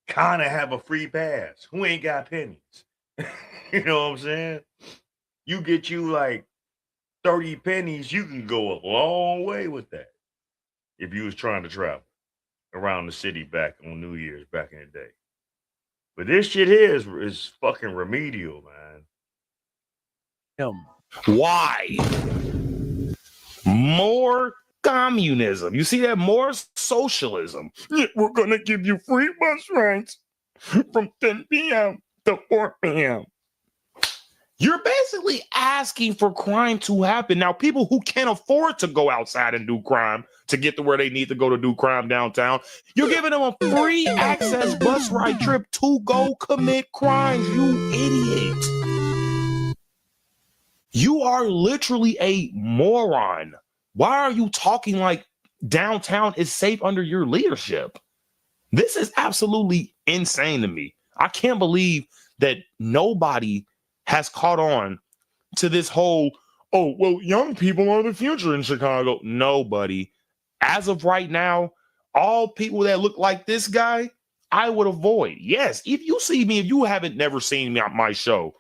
kind of have a free pass. Who ain't got pennies? You know what I'm saying? You get you like 30 pennies, you can go a long way with that. If you was trying to travel around the city back on New Year's back in the day. But this shit here is fucking remedial, man. Why? More communism. You see that? More socialism. Yeah, we're going to give you free bus rides from 10 p.m. to 4 p.m. You're basically asking for crime to happen. Now, people who can't afford to go outside and do crime to get to where they need to go to do crime downtown, you're giving them a free access bus ride trip to go commit crimes, you idiot. You are literally a moron. Why are you talking like downtown is safe under your leadership? This is absolutely insane to me. I can't believe that nobody has caught on to this whole, oh, well, young people are the future in Chicago. Nobody. As of right now, all people that look like this guy, I would avoid. Yes, if you see me, if you haven't never seen me on my show,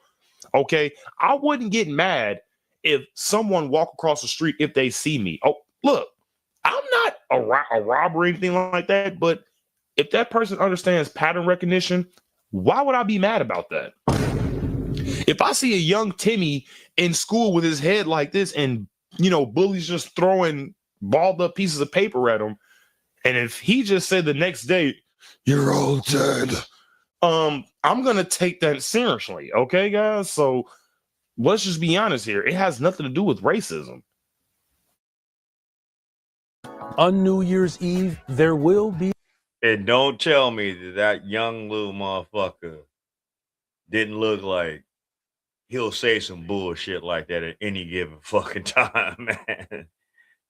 okay, I wouldn't get mad if someone walk across the street if they see me. Oh, look, I'm not a robber or anything like that, but if that person understands pattern recognition, why would I be mad about that? If I see a young Timmy in school with his head like this and, bullies just throwing balled up pieces of paper at him, and if he just said the next day, you're all dead, I'm going to take that seriously. Okay, guys? So let's just be honest here. It has nothing to do with racism. On New Year's Eve, there will be. And don't tell me that young little motherfucker didn't look like he'll say some bullshit like that at any given fucking time, man.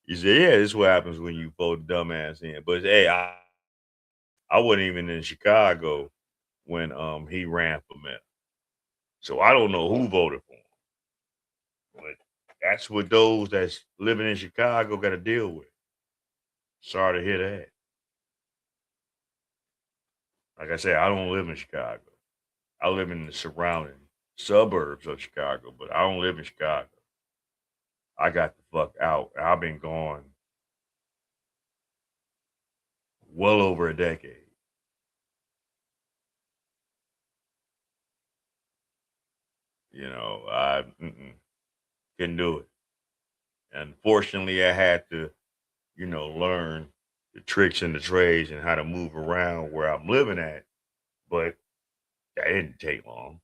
You say, yeah, this is what happens when you vote dumbass in. But hey, I wasn't even in Chicago when he ran for mayor. So I don't know who voted for him. But that's what those that's living in Chicago got to deal with. Sorry to hear that. Like I said, I don't live in Chicago. I live in the surrounding suburbs of Chicago, but I don't live in Chicago. I got the fuck out. I've been gone well over a decade. I couldn't do it. Unfortunately, I had to, learn the tricks and the trades and how to move around where I'm living at. But that didn't take long.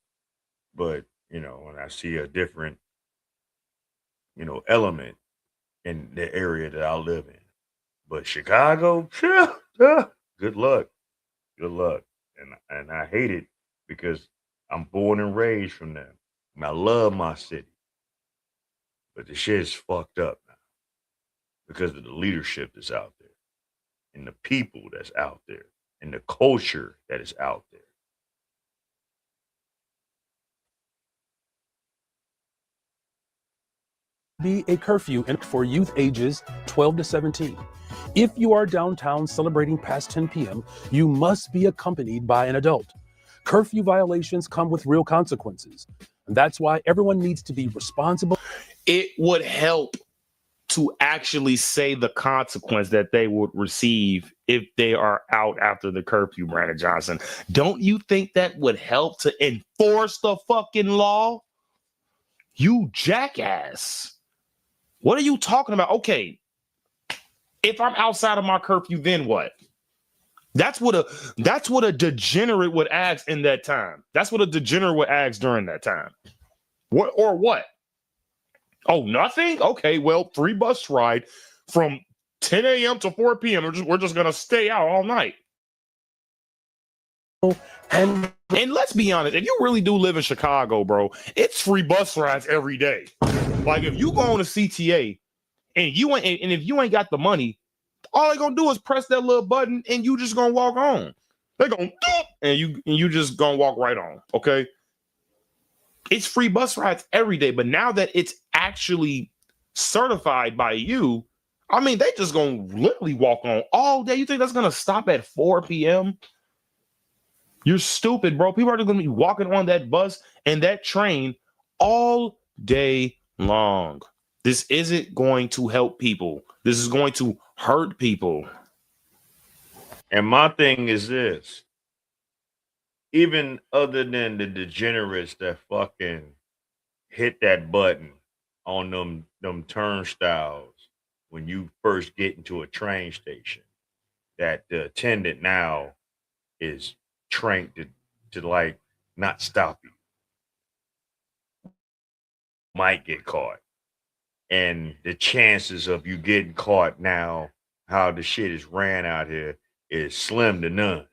But, when I see a different, element in the area that I live in. But Chicago, good luck. Good luck. And I hate it because I'm born and raised from them. I love my city. But the shit is fucked up now because of the leadership that's out there and the people that's out there and the culture that is out there. Be a curfew for youth ages 12 to 17. If you are downtown celebrating past 10 p.m., you must be accompanied by an adult. Curfew violations come with real consequences. And that's why everyone needs to be responsible. It would help to actually say the consequence that they would receive if they are out after the curfew, Brandon Johnson. Don't you think that would help to enforce the fucking law? You jackass. What are you talking about? Okay, if I'm outside of my curfew, then what? That's what a degenerate would ask in that time. That's what a degenerate would ask during that time. What or what? Oh, nothing? Okay, well, free bus ride from 10 a.m. to 4 p.m. We're just gonna stay out all night. And let's be honest, if you really do live in Chicago, bro, it's free bus rides every day. Like if you go on a CTA and if you ain't got the money, all they're gonna do is press that little button and you just gonna walk on. They're gonna and you just gonna walk right on. Okay. It's free bus rides every day, but now that it's actually certified by you, I mean, they just gonna literally walk on all day. You think that's gonna stop at 4 p.m.? You're stupid, bro. People are just gonna be walking on that bus and that train all day long. This isn't going to help people. This is going to hurt people. And my thing is this. Even other than the degenerates that fucking hit that button on them turnstiles when you first get into a train station, that the attendant now is trained to like not stop you. Might get caught. And the chances of you getting caught now, how the shit is ran out here, is slim to none.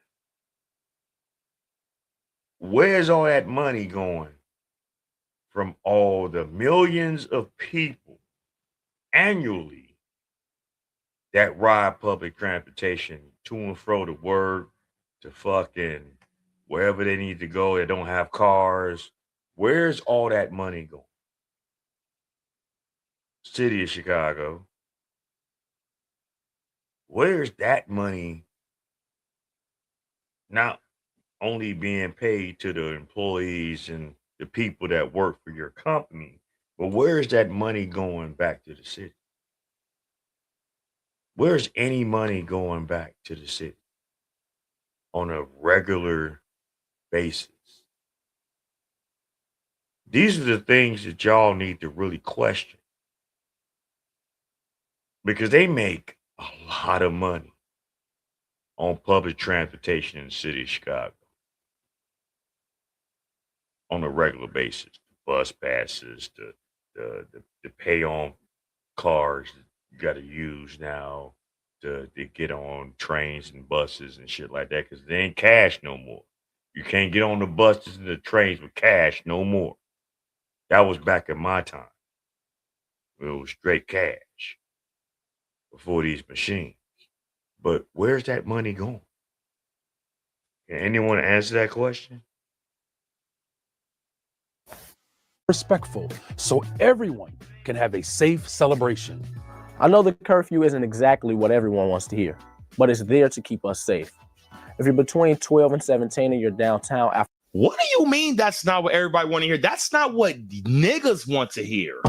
Where's all that money going from all the millions of people annually that ride public transportation to and fro to work, to fucking wherever they need to go, they don't have cars? Where's all that money going? City of Chicago. Where's that money not only being paid to the employees and the people that work for your company, but where's that money going back to the city? Where's any money going back to the city on a regular basis? These are the things that y'all need to really question, because they make a lot of money on public transportation in the city of Chicago on a regular basis. The bus passes, the pay on cars that you got to use now to get on trains and buses and shit like that, because they ain't cash no more. You can't get on the buses and the trains with cash no more. That was back in my time. It was straight cash before these machines. But where's that money going? Can anyone answer that question? Respectful, so everyone can have a safe celebration. I know the curfew isn't exactly what everyone wants to hear, but it's there to keep us safe. If you're between 12 and 17 and you're downtown after... What do you mean that's not what everybody want to hear? That's not what niggas want to hear.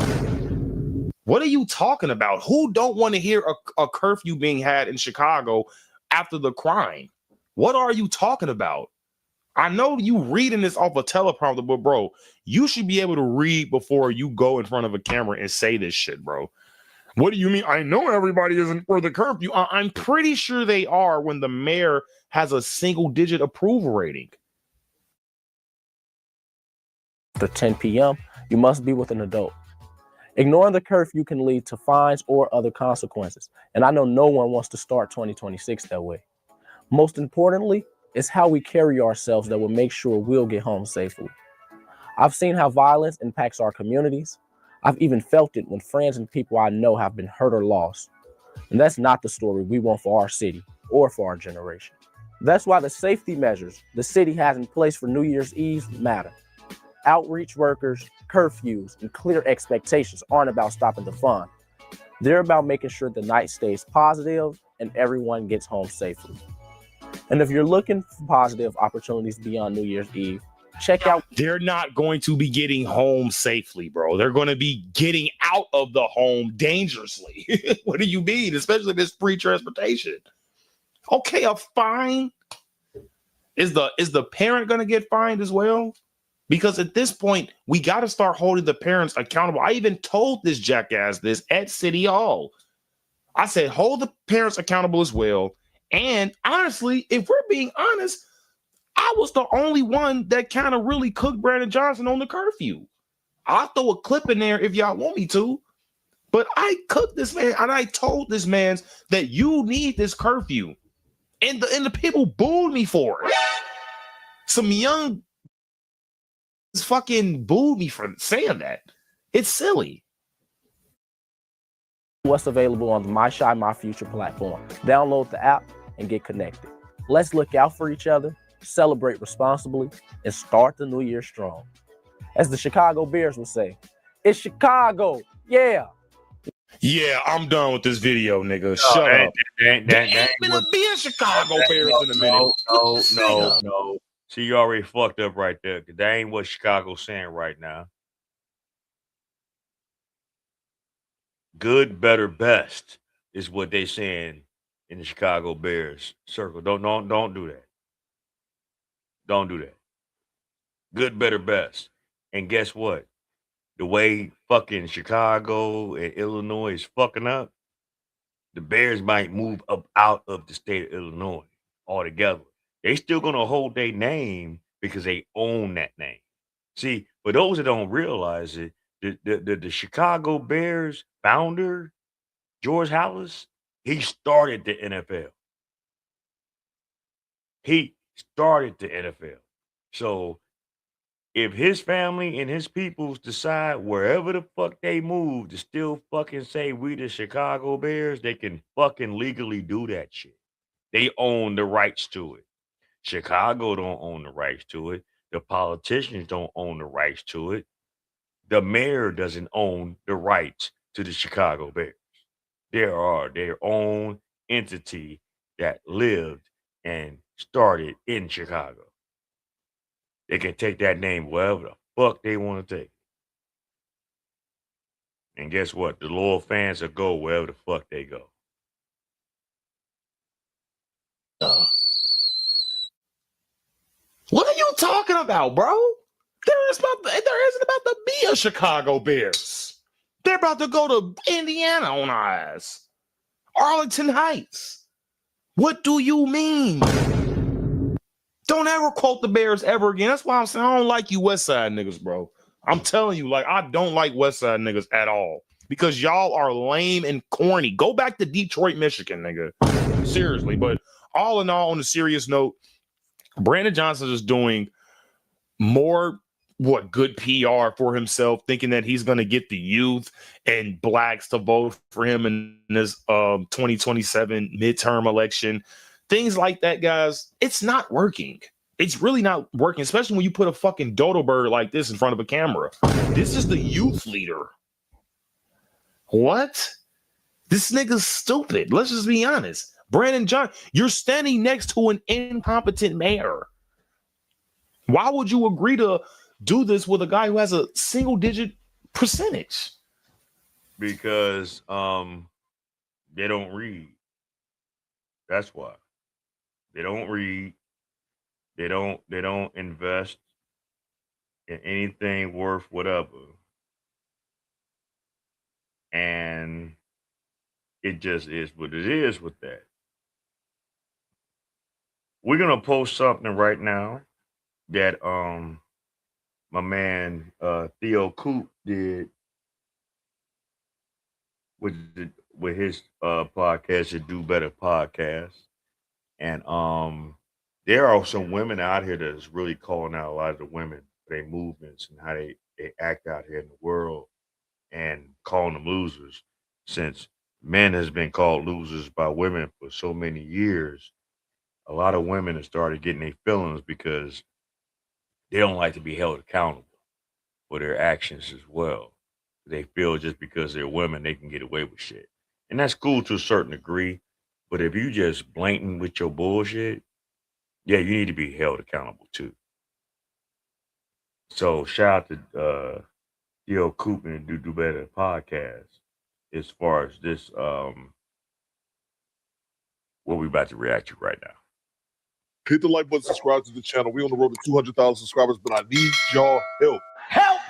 What are you talking about? Who don't want to hear a curfew being had in Chicago after the crime? What are you talking about? I know you reading this off a teleprompter, but bro, you should be able to read before you go in front of a camera and say this shit, bro. What do you mean? I know everybody isn't for the curfew. I'm pretty sure they are when the mayor has a single-digit approval rating. After 10 p.m., you must be with an adult. Ignoring the curfew can lead to fines or other consequences, and I know no one wants to start 2026 that way. Most importantly, it's how we carry ourselves that will make sure we'll get home safely. I've seen how violence impacts our communities. I've even felt it when friends and people I know have been hurt or lost. And that's not the story we want for our city or for our generation. That's why the safety measures the city has in place for New Year's Eve matter. Outreach workers, curfews, and clear expectations aren't about stopping the fun. They're about making sure the night stays positive and everyone gets home safely. And if you're looking for positive opportunities beyond New Year's Eve, check out. They're not going to be getting home safely, bro. They're going to be getting out of the home dangerously. What do you mean? Especially if it's free transportation. Okay, a fine. Is the parent going to get fined as well? Because at this point, we got to start holding the parents accountable. I even told this jackass this at City Hall. I said, hold the parents accountable as well. And honestly, if we're being honest, I was the only one that kind of really cooked Brandon Johnson on the curfew. I'll throw a clip in there if y'all want me to. But I cooked this man and I told this man that you need this curfew. And the people booed me for it. Some young fucking booed me for saying that. It's silly. What's available on the My Shy My Future platform. Download the app and get connected. Let's look out for each other, celebrate responsibly, and start the new year strong. As the Chicago Bears would say, it's Chicago, yeah. Yeah, I'm done with this video, nigga. Shut up. There ain't gonna be a Chicago Bears in a minute. No. See, you already fucked up right there. Cause that ain't what Chicago's saying right now. Good, better, best is what they saying in the Chicago Bears circle. Don't do that. Don't do that. Good, better, best. And guess what? The way fucking Chicago and Illinois is fucking up, the Bears might move up out of the state of Illinois altogether. They still gonna hold their name because they own that name. See, for those that don't realize it, the Chicago Bears founder, George Halas, he started the NFL. He started the NFL. So if his family and his peoples decide wherever the fuck they move to still fucking say we the Chicago Bears, they can fucking legally do that shit. They own the rights to it. Chicago don't own the rights to it. The politicians don't own the rights to it. The mayor doesn't own the rights to the Chicago Bears. They are their own entity that lived and started in Chicago. They can take that name wherever the fuck they want to take it. And guess what? The loyal fans will go wherever the fuck they go. What are you talking about, bro? There isn't about to be a Chicago Bears. They're about to go to Indiana on our ass. Arlington Heights. What do you mean? Don't ever quote the Bears ever again. That's why I'm saying I don't like you West Side niggas, bro. I'm telling you, like, I don't like West Side niggas at all. Because y'all are lame and corny. Go back to Detroit, Michigan, nigga. Seriously. But all in all, on a serious note, Brandon Johnson is doing more good PR for himself, thinking that he's going to get the youth and blacks to vote for him in this 2027 midterm election. Things like that, guys, it's not working. It's really not working, especially when you put a fucking dodo bird like this in front of a camera. This is the youth leader. What? This nigga's stupid. Let's just be honest. Brandon Johnson, you're standing next to an incompetent mayor. Why would you agree to do this with a guy who has a single-digit percentage? Because they don't read. That's why. They don't read. They don't invest in anything worth whatever. And it just is what it is with that. We're gonna post something right now that my man Theo Coop did with his podcast, the Do Better podcast. And there are some women out here that is really calling out a lot of the women for their movements and how they act out here in the world and calling them losers, since men has been called losers by women for so many years. a lot of women have started getting their feelings because they don't like to be held accountable for their actions as well. They feel just because they're women, they can get away with shit. And that's cool to a certain degree. But if you just blatant with your bullshit, yeah, you need to be held accountable too. So shout out to Theo Coop and the Do Better podcast as far as this what we about to react to right now. Hit the like button, subscribe to the channel. We on the road to 200,000 subscribers, but I need y'all help. Help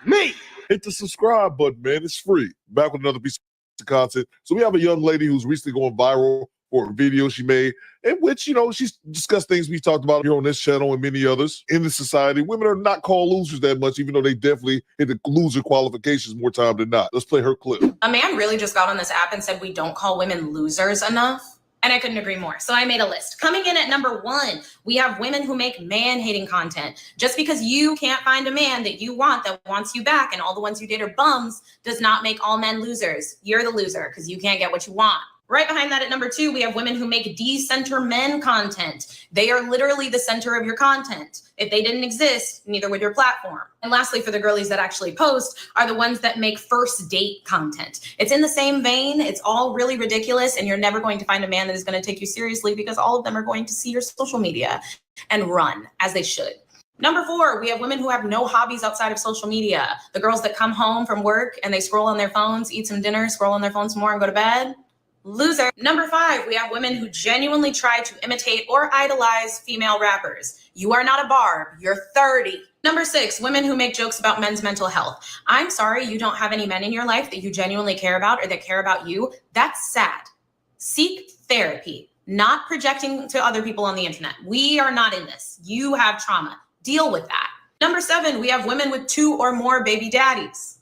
me! Hit the subscribe button, man. It's free. Back with another piece of content. So we have a young lady who's recently going viral for a video she made, in which, you know, she's discussed things we talked about here on this channel and many others. In the society, women are not called losers that much, even though they definitely hit the loser qualifications more time than not. Let's play her clip. A man really just got on this app and said we don't call women losers enough. And I couldn't agree more. So I made a list. Coming in at number 1, we have women who make man-hating content. Just because you can't find a man that you want that wants you back and all the ones you date are bums does not make all men losers. You're the loser because you can't get what you want. Right behind that at number 2, we have women who make de-center men content. They are literally the center of your content. If they didn't exist, neither would your platform. And lastly, for the girlies that actually post, are the ones that make first date content. It's in the same vein. It's all really ridiculous, and you're never going to find a man that is going to take you seriously because all of them are going to see your social media and run, as they should. Number 4, we have women who have no hobbies outside of social media. The girls that come home from work and they scroll on their phones, eat some dinner, scroll on their phones more, and go to bed. Loser. Number 5, we have women who genuinely try to imitate or idolize female rappers. You are not a Barb. You're 30. Number 6, women who make jokes about men's mental health. I'm sorry you don't have any men in your life that you genuinely care about or that care about you. That's sad. Seek therapy, not projecting to other people on the internet. We are not in this. You have trauma. Deal with that. Number 7, we have women with 2 or more baby daddies.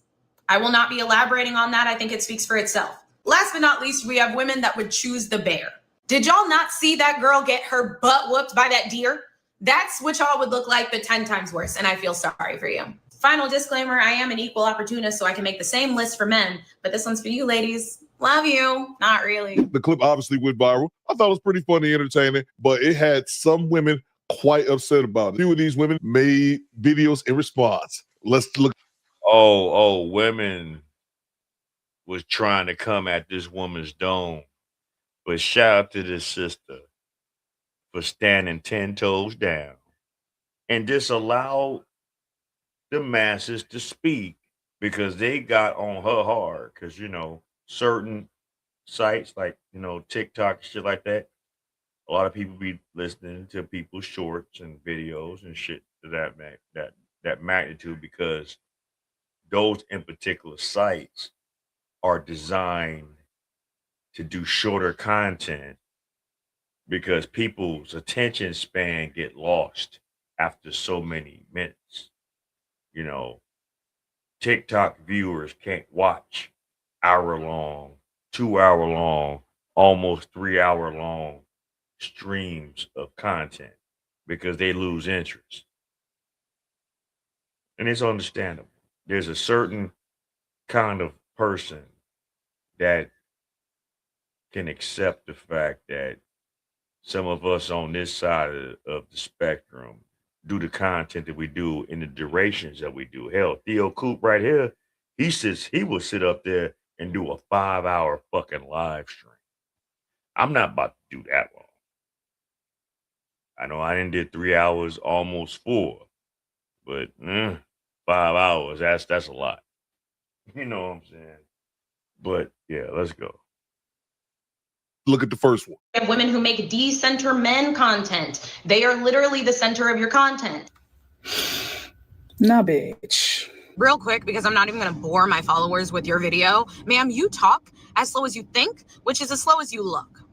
I will not be elaborating on that. I think it speaks for itself. Last but not least, we have women that would choose the bear. Did y'all not see that girl get her butt whooped by that deer? That's what y'all would look like, but 10 times worse, and I feel sorry for you. Final disclaimer, I am an equal opportunist, so I can make the same list for men, but this one's for you ladies. Love you. Not really. The clip obviously went viral. I thought it was pretty funny, entertaining, but it had some women quite upset about it. A few of these women made videos in response. Let's look. Oh, women was trying to come at this woman's dome. But shout out to this sister for standing 10 toes down and disallow the masses to speak because they got on her hard. Because, you know, certain sites like, you know, TikTok, shit like that, a lot of people be listening to people's shorts and videos and shit to that magnitude because those in particular sites are designed to do shorter content because people's attention span get lost after so many minutes. You know, TikTok viewers can't watch hour-long, 2-hour-long, almost 3-hour-long streams of content because they lose interest. And it's understandable. There's a certain kind of person that can accept the fact that some of us on this side of the spectrum do the content that we do in the durations that we do. Hell, Theo Coop right here, he will sit up there and do a 5-hour fucking live stream. I'm not about to do that long. I know I did 3 hours, almost 4, but 5 hours, that's a lot. You know what I'm saying? But yeah, let's go. Look at the first one. We have women who make de-center men content. They are literally the center of your content. Nah, bitch. Real quick, because I'm not even going to bore my followers with your video. Ma'am, you talk as slow as you think, which is as slow as you look.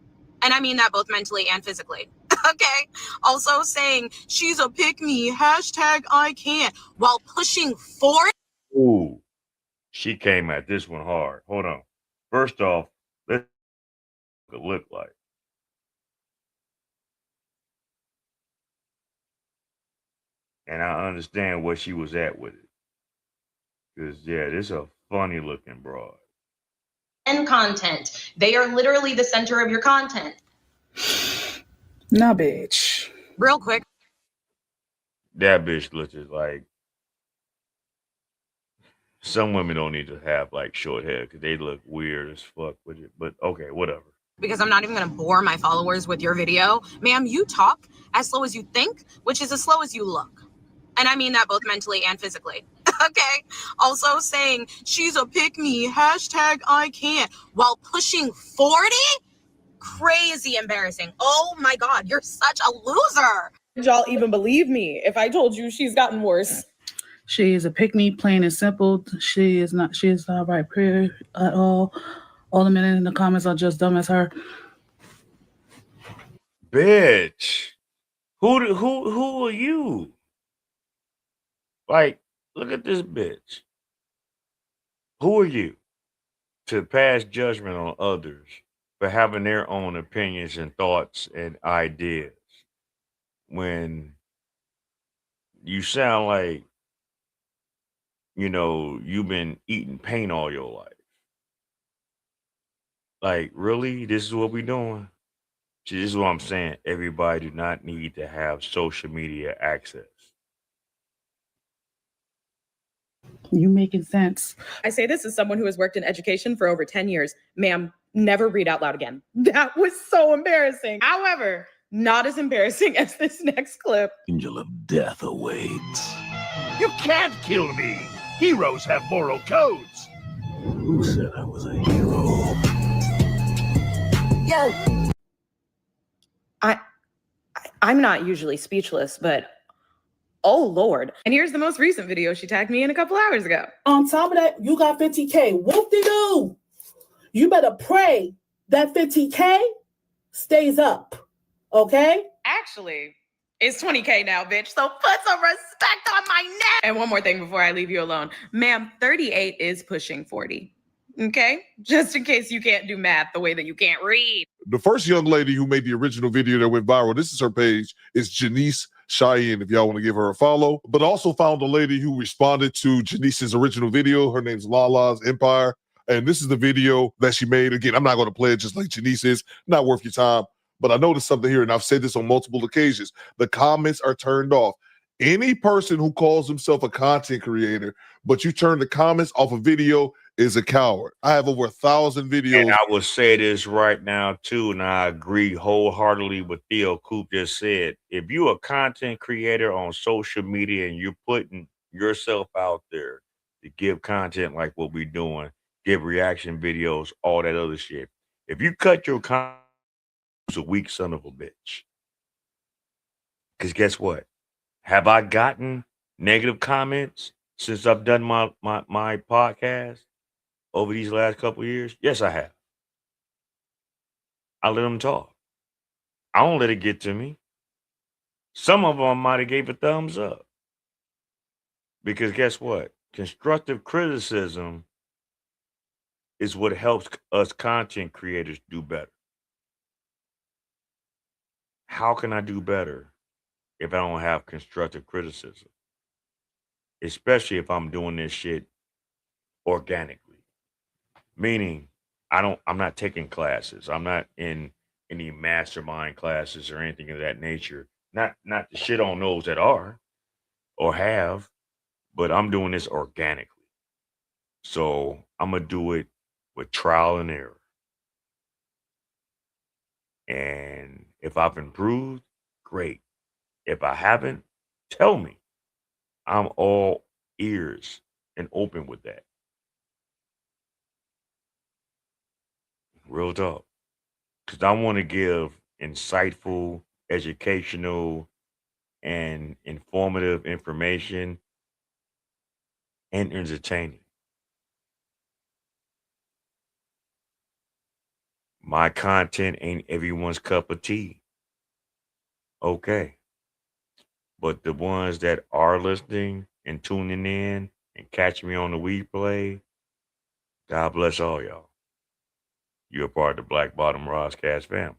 And I mean that both mentally and physically. Okay. Also saying she's a pick-me, #I can't, while pushing forward. Ooh, she came at this one hard. Hold on. First off, let's look what it look like. And I understand where she was at with it. Because, yeah, this is a funny looking broad. And content. They are literally the center of your content. Nah, bitch. Real quick. That bitch looks just like some women don't need to have like short hair because they look weird as fuck with it. But okay, whatever. Because I'm not even going to bore my followers with your video. Ma'am, you talk as slow as you think, which is as slow as you look. And I mean that both mentally and physically. Okay? Also saying she's a pick-me, hashtag I can't, while pushing 40? Crazy embarrassing. Oh my God, you're such a loser. Did y'all even believe me if I told you she's gotten worse? She is a pick-me, plain and simple. She is not right period at all. All the men in the comments are just dumb as her. Bitch. Who are you? Like, look at this bitch. Who are you to pass judgment on others for having their own opinions and thoughts and ideas when you sound like, you know, you've been eating paint all your life? Like, really? This is what we doing? See, this is what I'm saying. Everybody do not need to have social media access. You making sense. I say this as someone who has worked in education for over 10 years. Ma'am, never read out loud again. That was so embarrassing. However, not as embarrassing as this next clip. Angel of death awaits. You can't kill me. Heroes have moral codes. Who said I was a hero? Yo. I'm not usually speechless, but oh Lord. And here's the most recent video she tagged me in a couple hours ago. On top of that, you got 50K. Whoop-de-doo. You better pray that 50K stays up. Okay? Actually, it's 20K now, bitch. So put some respect on my neck. And one more thing before I leave you alone. Ma'am, 38 is pushing 40. Okay? Just in case you can't do math the way that you can't read. The first young lady who made the original video that went viral, this is her page, is Janice Cheyenne, if y'all want to give her a follow. But also found a lady who responded to Janice's original video. Her name's Lala's Empire. And this is the video that she made. Again, I'm not going to play it just like Janice is. Not worth your time. But I noticed something here, and I've said this on multiple occasions. The comments are turned off. Any person who calls himself a content creator, but you turn the comments off a video, is a coward. I have over 1,000 videos. And I will say this right now too, and I agree wholeheartedly with Theo Coop just said. If you're a content creator on social media and you're putting yourself out there to give content like what we're doing, give reaction videos, all that other shit. If you cut your content, it's a weak son of a bitch. Because guess what? Have I gotten negative comments since I've done my podcast over these last couple of years? Yes, I have. I let them talk. I don't let it get to me. Some of them might have gave a thumbs up. Because guess what? Constructive criticism is what helps us content creators do better. How can I do better if I don't have constructive criticism? Especially if I'm doing this shit organically. Meaning, I'm not taking classes. I'm not in any mastermind classes or anything of that nature. Not to shit on those that are or have, but I'm doing this organically. So I'm gonna do it with trial and error. And if I've improved, great. If I haven't, tell me. I'm all ears and open with that. Real talk. Because I want to give insightful, educational, and informative information and entertaining. My content ain't everyone's cup of tea. Okay. But the ones that are listening and tuning in and catching me on the replay, God bless all y'all. You're a part of the Black Bottom Roscast family.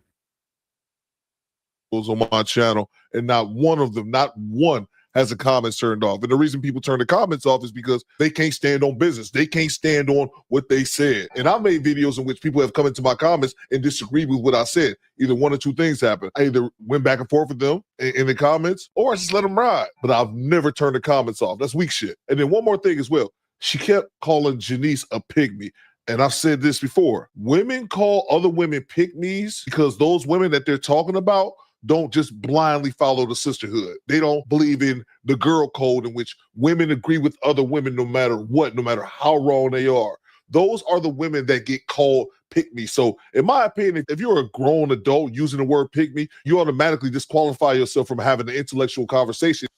On my channel, and not one of them, not one, has the comments turned off. And the reason people turn the comments off is because they can't stand on business. They can't stand on what they said. And I made videos in which people have come into my comments and disagreed with what I said. Either one or two things happen. I either went back and forth with them in the comments, or I just let them ride. But I've never turned the comments off. That's weak shit. And then one more thing as well. She kept calling Janice a pygmy. And I've said this before. Women call other women pygmies because those women that they're talking about don't just blindly follow the sisterhood. They don't believe in the girl code in which women agree with other women no matter what, no matter how wrong they are. Those are the women that get called pygmy. So in my opinion, if you're a grown adult using the word pygmy, you automatically disqualify yourself from having an intellectual conversation.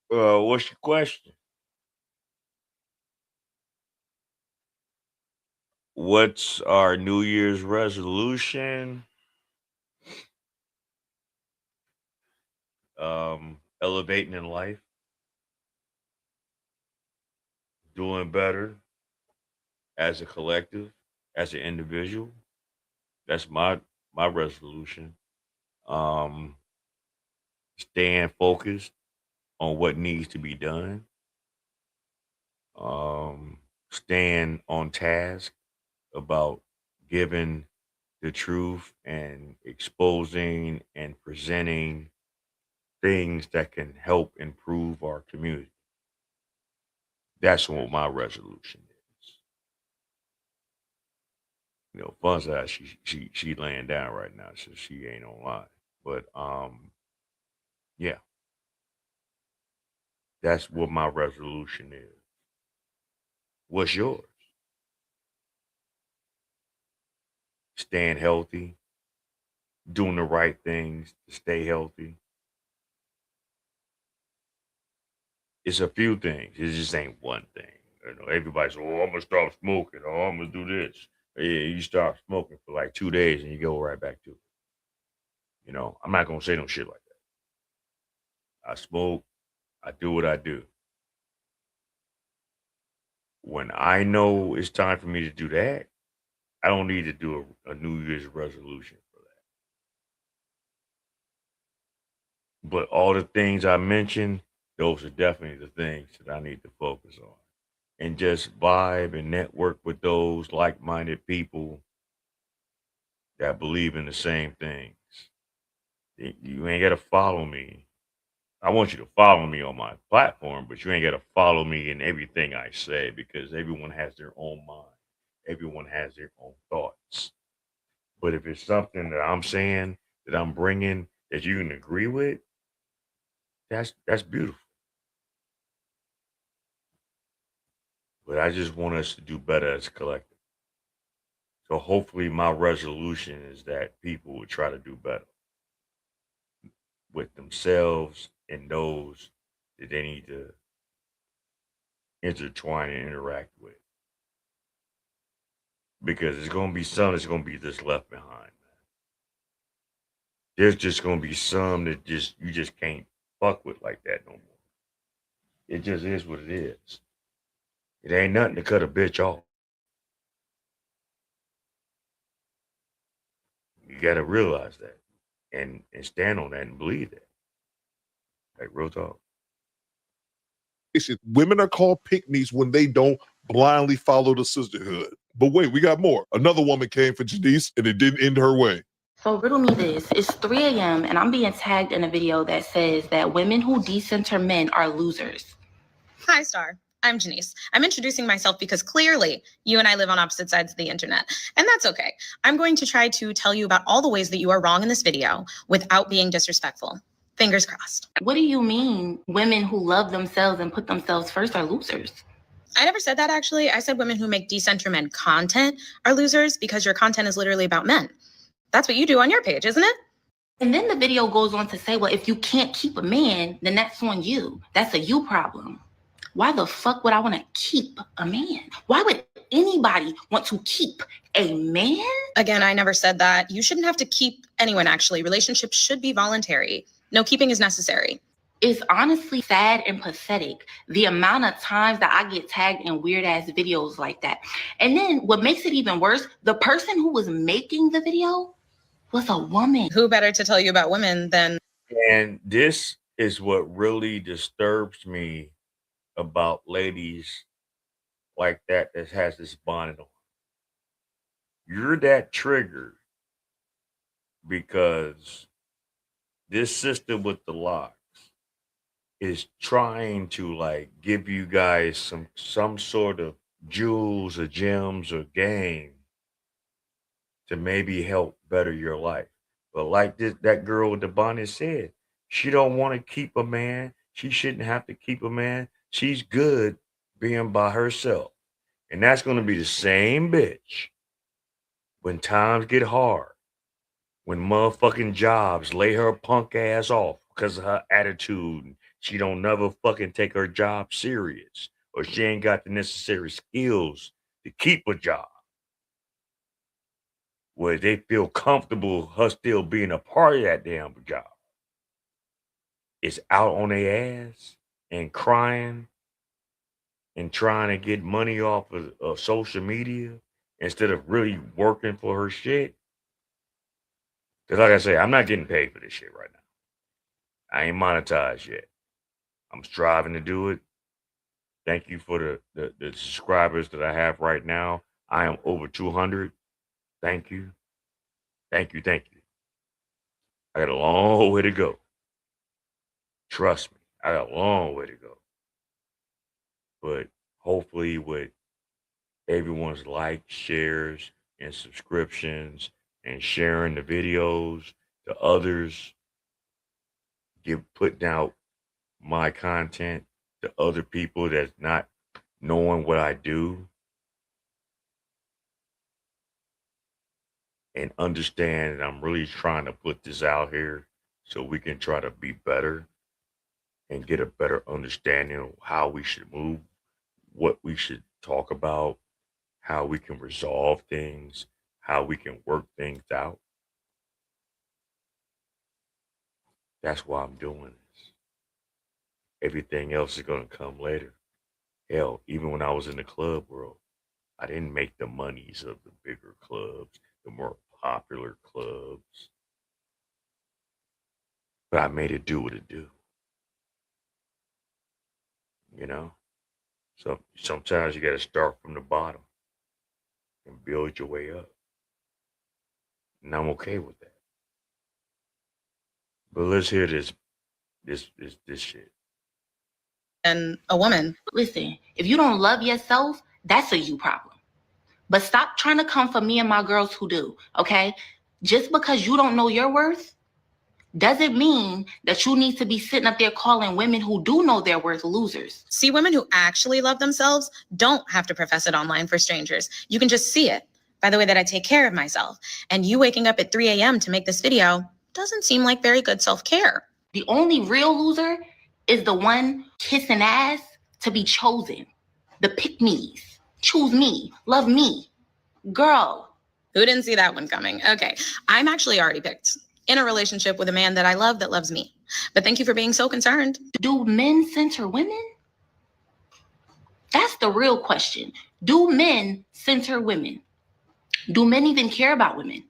What's your question? What's our New Year's resolution? Elevating in life, doing better as a collective, as an individual. That's my resolution. Staying focused on what needs to be done. Staying on task about giving the truth and exposing and presenting things that can help improve our community. That's what my resolution is. You know, Fun's out, she laying down right now, so she ain't online. But yeah. That's what my resolution is. What's yours? Staying healthy, doing the right things to stay healthy. It's a few things. It just ain't one thing. You know, everybody's, oh, I'm gonna stop smoking, or I'm gonna do this. Yeah, you start smoking for like 2 days and you go right back to it. You know, I'm not gonna say no shit like that. I smoke, I do what I do. When I know it's time for me to do that, I don't need to do a New Year's resolution for that. But all the things I mentioned, those are definitely the things that I need to focus on. And just vibe and network with those like-minded people that believe in the same things. You ain't got to follow me. I want you to follow me on my platform, but you ain't got to follow me in everything I say, because everyone has their own mind. Everyone has their own thoughts. But if it's something that I'm saying, that I'm bringing, that you can agree with, that's beautiful. But I just want us to do better as a collective. So hopefully my resolution is that people will try to do better with themselves and those that they need to intertwine and interact with. Because there's going to be some that's going to be just left behind, man. There's just going to be some that you just can't fuck with like that no more. It just is what it is. It ain't nothing to cut a bitch off. You got to realize that and stand on that and believe that. Like, real talk. Women are called pygmies when they don't blindly follow the sisterhood. But wait, we got more. Another woman came for Janice and it didn't end her way. So riddle me this. It's 3 a.m. and I'm being tagged in a video that says that women who decenter men are losers. Hi, Star. I'm Janice. I'm introducing myself because clearly you and I live on opposite sides of the internet, and that's okay. I'm going to try to tell you about all the ways that you are wrong in this video without being disrespectful. Fingers crossed. What do you mean women who love themselves and put themselves first are losers? I never said that, actually. I said women who make decenter men content are losers because your content is literally about men. That's what you do on your page, isn't it? And then the video goes on to say, well, if you can't keep a man, then that's on you. That's a you problem. Why the fuck would I want to keep a man? Why would anybody want to keep a man? Again, I never said that. You shouldn't have to keep anyone, actually. Relationships should be voluntary. No keeping is necessary. It's honestly sad and pathetic, the amount of times that I get tagged in weird ass videos like that. And then what makes it even worse, the person who was making the video was a woman. Who better to tell you about women than... And this is what really disturbs me about ladies like that has this bonnet on. You're that triggered because this system with the locks is trying to like give you guys some sort of jewels or gems or game to maybe help better your life. But like that girl with the bonnet said, she don't want to keep a man. She shouldn't have to keep a man. She's good being by herself. And that's going to be the same bitch when times get hard, when motherfucking jobs lay her punk ass off because of her attitude. She don't never fucking take her job serious, or she ain't got the necessary skills to keep a job where they feel comfortable her still being a part of that damn job. It's out on their ass and crying and trying to get money off of social media instead of really working for her shit. Because like I say, I'm not getting paid for this shit right now. I ain't monetized yet. I'm striving to do it. Thank you for the subscribers that I have right now. I am over 200. Thank you. Thank you. Thank you. I got a long way to go. Trust me, I got a long way to go. But hopefully with everyone's likes, shares, and subscriptions and sharing the videos to others, putting out my content to other people that's not knowing what I do, and understand that I'm really trying to put this out here so we can try to be better and get a better understanding of how we should move, what we should talk about, how we can resolve things, how we can work things out. That's why I'm doing this. Everything else is going to come later. Hell, even when I was in the club world, I didn't make the monies of the bigger clubs, the more popular clubs. But I made it do what it do. You know? So sometimes you got to start from the bottom and build your way up. And I'm okay with that. But let's hear this shit. And a woman. Listen, if you don't love yourself, that's a you problem. But stop trying to come for me and my girls who do, okay? Just because you don't know your worth doesn't mean that you need to be sitting up there calling women who do know their worth losers. See, women who actually love themselves don't have to profess it online for strangers. You can just see it by the way that I take care of myself. And you waking up at 3 a.m. to make this video doesn't seem like very good self-care. The only real loser is the one kissing ass to be chosen. The pick-me's. Choose me. Love me. Girl. Who didn't see that one coming? Okay, I'm actually already picked in a relationship with a man that I love that loves me. But thank you for being so concerned. Do men censor women? That's the real question. Do men censor women? Do men even care about women?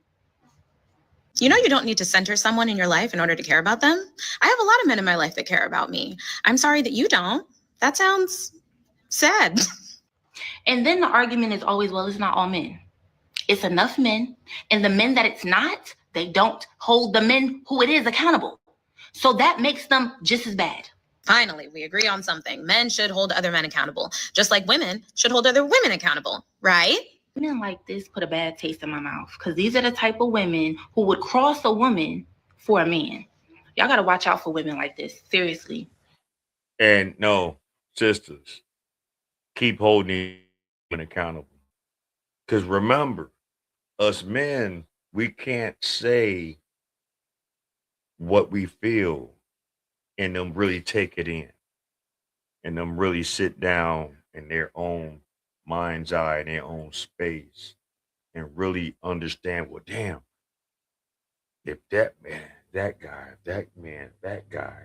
You know you don't need to center someone in your life in order to care about them. I have a lot of men in my life that care about me. I'm sorry that you don't. That sounds sad. And then the argument is always, well, it's not all men. It's enough men. And the men that it's not, they don't hold the men who it is accountable. So that makes them just as bad. Finally, we agree on something. Men should hold other men accountable, just like women should hold other women accountable, right? Women like this put a bad taste in my mouth because these are the type of women who would cross a woman for a man. Y'all got to watch out for women like this. Seriously. And no, sisters, keep holding women accountable. Because remember, us men, we can't say what we feel and them really take it in and them really sit down in their own mind's eye, in their own space and really understand, well, damn, if that man, that guy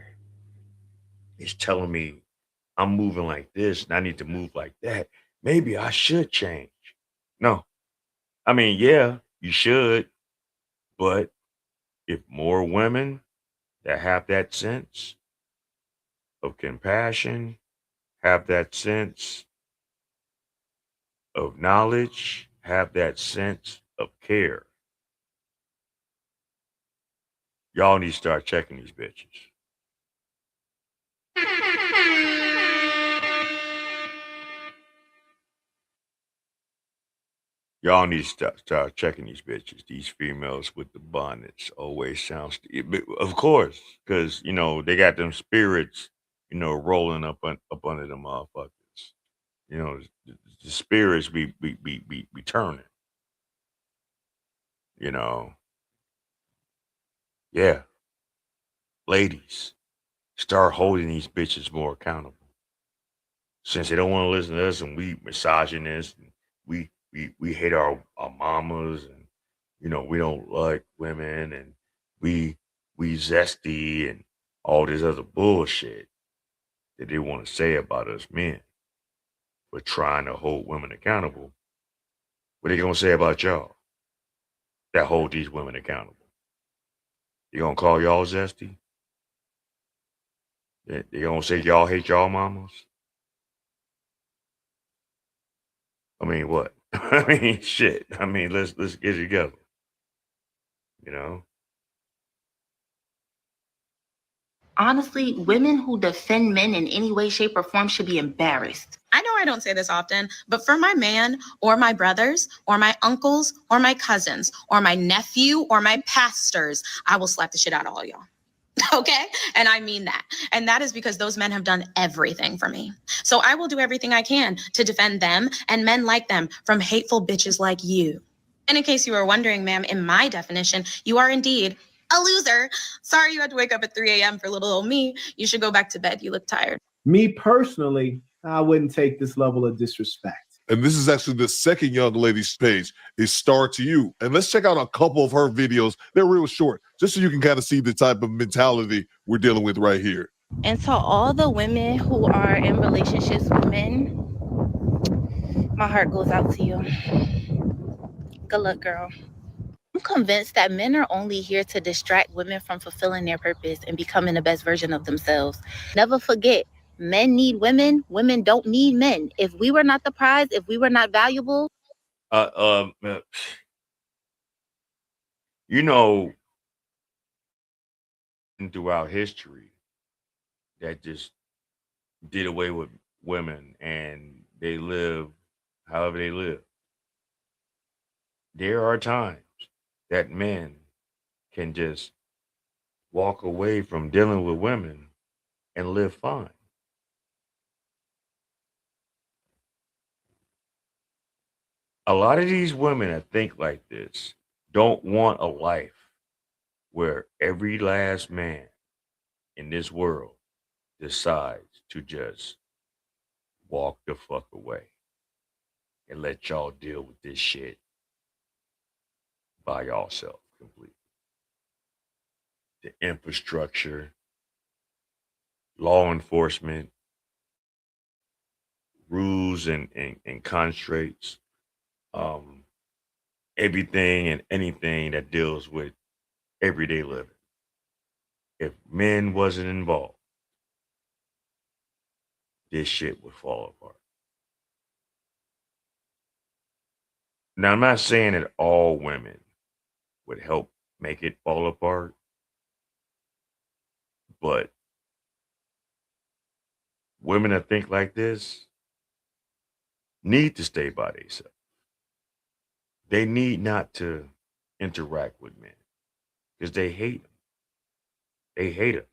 is telling me I'm moving like this and I need to move like that, maybe I should change. No, I mean, yeah, you should. But if more women that have that sense of compassion, have that sense of knowledge, have that sense of care. Y'all need to start checking these bitches. Y'all need to start checking these bitches. These females with the bonnets always sounds, of course, because you know they got them spirits, you know, rolling up under them motherfuckers. You know, the spirits be turning. You know, yeah, ladies, start holding these bitches more accountable. Since they don't want to listen to us, and we misogynists, and we hate our mamas, and you know we don't like women, and we zesty, and all this other bullshit that they want to say about us men. We're trying to hold women accountable. What are they gonna say about y'all that hold these women accountable? You gonna call y'all zesty? They gonna say y'all hate y'all mamas? I mean, what? I mean, shit. I mean, let's get it together. You know? Honestly, women who defend men in any way, shape, or form should be embarrassed. I know I don't say this often, but for my man or my brothers or my uncles or my cousins or my nephew or my pastors, I will slap the shit out of all y'all. Okay? And I mean that. And that is because those men have done everything for me. So I will do everything I can to defend them and men like them from hateful bitches like you. And in case you were wondering, ma'am, in my definition, you are indeed a loser. Sorry you had to wake up at 3 a.m. for little old me. You should go back to bed. You look tired. Me personally, I wouldn't take this level of disrespect. And this is actually the second young lady's page, is Star to You. And let's check out a couple of her videos. They're real short, just so you can kind of see the type of mentality we're dealing with right here. And to all the women who are in relationships with men, my heart goes out to you. Good luck, girl. I'm convinced that men are only here to distract women from fulfilling their purpose and becoming the best version of themselves. Never forget, men need women. Women don't need men. If we were not the prize, if we were not valuable. You know, throughout history, that just did away with women and they live however they live. There are times that men can just walk away from dealing with women and live fine. A lot of these women that think like this don't want a life where every last man in this world decides to just walk the fuck away and let y'all deal with this shit by yourself completely. The infrastructure, law enforcement, rules and constraints, everything and anything that deals with everyday living. If men wasn't involved, this shit would fall apart. Now, I'm not saying that all women would help make it fall apart, but women that think like this need to stay by themselves. They need not to interact with men because they hate them. They hate us.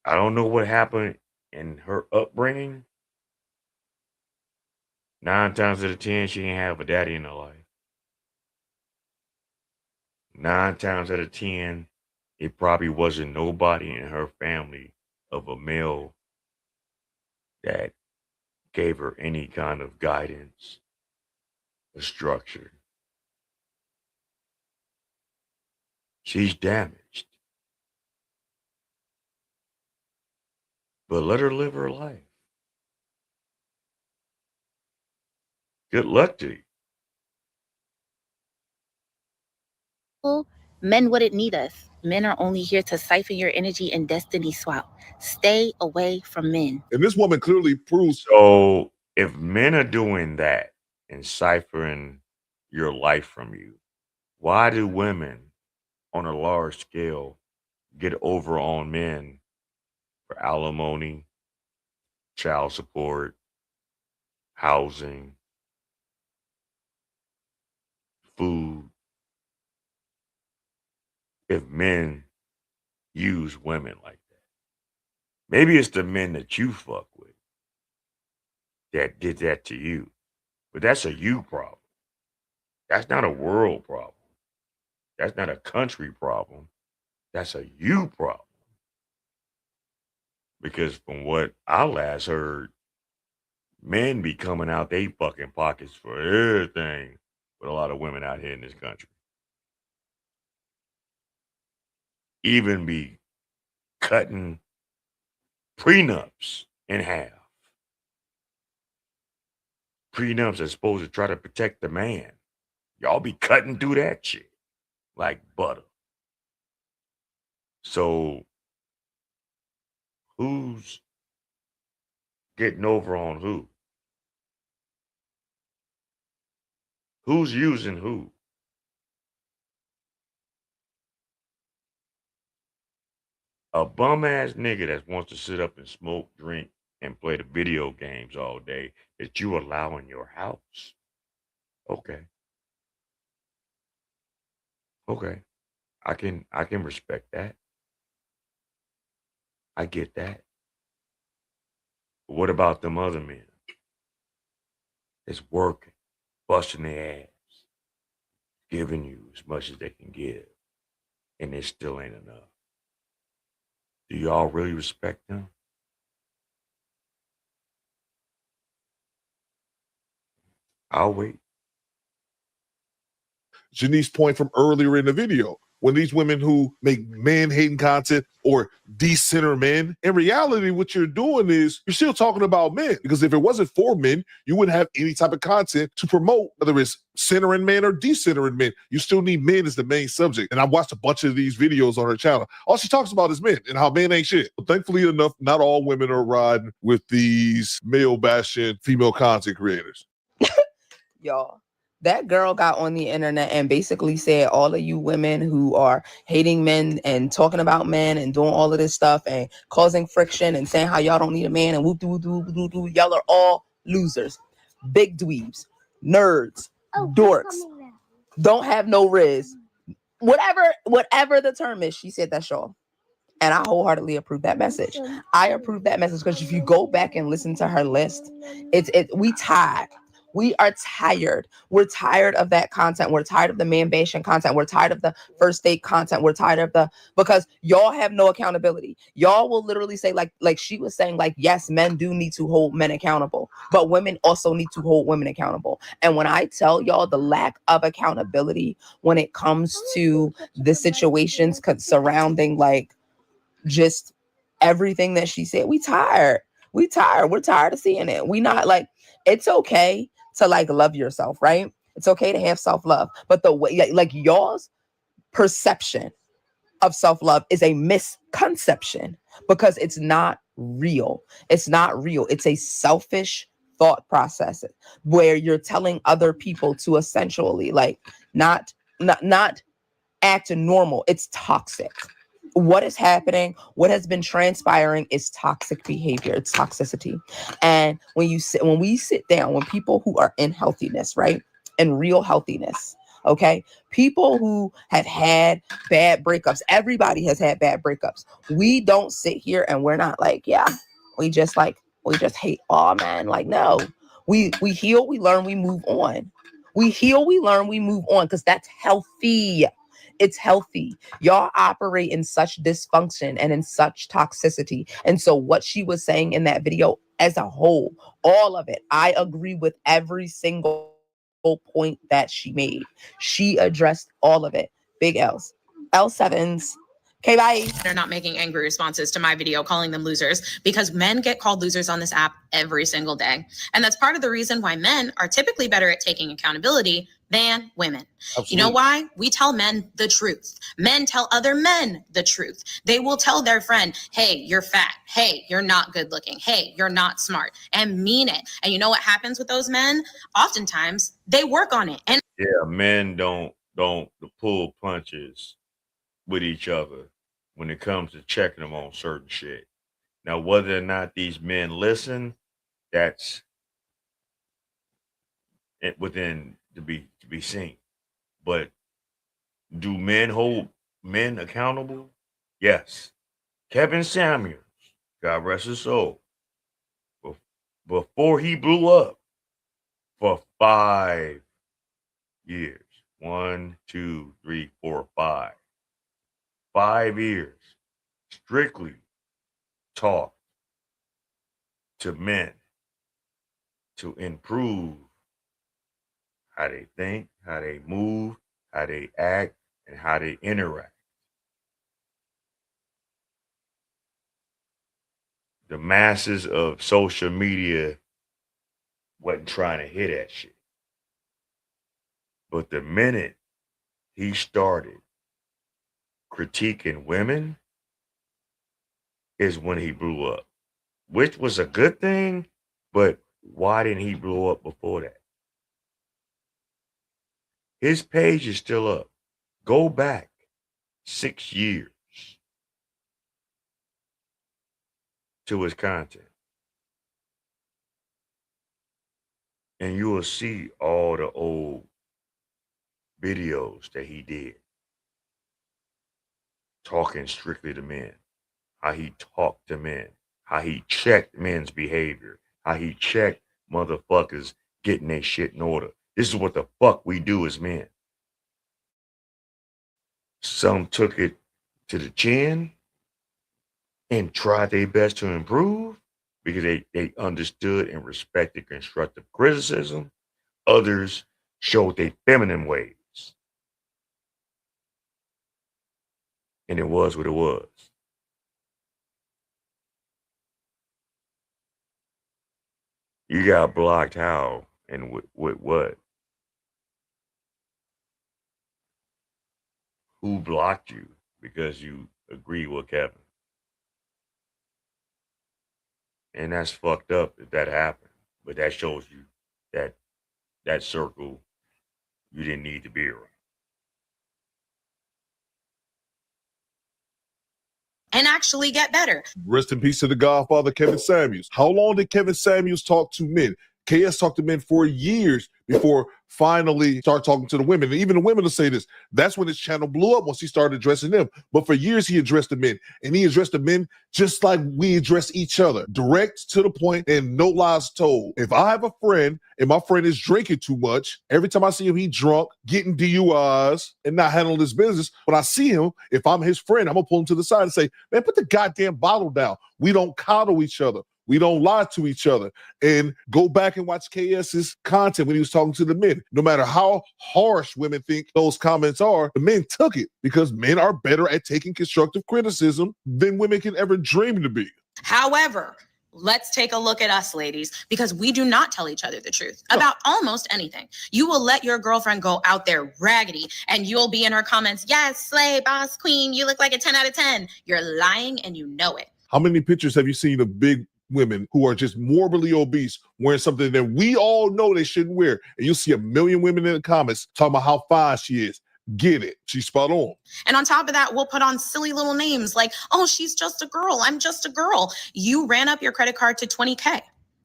I don't know what happened in her upbringing. 9 times out of 10, she didn't have a daddy in her life. 9 times out of 10, it probably wasn't nobody in her family of a male that gave her any kind of guidance or structure. She's damaged. But let her live her life. Good luck to you. Men wouldn't need us. Men are only here to siphon your energy and destiny swap. Stay away from men. And this woman clearly proves. So if men are doing that and ciphering your life from you, why do women on a large scale get over on men for alimony, child support, housing, food? If men use women like that, maybe it's the men that you fuck with that did that to you, but that's a you problem. That's not a world problem. That's not a country problem. That's a you problem. Because from what I last heard, men be coming out they fucking pockets for everything with a lot of women out here in this country. Even be cutting prenups in half. Prenups are supposed to try to protect the man. Y'all be cutting through that shit like butter. So who's getting over on who? Who's using who? A bum ass nigga that wants to sit up and smoke, drink, and play the video games all day that you allow in your house. Okay. Okay. I can respect that. I get that. But what about them other men? It's working, busting their ass, giving you as much as they can give, and it still ain't enough. Do y'all really respect them? I'll wait. Janice's point from earlier in the video, when these women who make man-hating content or decenter men, in reality, what you're doing is you're still talking about men. Because if it wasn't for men, you wouldn't have any type of content to promote, whether it's centering men or decentering men. You still need men as the main subject. And I watched a bunch of these videos on her channel. All she talks about is men and how men ain't shit. But thankfully enough, not all women are riding with these male-bashing female content creators. Y'all, that girl got on the internet and basically said, all of you women who are hating men and talking about men and doing all of this stuff and causing friction and saying how y'all don't need a man and whoop doo doo doo doo, y'all are all losers, big dweebs, nerds, dorks, don't have no riz, whatever the term is. She said that's y'all. And I wholeheartedly approve that message. I approve that message because if you go back and listen to her list, we tired. We are tired. We're tired of that content. We're tired of the man bashing content. We're tired of the first date content. We're tired of because y'all have no accountability. Y'all will literally say like she was saying, like, yes, men do need to hold men accountable, but women also need to hold women accountable. And when I tell y'all the lack of accountability when it comes to the situations surrounding like just everything that she said, we tired. We're tired of seeing it. We not like, it's okay to like love yourself, right? It's okay to have self-love, but the way like y'all's perception of self-love is a misconception because it's not real. It's not real. It's a selfish thought process where you're telling other people to essentially like not act normal. It's toxic. What is happening, what has been transpiring is toxic behavior. It's toxicity. And when we sit down, when people who are in healthiness, right? In real healthiness, okay? People who have had bad breakups, everybody has had bad breakups. We don't sit here and we're not like, yeah, we just hate, oh man, like, no. We heal, we learn, we move on. We heal, we learn, we move on because that's healthy. It's healthy. Y'all operate in such dysfunction and in such toxicity. And so what she was saying in that video as a whole, all of it, I agree with every single point that she made. She addressed all of it. Big L's. L7s Okay, bye. They're not making angry responses to my video calling them losers, because men get called losers on this app every single day. And that's part of the reason why men are typically better at taking accountability than women. You know why? We tell men the truth. Men tell other men the truth. They will tell their friend, hey, you're fat. Hey, you're not good looking. Hey, you're not smart, and mean it. And you know what happens with those men? Oftentimes they work on it. And Yeah, men don't pull punches with each other when it comes to checking them on certain shit. Now, whether or not these men listen, that's within to be seen. But do men hold men accountable? Yes. Kevin Samuels, God rest his soul, before he blew up for 5 years, 1, 2, 3, 4, 5. 5 years, strictly taught to men to improve how they think, how they move, how they act, and how they interact. The masses of social media wasn't trying to hit that shit. But the minute he started critiquing women is when he blew up, which was a good thing, but why didn't he blow up before that? His page is still up. Go back 6 years to his content, and you will see all the old videos that he did talking strictly to men, how he talked to men, how he checked men's behavior, how he checked motherfuckers getting their shit in order. This is what the fuck we do as men. Some took it to the chin and tried their best to improve because they understood and respected constructive criticism. Others showed their feminine ways. And it was what it was. You got blocked how and with what? Who blocked you because you agree with Kevin? And that's fucked up if that happened. But that shows you that circle you didn't need to be around. and actually get better. Rest in peace to the Godfather, Kevin Samuels. How long did Kevin Samuels talk to men? KS talked to men for years before finally start talking to the women. And even the women will say this. That's when his channel blew up, once he started addressing them. But for years, he addressed the men. And he addressed the men just like we address each other. Direct, to the point, and no lies told. If I have a friend and my friend is drinking too much, every time I see him, he drunk, getting DUIs, and not handling his business. When I see him, if I'm his friend, I'm going to pull him to the side and say, man, put the goddamn bottle down. We don't coddle each other. We don't lie to each other. And go back and watch KS's content when he was talking to the men. No matter how harsh women think those comments are, the men took it because men are better at taking constructive criticism than women can ever dream to be. However, let's take a look at us, ladies, because we do not tell each other the truth about almost anything. You will let your girlfriend go out there raggedy and you'll be in her comments, yes, slay, boss, queen, you look like a 10 out of 10. You're lying and you know it. How many pictures have you seen of big women who are just morbidly obese wearing something that we all know they shouldn't wear? And you'll see a million women in the comments talking about how fine she is. Get it. She's spot on. And on top of that, we'll put on silly little names like, oh, she's just a girl. I'm just a girl. You ran up your credit card to 20K.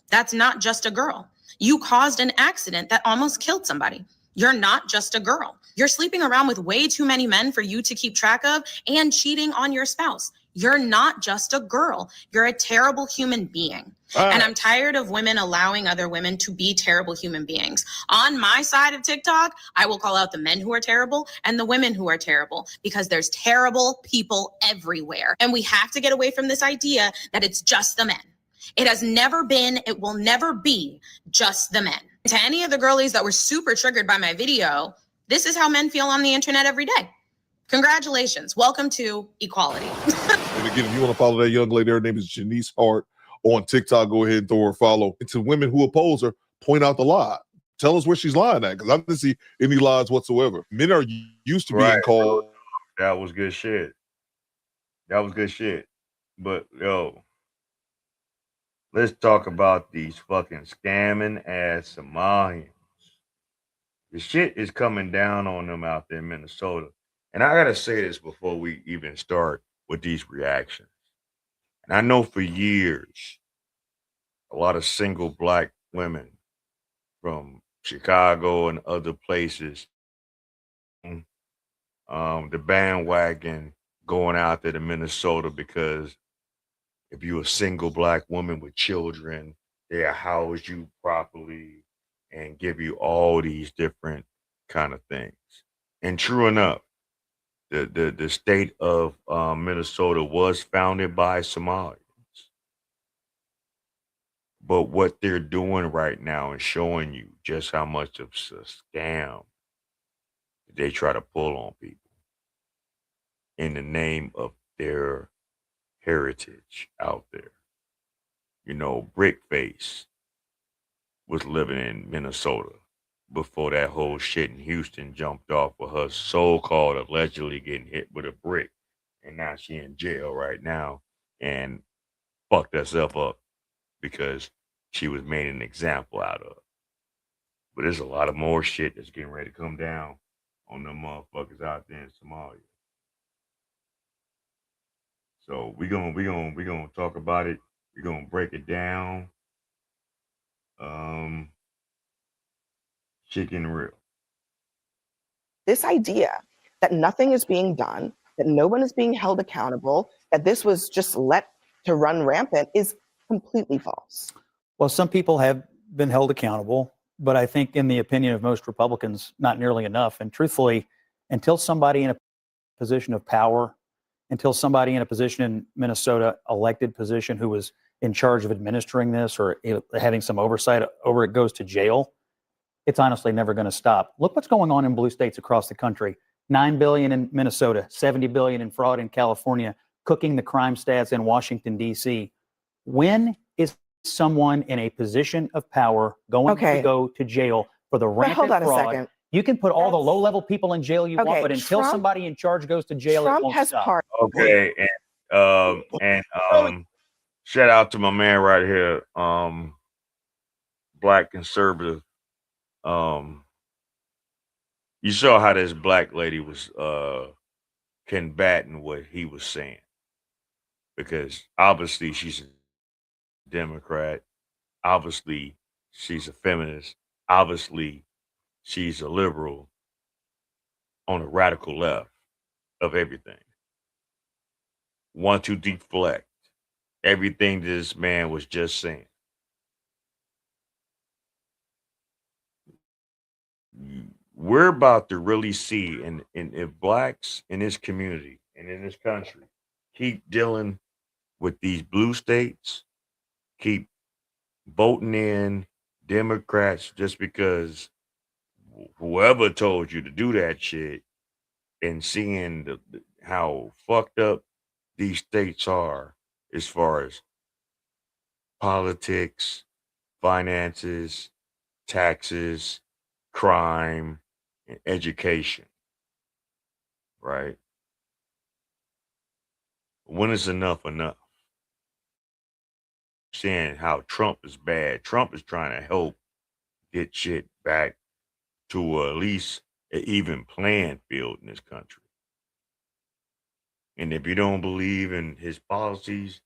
That's not just a girl. You caused an accident that almost killed somebody. You're not just a girl. You're sleeping around with way too many men for you to keep track of and cheating on your spouse. You're not just a girl. You're a terrible human being. And I'm tired of women allowing other women to be terrible human beings. On my side of TikTok, I will call out the men who are terrible and the women who are terrible because there's terrible people everywhere. And we have to get away from this idea that it's just the men. It has never been, it will never be just the men. To any of the girlies that were super triggered by my video, this is how men feel on the internet every day. Congratulations. Welcome to equality. And again, if you want to follow that young lady, her name is Janice Hart on TikTok. Go ahead and throw her a follow. And to women who oppose her, point out the lie. Tell us where she's lying at, because I didn't see any lies whatsoever. Men are used to being called. That was good shit. That was good shit. But yo, let's talk about these fucking scamming ass Somalians. The shit is coming down on them out there in Minnesota. And I gotta say this before we even start with these reactions. And I know for years, a lot of single black women from Chicago and other places, the bandwagon going out there to Minnesota because if you're a single black woman with children, they'll house you properly and give you all these different kind of things. And true enough, the state of Minnesota was founded by Somalians. But what they're doing right now is showing you just how much of a scam they try to pull on people in the name of their heritage out there. You know, Brickface was living in Minnesota before that whole shit in Houston jumped off with her so-called allegedly getting hit with a brick. And now she in jail right now and fucked herself up because she was made an example out of. But there's a lot of more shit that's getting ready to come down on them motherfuckers out there in Somalia. So we're gonna talk about it. We're gonna break it down. Shit getting real. This idea that nothing is being done, that no one is being held accountable, that this was just let to run rampant is completely false. Well, some people have been held accountable, but I think in the opinion of most Republicans, not nearly enough. And truthfully, until somebody in a position of power, until somebody in a position in Minnesota, elected position who was in charge of administering this or having some oversight over it goes to jail, it's honestly never going to stop. Look what's going on in blue states across the country. $9 billion in Minnesota, $70 billion in fraud in California, cooking the crime stats in Washington, D.C. When is someone in a position of power going to go to jail for the rampant hold on fraud? a second. You can put all the low-level people in jail you want, but until Trump- somebody in charge goes to jail, it Trump won't has stop. Okay, and shout out to my man right here, black conservative. You saw how this black lady was combating what he was saying, because obviously she's a Democrat, obviously she's a feminist, obviously she's a liberal on the radical left of everything. Want to deflect everything this man was just saying. We're about to really see, and if blacks in this community and in this country keep dealing with these blue states, keep voting in Democrats just because whoever told you to do that shit, and seeing how fucked up these states are as far as politics, finances, taxes, crime, and education, right? When is enough enough? Saying how Trump is bad. Trump is trying to help get shit back to at least an even playing field in this country. And if you don't believe in his policies,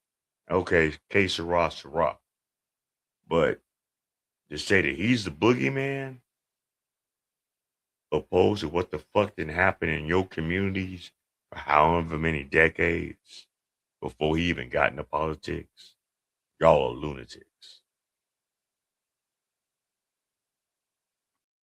okay, que sera, sera. But to say that he's the boogeyman, opposed to what the fuck didn't happen in your communities for however many decades before he even got into politics, y'all are lunatics.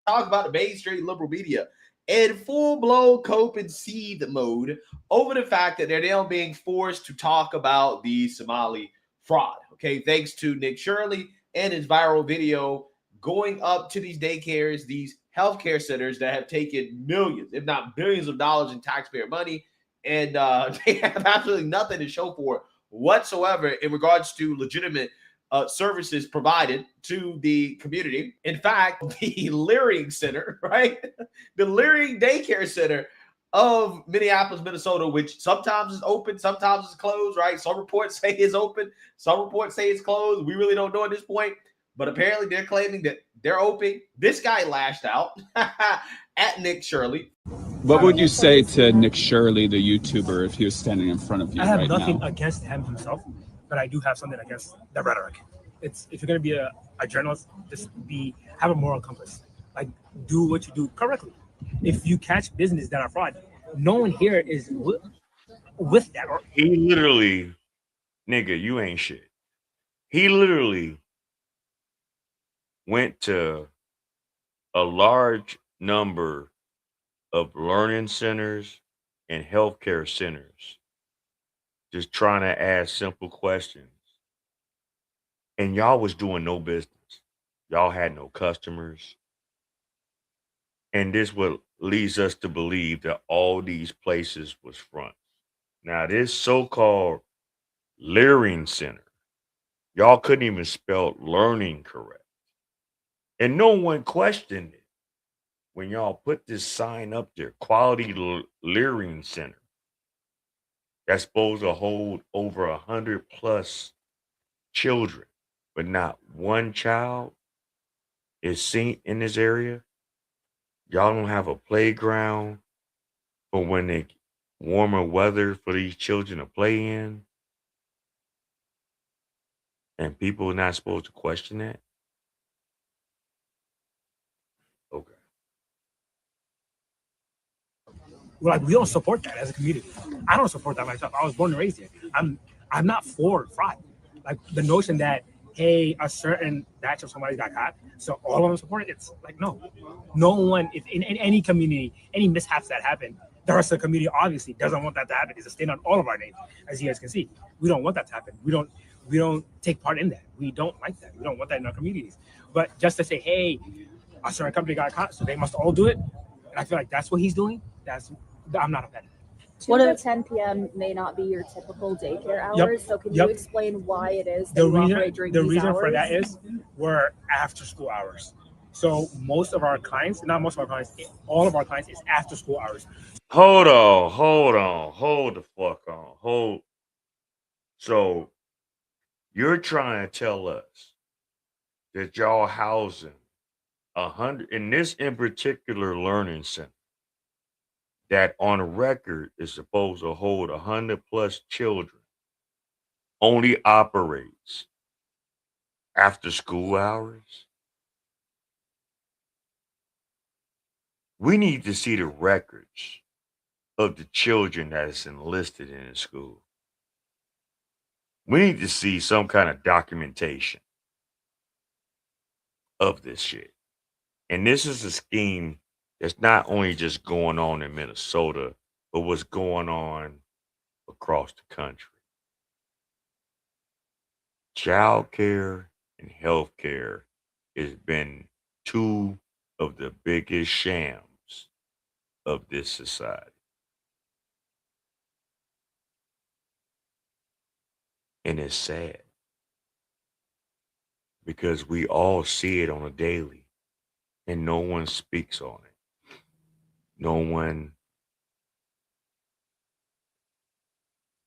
Talk about the mainstream liberal media in full-blown cope and seethe mode over the fact that they're now being forced to talk about the Somali fraud. Okay, thanks to Nick Shirley and his viral video going up to these daycares, these healthcare centers that have taken millions, if not billions of dollars in taxpayer money, and they have absolutely nothing to show for it whatsoever in regards to legitimate services provided to the community. In fact, the Leering Center, right? The Leering Daycare Center of Minneapolis, Minnesota, which sometimes is open, sometimes it's closed, right? Some reports say it's open, some reports say it's closed. We really don't know at this point, but apparently they're claiming that they're open. This guy lashed out at Nick Shirley. What would you say to Nick Shirley, the YouTuber, if he was standing in front of you I have right nothing now? against him himself, but I do have something against the rhetoric. It's if you're going to be a journalist, just have a moral compass. Like, do what you do correctly. If you catch business that are fraud, no one here is with that. Or He literally, nigga, you ain't shit. He literally went to a large number of learning centers and healthcare centers, just trying to ask simple questions. And y'all was doing no business. Y'all had no customers. And this what leads us to believe that all these places was fronts. Now, this so-called Leering Center, y'all couldn't even spell learning correct. And no one questioned it when y'all put this sign up there, Quality Leering Center, that's supposed to hold over 100 plus children, but not one child is seen in this area. Y'all don't have a playground for when they warmer weather for these children to play in. And people are not supposed to question that. Okay. like we don't support that as a community. I don't support that myself. I was born and raised here. I'm not for fraud. Like the notion that hey, a certain batch of somebody got caught, so all of them support it. It's like no one. If in any community, any mishaps that happen, the rest of the community obviously doesn't want that to happen. It's a stain on all of our names, as you guys can see. We don't want that to happen. We don't take part in that. We don't like that. We don't want that in our communities. But just to say, hey, a certain company got caught, so they must all do it. And I feel like that's what he's doing. I'm not a fan of that. 2 to 10 p.m. may not be your typical daycare hours. So can you explain why it is that you operate during these hours? The reason for that is we're after school hours. So most of our clients, not most of our clients, all of our clients is after school hours. Hold the fuck on. So you're trying to tell us that y'all housing 100 in this in particular learning center that on record is supposed to hold 100 plus children only operates after school hours? We need to see the records of the children that is enlisted in the school. We need to see some kind of documentation of this shit. And this is a scheme that's not only just going on in Minnesota, but what's going on across the country. Child care and health care has been two of the biggest shams of this society. And it's sad because we all see it on a daily and no one speaks on it. No one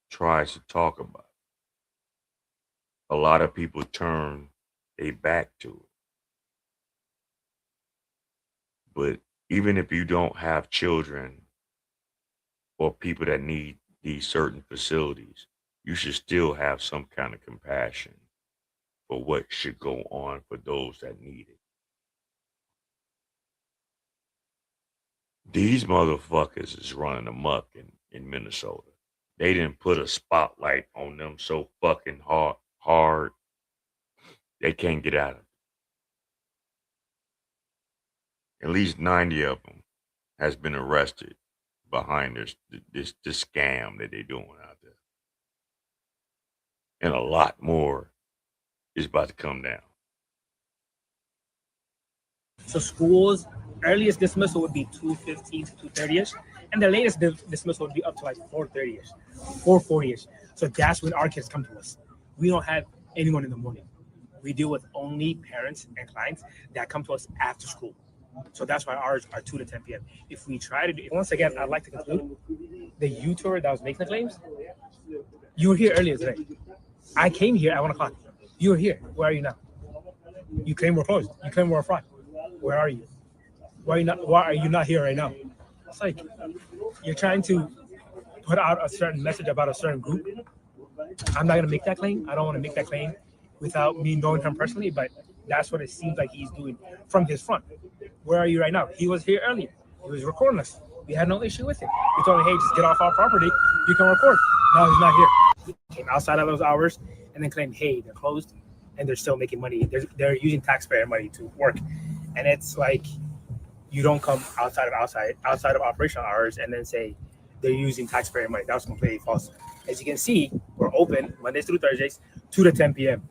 tries to talk about it. A lot of people turn their back to it. But even if you don't have children or people that need these certain facilities, you should still have some kind of compassion for what should go on for those that need it. These motherfuckers is running amok in Minnesota. They didn't put a spotlight on them so fucking hard. They can't get out of it. At least 90 of them has been arrested behind this scam that they're doing out there. And a lot more is about to come down. So schools earliest dismissal would be 2:15 to 2:30ish, and the latest dismissal would be up to like 4:30ish, 4:40ish. So that's when our kids come to us. We don't have anyone in the morning. We deal with only parents and clients that come to us after school. So that's why ours are 2 to 10 p.m. If we try to do, once again, I'd like to conclude the YouTuber that was making the claims. You were here earlier today. I came here at 1 o'clock. You were here. Where are you now? You claim we're closed. You claim we're a fraud. Where are you? Why are you not here right now? It's like you're trying to put out a certain message about a certain group. I'm not gonna make that claim. I don't want to make that claim without me knowing him personally, but that's what it seems like he's doing from his front. Where are you right now? He was here earlier. He was recording us. We had no issue with it. We told him, hey, just get off our property. You can record. Now he's not here. He came outside of those hours and then claimed, hey, they're closed and they're still making money. They're using taxpayer money to work. And it's like, you don't come outside of operational hours and then say they're using taxpayer money. That was completely false. As you can see, we're open Mondays through Thursdays, 2 to 10 p.m.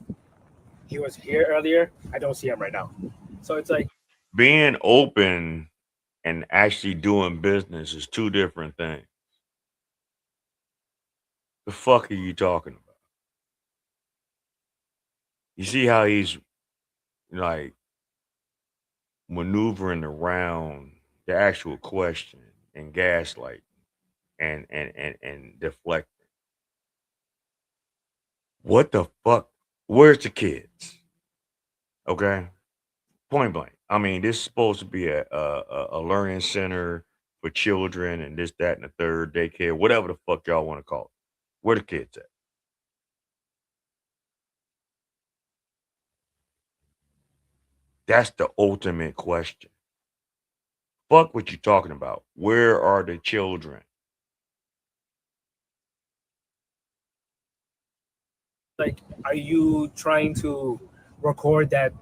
He was here earlier. I don't see him right now. So it's like being open and actually doing business is two different things. The fuck are you talking about? You see how he's like maneuvering around the actual question and gaslight and deflecting. What the fuck? Where's the kids? Okay, point blank. I mean, this is supposed to be a learning center for children and this, that, and the third, daycare, whatever the fuck y'all want to call it. Where the kids at? That's the ultimate question. Fuck what you talking about. Where are the children? Like, are you trying to record that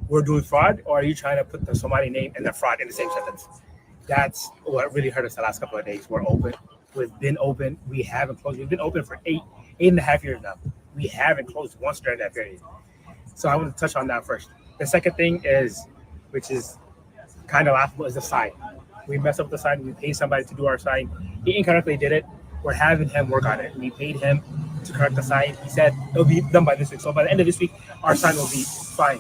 we're doing fraud, or are you trying to put somebody's name and the fraud in the same sentence? That's what really hurt us the last couple of days. We're open. We've been open. We haven't closed. We've been open for eight and a half years now. We haven't closed once during that period. So I want to touch on that first. The second thing is, which is kind of laughable, is the sign. We messed up the sign. We paid somebody to do our sign. He incorrectly did it. We're having him work on it. We paid him to correct the sign. He said it'll be done by this week. So by the end of this week, our sign will be fine.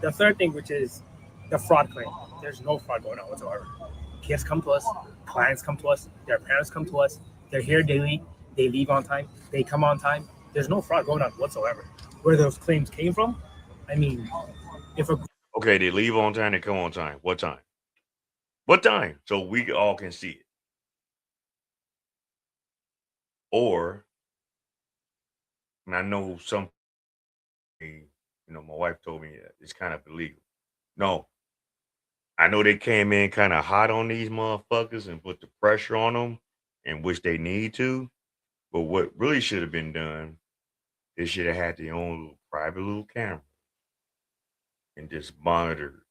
The third thing, which is the fraud claim. There's no fraud going on whatsoever. Kids come to us. Clients come to us. Their parents come to us. They're here daily. They leave on time. They come on time. There's no fraud going on whatsoever. Where those claims came from, I mean, Okay, they leave on time, they come on time. What time? What time? So we all can see it. Or, and I know some, my wife told me it's kind of illegal. No, I know they came in kind of hot on these motherfuckers and put the pressure on them, and which they need to. But what really should have been done, they should have had their own little private little camera and just monitor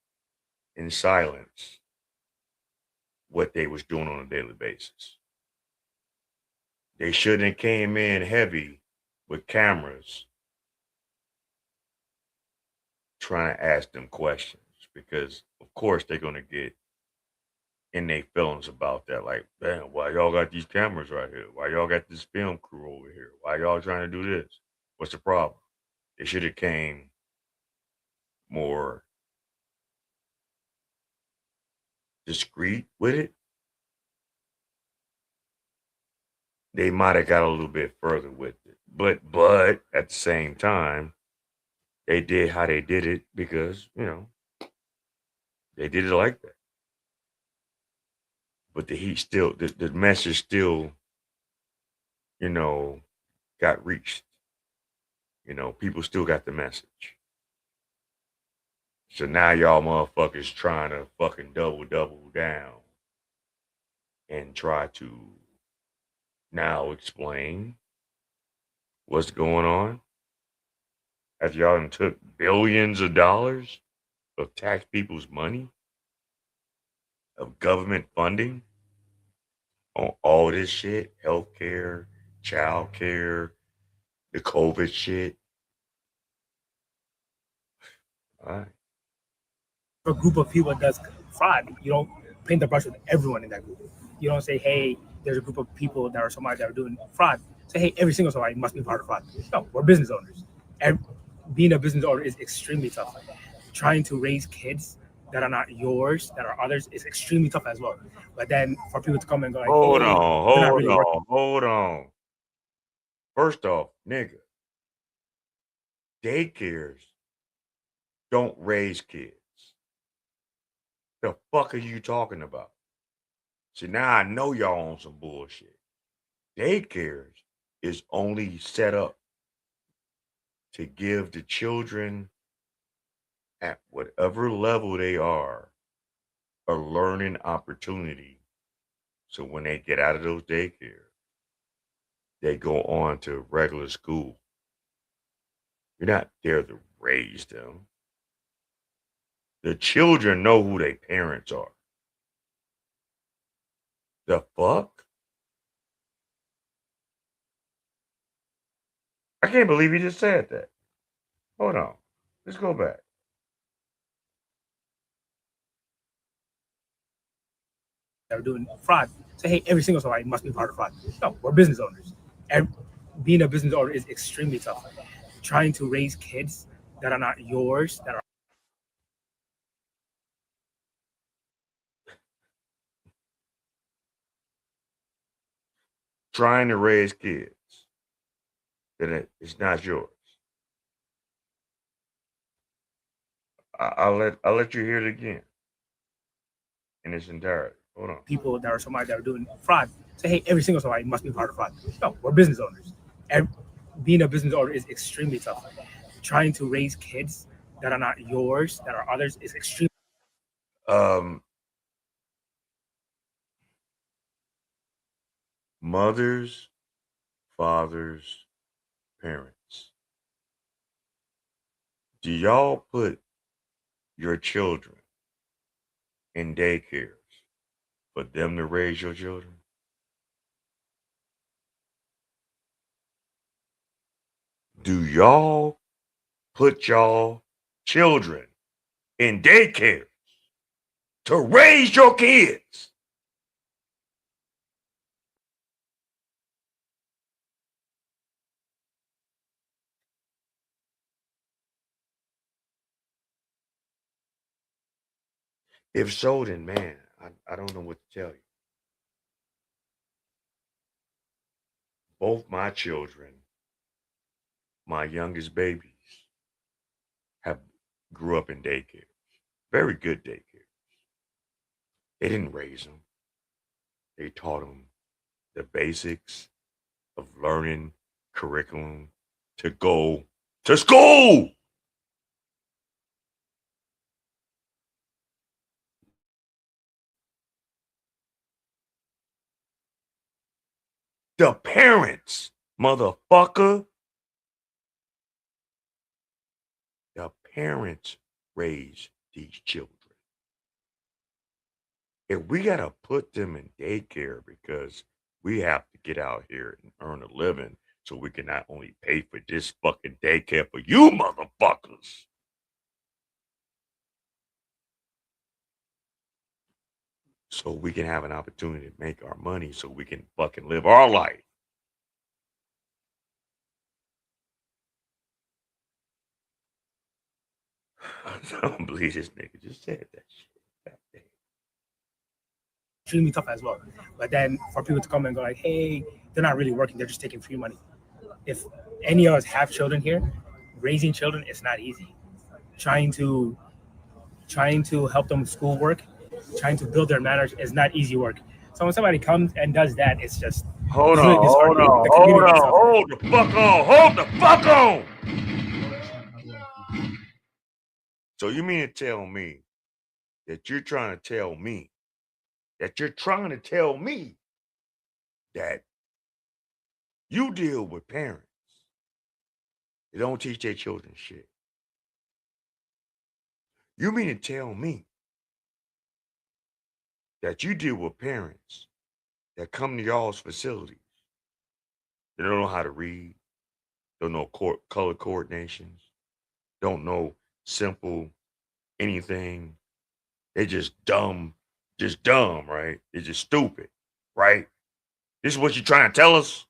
in silence what they was doing on a daily basis. They shouldn't have came in heavy with cameras trying to ask them questions, because of course they're going to get in their feelings about that. Like, damn, why y'all got these cameras right here? Why y'all got this film crew over here? Why y'all trying to do this? What's the problem? They should have came more discreet with it. They might have got a little bit further with it. But at the same time, they did how they did it because, they did it like that. But the heat still, the message still, got reached. People still got the message. So now y'all motherfuckers trying to fucking double down and try to now explain what's going on. After y'all done took billions of dollars of tax people's money, of government funding on all this shit, healthcare, child care, the COVID shit. All right. a group of people that does fraud, you don't paint the brush with everyone in that group. You don't say, hey, there's a group of people that are somebody that are doing fraud. Say, hey, every single somebody must be part of fraud. No, we're business owners. Being a business owner is extremely tough. Trying to raise kids that are not yours, that are others, is extremely tough as well. But then for people to come and go like, Hold hey, on, they're not really working. hold on. First off, nigga, daycares don't raise kids. The fuck are you talking about? See, now I know y'all on some bullshit. Daycares is only set up to give the children at whatever level they are a learning opportunity. So when they get out of those daycares, they go on to regular school. You're not there to raise them. The children know who their parents are. The fuck? I can't believe you just said that. Hold on. Let's go back. That are doing fraud. Say, hey, every single somebody must be part of fraud. No, we're business owners. Being a business owner is extremely tough. Trying to raise kids that are not yours, that are Trying to raise kids that it's not yours. I'll let you hear it again in its entirety. Hold on. people that are somebody that are doing fraud. Say, hey, every single somebody must be part of fraud. No, we're business owners. Being a business owner is extremely tough. Trying to raise kids that are not yours, that are others, is extremely. Mothers, fathers, parents. Do y'all put your children in daycares for them to raise your children? Do y'all put y'all children in daycares to raise your kids? If so, then man, I don't know what to tell you. Both my children, my youngest babies, grew up in daycares. Very good daycares. They didn't raise them. They taught them the basics of learning curriculum to go to school. The parents, motherfucker. The parents raise these children. If we got to put them in daycare because we have to get out here and earn a living so we can not only pay for this fucking daycare for you motherfuckers. So we can have an opportunity to make our money so we can fucking live our life. I don't believe this nigga just said that shit. Extremely tough as well. But then for people to come and go like, hey, they're not really working, they're just taking free money. If any of us have children here, raising children is not easy. Trying to help them with schoolwork, trying to build their manners is not easy work. So when somebody comes and does that, it's just hold really on. Hold the fuck on. So you mean to tell me that you're trying to tell me that you deal with parents that don't teach their children shit? You mean to tell me that you deal with parents that come to y'all's facilities, they don't know how to read, don't know color coordinations, don't know simple anything They're just dumb, right? They're just stupid, right? This is what you're trying to tell us?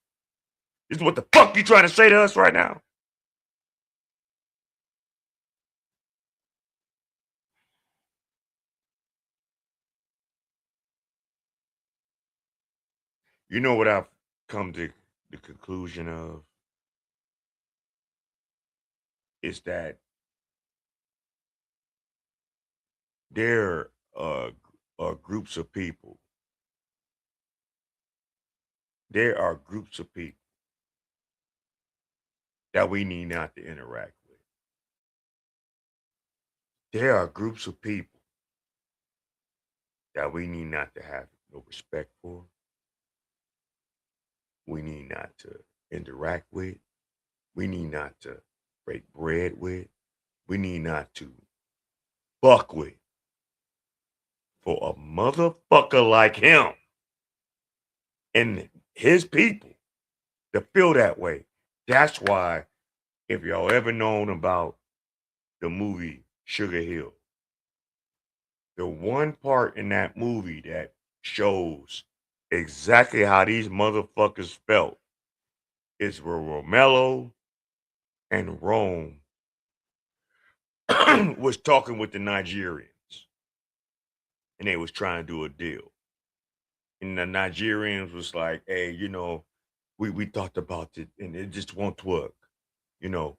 This is what the fuck you trying to say to us right now? You know what I've come to the conclusion of? Is that there are groups of people. There are groups of people that we need not to interact with. There are groups of people that we need not to have no respect for. We need not to interact with. We need not to break bread with. We need not to fuck with. For a motherfucker like him and his people to feel that way. That's why, if y'all ever known about the movie Sugar Hill, the one part in that movie that shows exactly how these motherfuckers felt is where Romello and Rome was talking with the Nigerians, and they was trying to do a deal. And the Nigerians was like, hey, you know, we thought about it, and it just won't work. You know,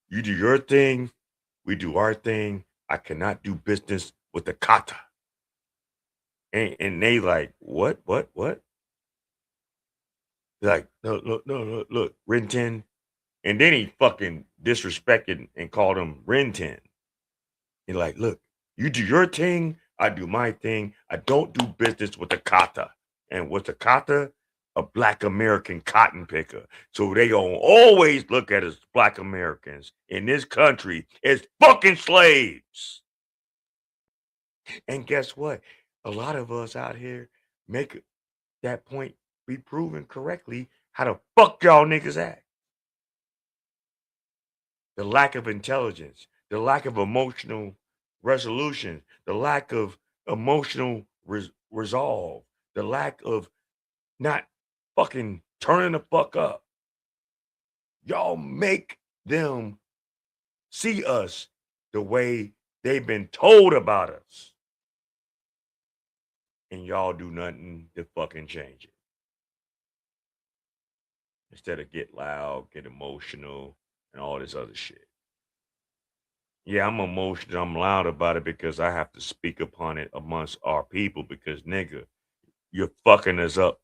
you do your thing, we do our thing. I cannot do business with the kata. And they like, what? Like, look, Rintin. And then he fucking disrespected and called him Rintin. He's like, look, you do your thing, I do my thing. I don't do business with the kata. And what's a kata? A Black American cotton picker. So they gonna always look at us Black Americans in this country as fucking slaves. And guess what? A lot of us out here make that point be proven correctly how the fuck y'all niggas act. The lack of intelligence, the lack of emotional resolution, the lack of emotional resolve, the lack of not fucking turning the fuck up. Y'all make them see us the way they've been told about us. And y'all do nothing to fucking change it. Instead of get loud, get emotional, and all this other shit. Yeah, I'm emotional. I'm loud about it because I have to speak upon it amongst our people because, nigga, you're fucking us up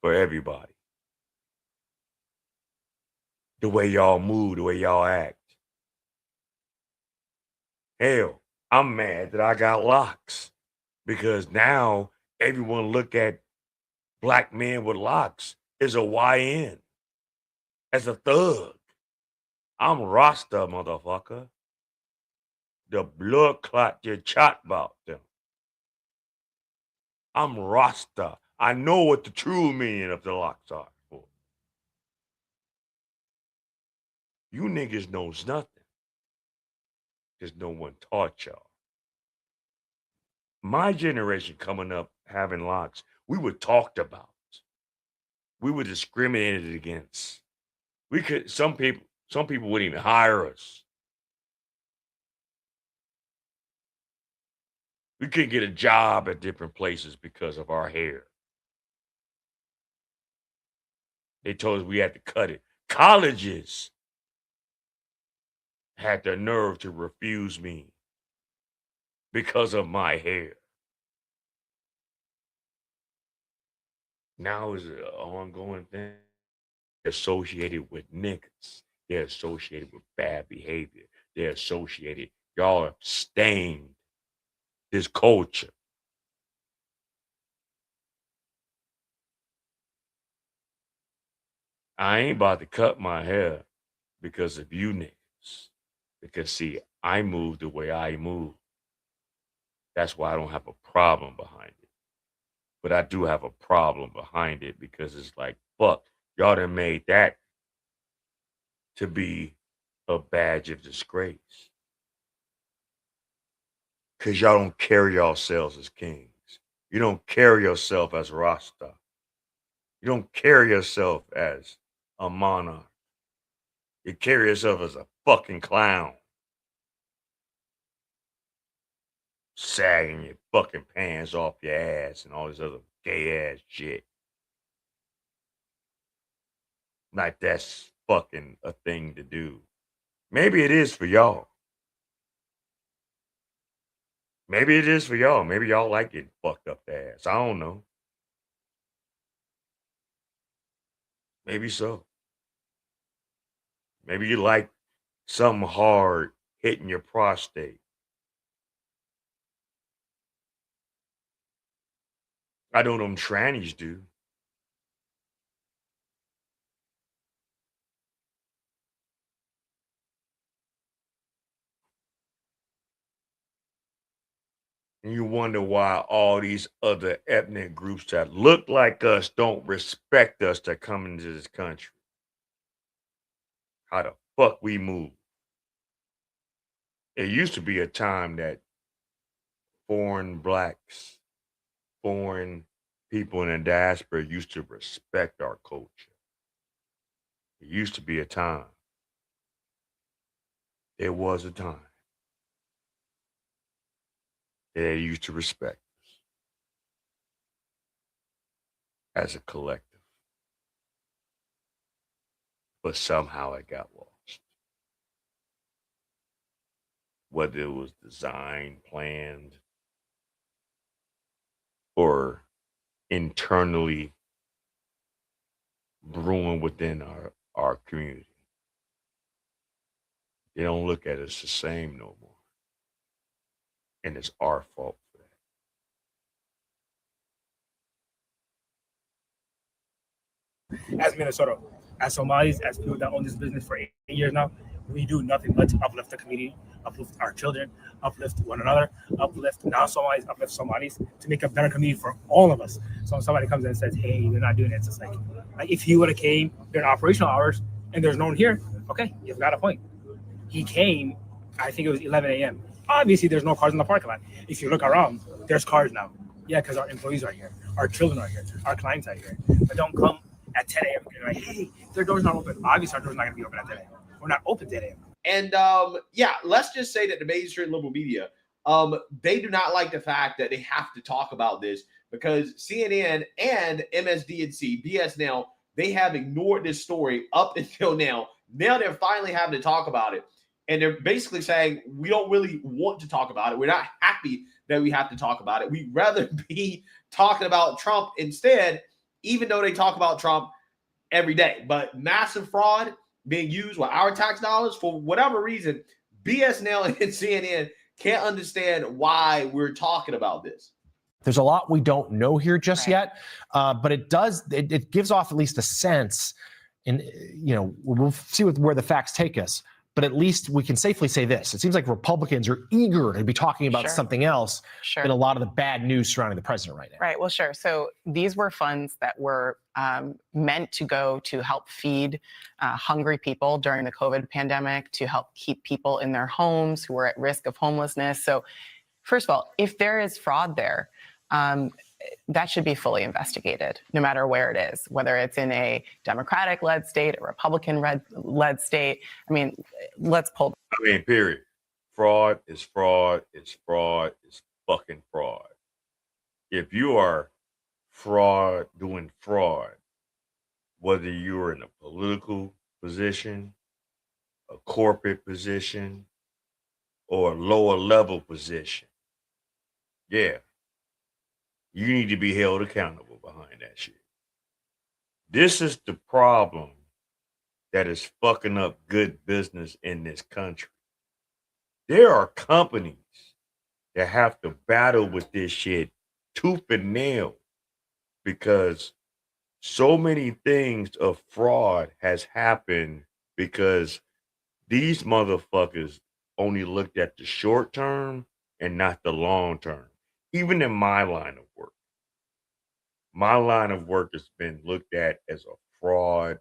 for everybody. The way y'all move, the way y'all act. Hell, I'm mad that I got locks because now everyone look at black men with locks as a YN, as a thug. I'm Rasta, motherfucker. The blood clot you chat about them. I'm Rasta. I know what the true meaning of the locks are for. You niggas knows nothing. Because no one taught y'all. My generation coming up having locks, we were talked about. We were discriminated against. Some people wouldn't even hire us. We couldn't get a job at different places because of our hair. They told us we had to cut it. Colleges had the nerve to refuse me because of my hair. Now is an ongoing thing. They're associated with niggas. They're associated with bad behavior. They're associated. Y'all are stained this culture. I ain't about to cut my hair because of you niggas. Because, see, I move the way I move. That's why I don't have a problem behind it. But I do have a problem behind it because it's like, fuck, y'all done made that to be a badge of disgrace. Because y'all don't carry yourselves as kings. You don't carry yourself as Rasta. You don't carry yourself as a monarch. You carry yourself as a fucking clown. Sagging your fucking pants off your ass and all this other gay ass shit. Like that's fucking a thing to do. Maybe it is for y'all. Maybe it is for y'all. Maybe y'all like getting fucked up the ass. I don't know. Maybe so. Maybe you like something hard hitting your prostate. I know them trannies do. And you wonder why all these other ethnic groups that look like us don't respect us that come into this country. How the fuck we move. It used to be a time that foreign blacks, foreign people in the diaspora used to respect our culture. It used to be a time. There was a time that they used to respect us as a collective. But somehow it got lost. Whether it was designed, planned, or internally brewing within our community. They don't look at us the same no more. And it's our fault for that. As Minnesota, as Somalis, as people that own this business for 8 years now, we do nothing but to uplift the community, uplift our children, uplift one another, uplift non-Somalis, uplift Somalis to make a better community for all of us. So when somebody comes in and says, hey, they're not doing it, it's just like if he would have came during operational hours and there's no one here, okay, you've got a point. He came, I think it was 11 a.m. Obviously, there's no cars in the parking lot. If you look around, there's cars now. Yeah, because our employees are here, our children are here, our clients are here. But don't come at 10 a.m. and like, hey, their door's not open. Obviously, our door's not going to be open at 10 a.m. We're not open 10 a.m. And yeah, let's just say that the mainstream liberal media, they do not like the fact that they have to talk about this because CNN and MSDNC, BS Now, they have ignored this story up until now. Now they're finally having to talk about it. And they're basically saying, we don't really want to talk about it. We're not happy that we have to talk about it. We'd rather be talking about Trump instead, even though they talk about Trump every day. But massive fraud being used with our tax dollars for whatever reason, BS Now and CNN can't understand why we're talking about this. There's a lot we don't know here just yet, but it gives off at least a sense, and we'll see where the facts take us. But at least we can safely say this. It seems like Republicans are eager to be talking about something else than a lot of the bad news surrounding the president right now. Right. Well, sure. So these were funds that were meant to go to help feed hungry people during the COVID pandemic, to help keep people in their homes who were at risk of homelessness. So first of all, if there is fraud there, that should be fully investigated, no matter where it is, whether it's in a Democratic-led state, a Republican-led state. I mean, let's pull. Period. Fraud is fraud. It's fraud. It's fucking fraud. If you are doing fraud, whether you're in a political position, a corporate position, or a lower level position, yeah, you need to be held accountable behind that shit. This is the problem that is fucking up good business in this country. There are companies that have to battle with this shit tooth and nail because so many things of fraud has happened because these motherfuckers only looked at the short term and not the long term. Even in my line of work. My line of work has been looked at as a fraud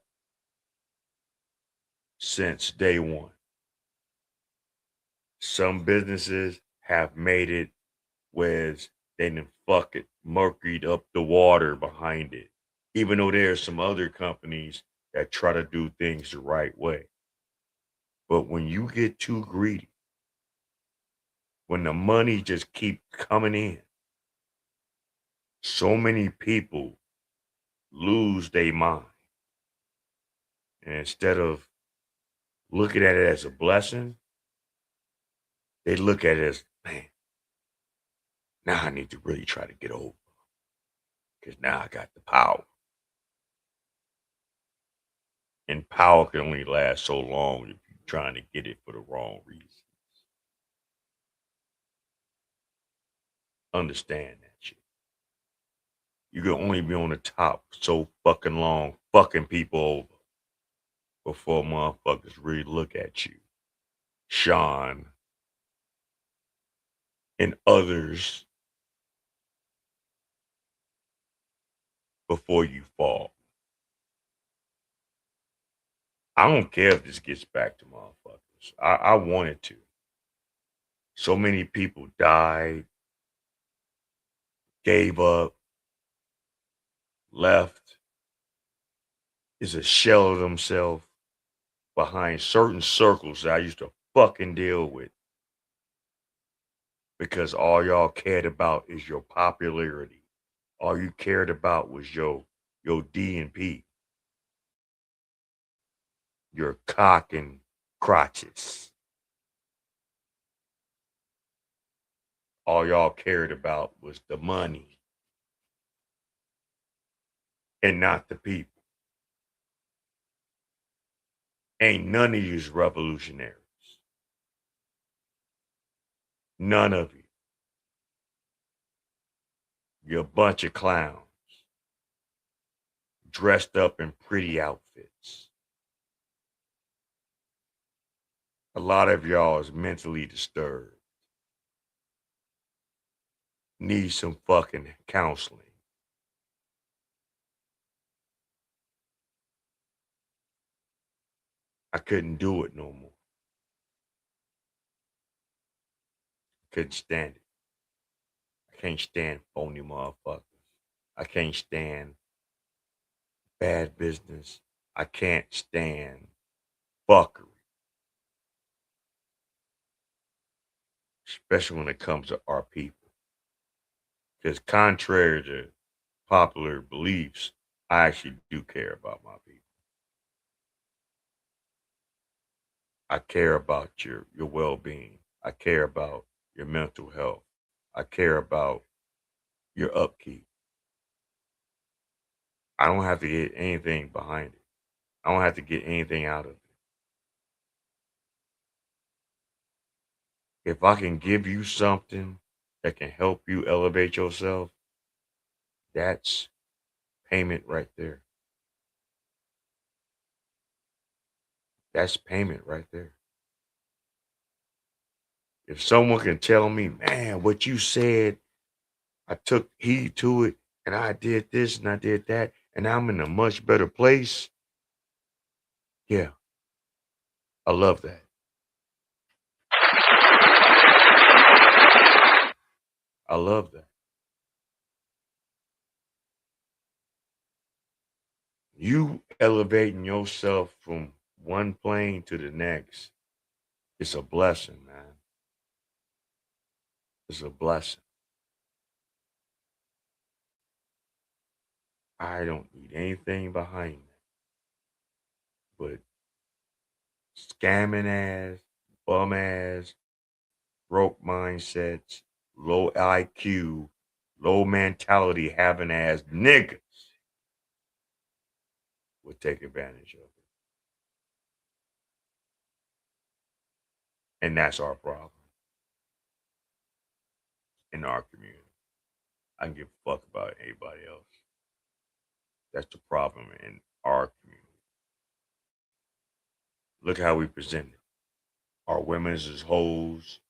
since day one. Some businesses have made it where they done fuck it, murkied up the water behind it. Even though there's some other companies that try to do things the right way. But when you get too greedy, when the money just keep coming in, so many people lose their mind. And instead of looking at it as a blessing, they look at it as, man, now I need to really try to get over. Because now I got the power. And power can only last so long if you're trying to get it for the wrong reasons. Understand that shit. You can only be on the top so fucking long, fucking people over before motherfuckers really look at you. Sean and others before you fall. I don't care if this gets back to motherfuckers. I want it to. So many people died, gave up, left, is a shell of themselves behind certain circles that I used to fucking deal with. Because all y'all cared about is your popularity. All you cared about was your D&P. Your cock and crotches. All y'all cared about was the money and not the people. Ain't none of you's revolutionaries. None of you. You're a bunch of clowns dressed up in pretty outfits. A lot of y'all is mentally disturbed. Need some fucking counseling. I couldn't do it no more. Couldn't stand it. I can't stand phony motherfuckers. I can't stand bad business. I can't stand fuckery. Especially when it comes to our people. Because contrary to popular beliefs, I actually do care about my people. I care about your well-being. I care about your mental health. I care about your upkeep. I don't have to get anything behind it. I don't have to get anything out of it. If I can give you something that can help you elevate yourself, that's payment right there. That's payment right there. If someone can tell me, man, what you said, I took heed to it, and I did this and I did that, and I'm in a much better place. Yeah, I love that. I love that. You elevating yourself from one plane to the next, it's a blessing, man. It's a blessing. I don't need anything behind that but scamming ass, bum ass, broke mindsets, low IQ, low mentality having ass niggas would take advantage of it. And that's our problem in our community. I can give a fuck about anybody else. That's the problem in our community. Look how we present it. Our women is hoes.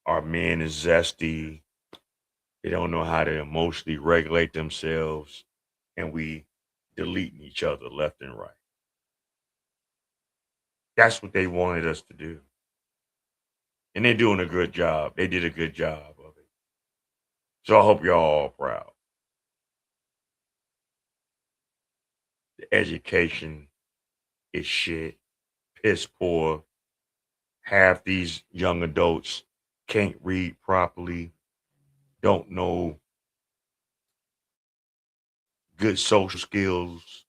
Our men is zesty. They don't know how to emotionally regulate themselves. And we deleting each other left and right. That's what they wanted us to do. And they're doing a good job. They did a good job of it. So I hope y'all all proud. The education is shit, piss poor. Half these young adults can't read properly, don't know good social skills.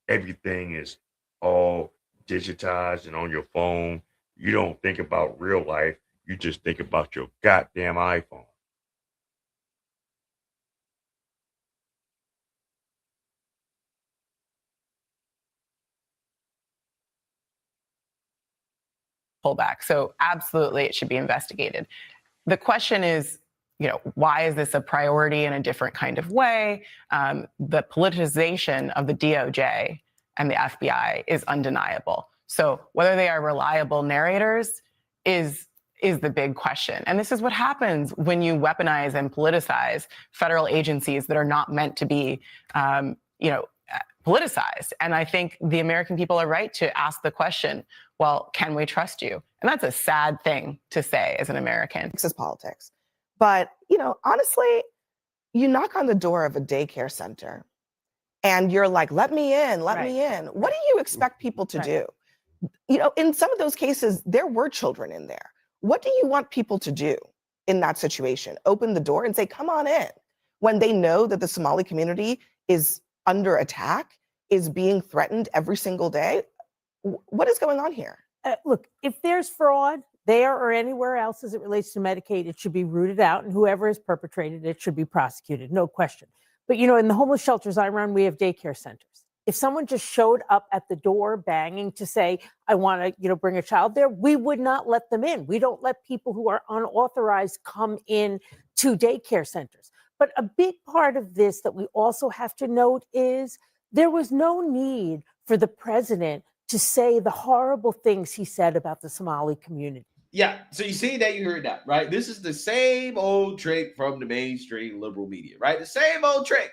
Everything is all digitized and on your phone. You don't think about real life. You just think about your goddamn iPhone. Pullback. So absolutely it should be investigated. The question is, why is this a priority in a different kind of way? The politicization of the DOJ and the FBI is undeniable. So whether they are reliable narrators is the big question. And this is what happens when you weaponize and politicize federal agencies that are not meant to be, politicized. And I think the American people are right to ask the question, well, can we trust you? And that's a sad thing to say as an American. This is politics. But, honestly, you knock on the door of a daycare center and you're like, let me in, let me in. What do you expect people to do? In some of those cases, there were children in there. What do you want people to do in that situation? Open the door and say, come on in, when they know that the Somali community is under attack, is being threatened every single day? What is going on here? Look, if there's fraud there or anywhere else as it relates to Medicaid, it should be rooted out, and whoever has perpetrated it should be prosecuted, no question. But, in the homeless shelters I run, we have daycare centers. If someone just showed up at the door banging to say, I want to, bring a child there, we would not let them in. We don't let people who are unauthorized come in to daycare centers. But a big part of this that we also have to note is there was no need for the president to say the horrible things he said about the Somali community. Yeah, so you see that, you heard that, right? This is the same old trick from the mainstream liberal media, right? The same old trick.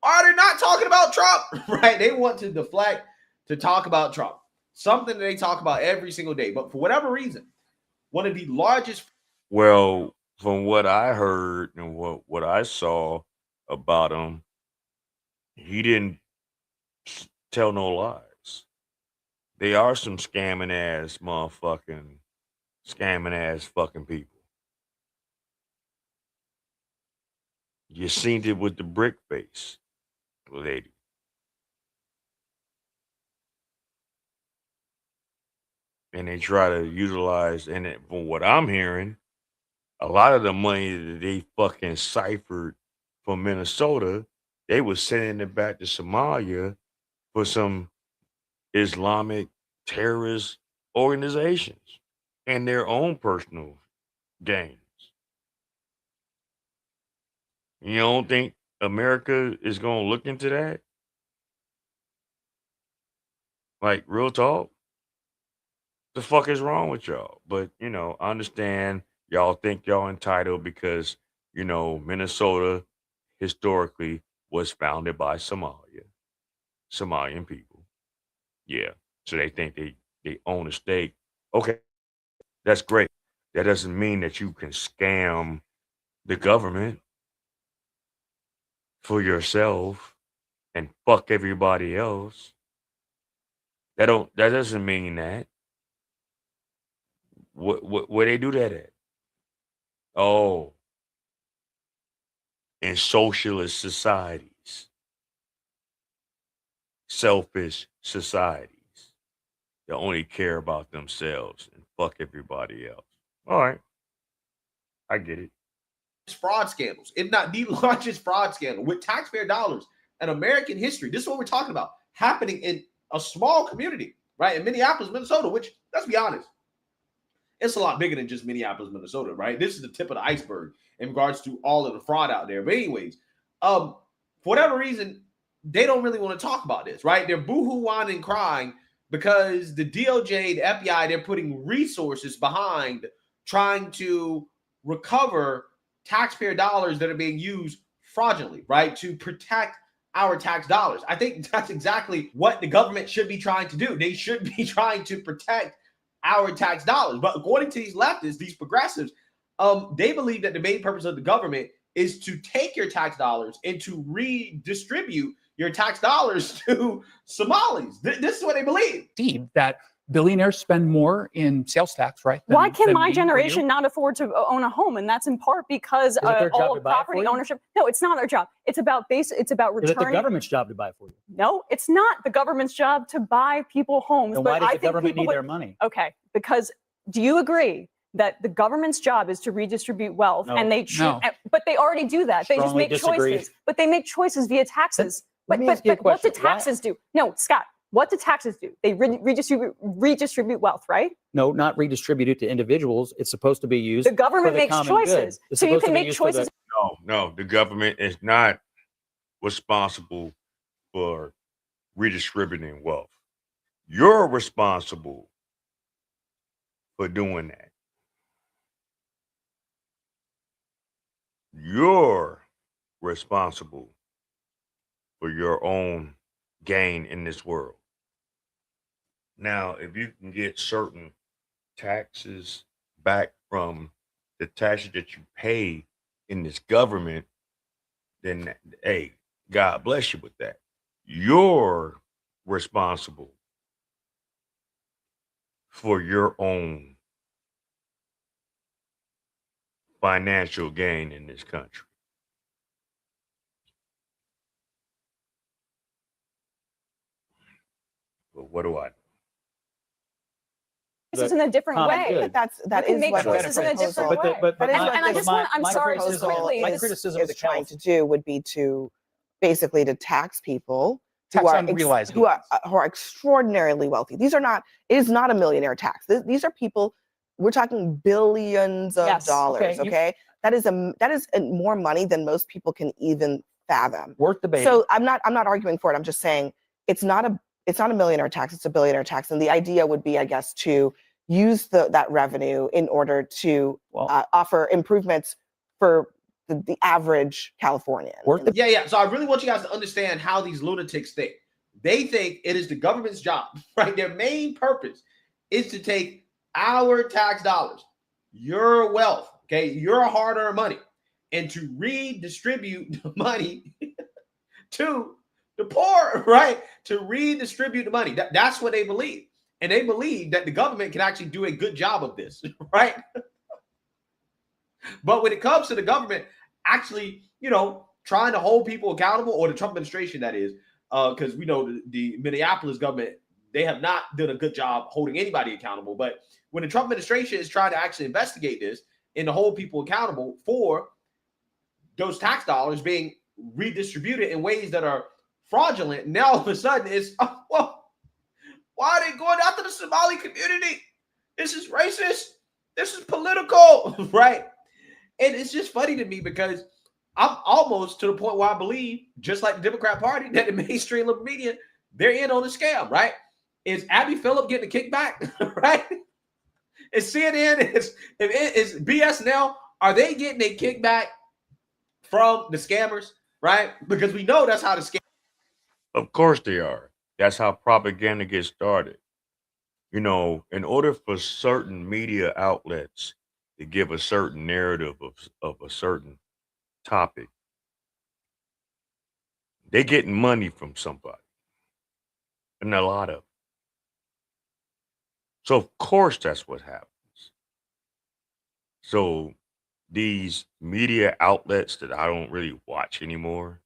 Are they not talking about Trump, right? They want to deflect to talk about Trump, something that they talk about every single day. But for whatever reason, one of the largest. Well, from what I heard and what I saw about him, he didn't tell no lies. They are some scamming ass fucking people. You seen it with the brick face lady. And they try to utilize, and from what I'm hearing, a lot of the money that they fucking ciphered from Minnesota, they was sending it back to Somalia for some Islamic terrorist organizations and their own personal gains. You don't think America is going to look into that? Like, real talk? The fuck is wrong with y'all? But, I understand y'all think y'all entitled because, Minnesota historically was founded by Somalian people. Yeah. So they think they own a stake. Okay. That's great. That doesn't mean that you can scam the government for yourself and fuck everybody else. That doesn't mean that. Where they do that at? Oh, in socialist societies, selfish societies that only care about themselves and fuck everybody else. All right, I get it. Fraud scandals, if not the largest fraud scandal with taxpayer dollars in American history. This is what we're talking about, happening in a small community, right? In Minneapolis, Minnesota, which, let's be honest, it's a lot bigger than just Minneapolis, Minnesota, right? This is the tip of the iceberg in regards to all of the fraud out there. But anyways, for whatever reason, they don't really want to talk about this, right? They're boo-hoo whining, crying because the DOJ, the FBI, they're putting resources behind trying to recover taxpayer dollars that are being used fraudulently, right? To protect our tax dollars. I think that's exactly what the government should be trying to do. They should be trying to protect our tax dollars. But according to these leftists, these progressives, they believe that the main purpose of the government is to take your tax dollars and to redistribute your tax dollars to Somalis. This is what they believe. That billionaires spend more in sales tax, right? Why can my me or generation you? not afford to own a home? And that's in part because Is it their job all to buy it property for you? ownership. No, it's not their job. It's about It's about Is it returning. the government's job to buy for you? No, it's not the government's job to buy people homes. Then but why does I the think government people need would- their money? Okay, because do you agree that the government's job is to redistribute wealth, No. and they No. but they already do that. They just Strongly make disagree. choices. But they make choices via taxes. Let me ask you a But what do question. Why- taxes do? No, Scott. What do taxes do? They redistribute wealth, right? No, not redistribute it to individuals. It's supposed to be used. The government for the makes common good. choices. It's So you supposed can to be make used for the- choices. No, the government is not responsible for redistributing wealth. You're responsible for doing that. You're responsible for your own gain in this world. Now, if you can get certain taxes back from the taxes that you pay in this government, then hey, God bless you with that. You're responsible for your own financial gain in this country. But what do I know? Choices in a different common way. good. That You can is make what choices in a different way. But That is and, what and I this- just want, I'm my sorry, criticism- just quickly. my this- criticism of the is trying to do would be to basically to tax people who Tax are unrealized who are extraordinarily wealthy. These are not. It is not a millionaire tax. These are people. We're talking billions of Yes, dollars. okay, Okay, that is more money than most people can even fathom. Worth debating. So I'm not arguing for it. I'm just saying it's not a millionaire tax. It's a billionaire tax, and the idea would be, I guess, to use that revenue in order to offer improvements for the average Californian. Yeah. So I really want you guys to understand how these lunatics think. They think it is the government's job, right? Their main purpose is to take our tax dollars, your wealth, okay, your hard-earned money, and to redistribute the money to the poor, right? To redistribute the money. That's what they believe. And they believe that the government can actually do a good job of this, right? But when it comes to the government actually, trying to hold people accountable, or the Trump administration, that is, because we know the Minneapolis government, they have not done a good job holding anybody accountable. But when the Trump administration is trying to actually investigate this and to hold people accountable for those tax dollars being redistributed in ways that are fraudulent, now all of a sudden it's, why are they going after the Somali community? This is racist. This is political, right? And it's just funny to me because I'm almost to the point where I believe, just like the Democrat Party, that the mainstream liberal media, they're in on the scam, right? Is Abby Phillip getting a kickback, right? Is CNN, is BSNL, are they getting a kickback from the scammers, right? Because we know that's how the scam. Of course they are. That's how propaganda gets started. In order for certain media outlets to give a certain narrative of a certain topic, they're getting money from somebody, and a lot of them. So of course that's what happens. So these media outlets that I don't really watch anymore,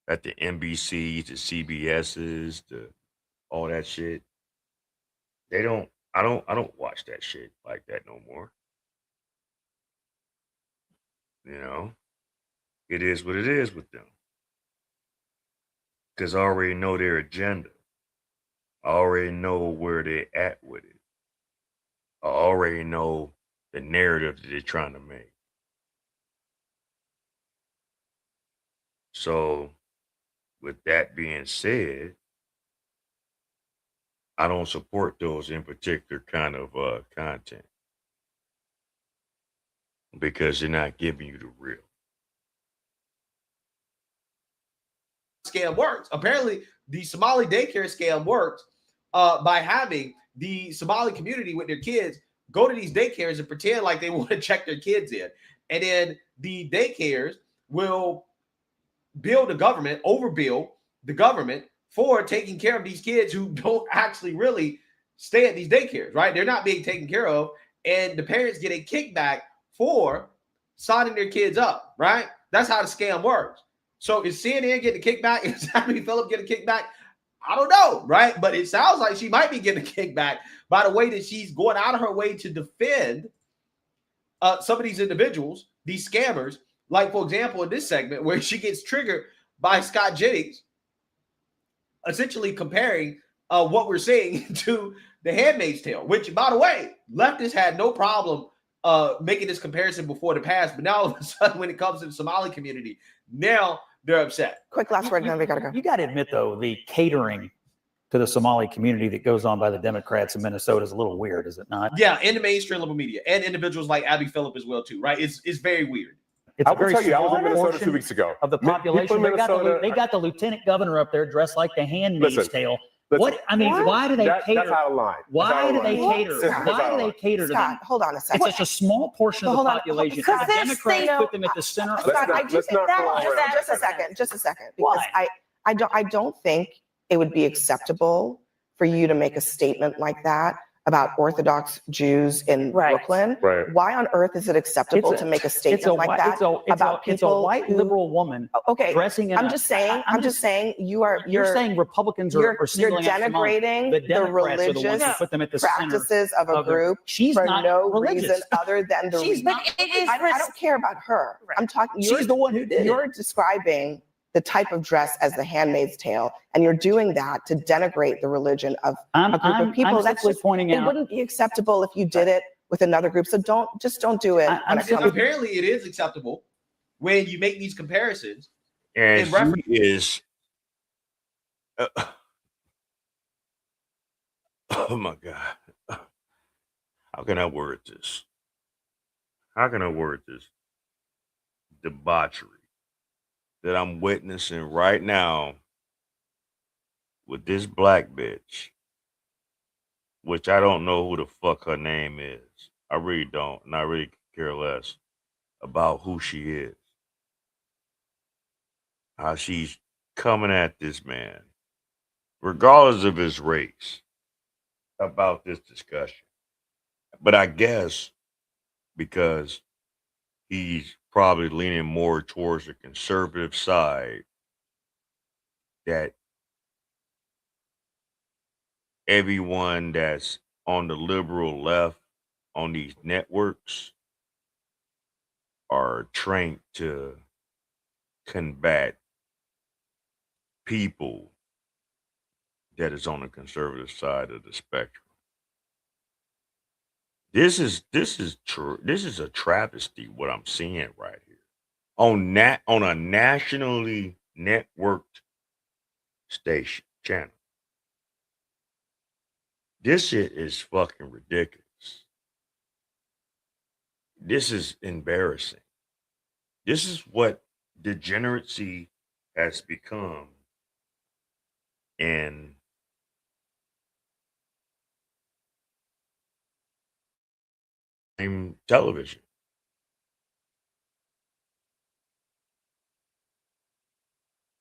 at the NBCs, the CBSs, all that shit, I don't watch that shit like that no more. It is what it is with them. Because I already know their agenda. I already know where they're at with it. I already know the narrative that they're trying to make. So, with that being said, I don't support those in particular kind of content because they're not giving you the real. Scam works. Apparently, the Somali daycare scam works by having the Somali community with their kids go to these daycares and pretend like they want to check their kids in. And then the daycares will overbill the government for taking care of these kids who don't actually really stay at these daycares, right? They're not being taken care of. And the parents get a kickback for signing their kids up, right? That's how the scam works. So is CNN getting a kickback? Is Abby Phillip getting a kickback? I don't know, right? But it sounds like she might be getting a kickback by the way that she's going out of her way to defend some of these individuals, these scammers. Like, for example, in this segment where she gets triggered by Scott Jennings, essentially comparing what we're seeing to The Handmaid's Tale, which, by the way, leftists had no problem making this comparison before the past. But now, all of a sudden, when it comes to the Somali community, now they're upset. Quick last word, and then we got to go. You got to admit, though, the catering to the Somali community that goes on by the Democrats in Minnesota is a little weird, is it not? Yeah, in the mainstream liberal media and individuals like Abby Phillip as well, too, right? It's very weird. It's I a will very tell you, I was small in Minnesota portion 2 weeks ago. of the People population. in They got, Minnesota- they got the lieutenant governor up there dressed like the Handmaid's Listen, Tale. listen. What? I mean, why do they cater? That's out of line. That's out Why of do they line. cater? That's Why out do of they line. cater to them? Scott, hold on a second. It's such a small portion of Hold the on. population. Because The there's, Democrats you know, put them at the center. Scott, not- I do let's think not that go all around. just a second, because I don't think it would be acceptable for you to make a statement like that about Orthodox Jews in Brooklyn. Right. Why on earth is it acceptable to make a statement like that about it's a people white who, liberal woman okay, dressing in I'm just saying you're saying Republicans you're are singling out Somali. denigrating The the Democrats are the ones religious who put them at the center practices of a of the- group She's for not no religious. reason other than the She's not I don't care about her. I'm talking. She's the one who did it. You're describing the type of dress as the Handmaid's Tale, and you're doing that to denigrate the religion of a group of people. I'm That's simply just pointing it out. wouldn't be acceptable if you did it with another group. So don't do it. when it comes- Apparently, it is acceptable when you make these comparisons. And in reference- she is. Oh my God. How can I word this? How can I word this? Debauchery that I'm witnessing right now with this black bitch, which I don't know who the fuck her name is. I really don't, and I really care less about who she is. How she's coming at this man, regardless of his race, about this discussion. But I guess because he's probably leaning more towards the conservative side, that everyone that's on the liberal left on these networks are trained to combat people that is on the conservative side of the spectrum. This is a travesty what I'm seeing right here on a nationally networked station channel. This shit is fucking ridiculous. This is embarrassing. This is what degeneracy has become in television.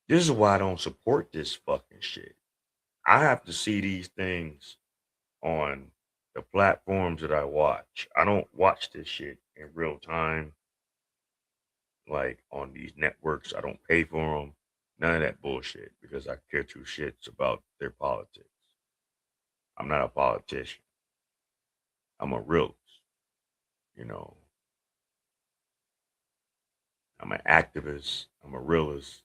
This is why I don't support this fucking shit. I have to see these things on the platforms that I watch. I don't watch this shit in real time, like on these networks. I don't pay for them. None of that bullshit, because I care two shits about their politics. I'm not a politician. I'm a realist. You know, I'm an activist. I'm a realist.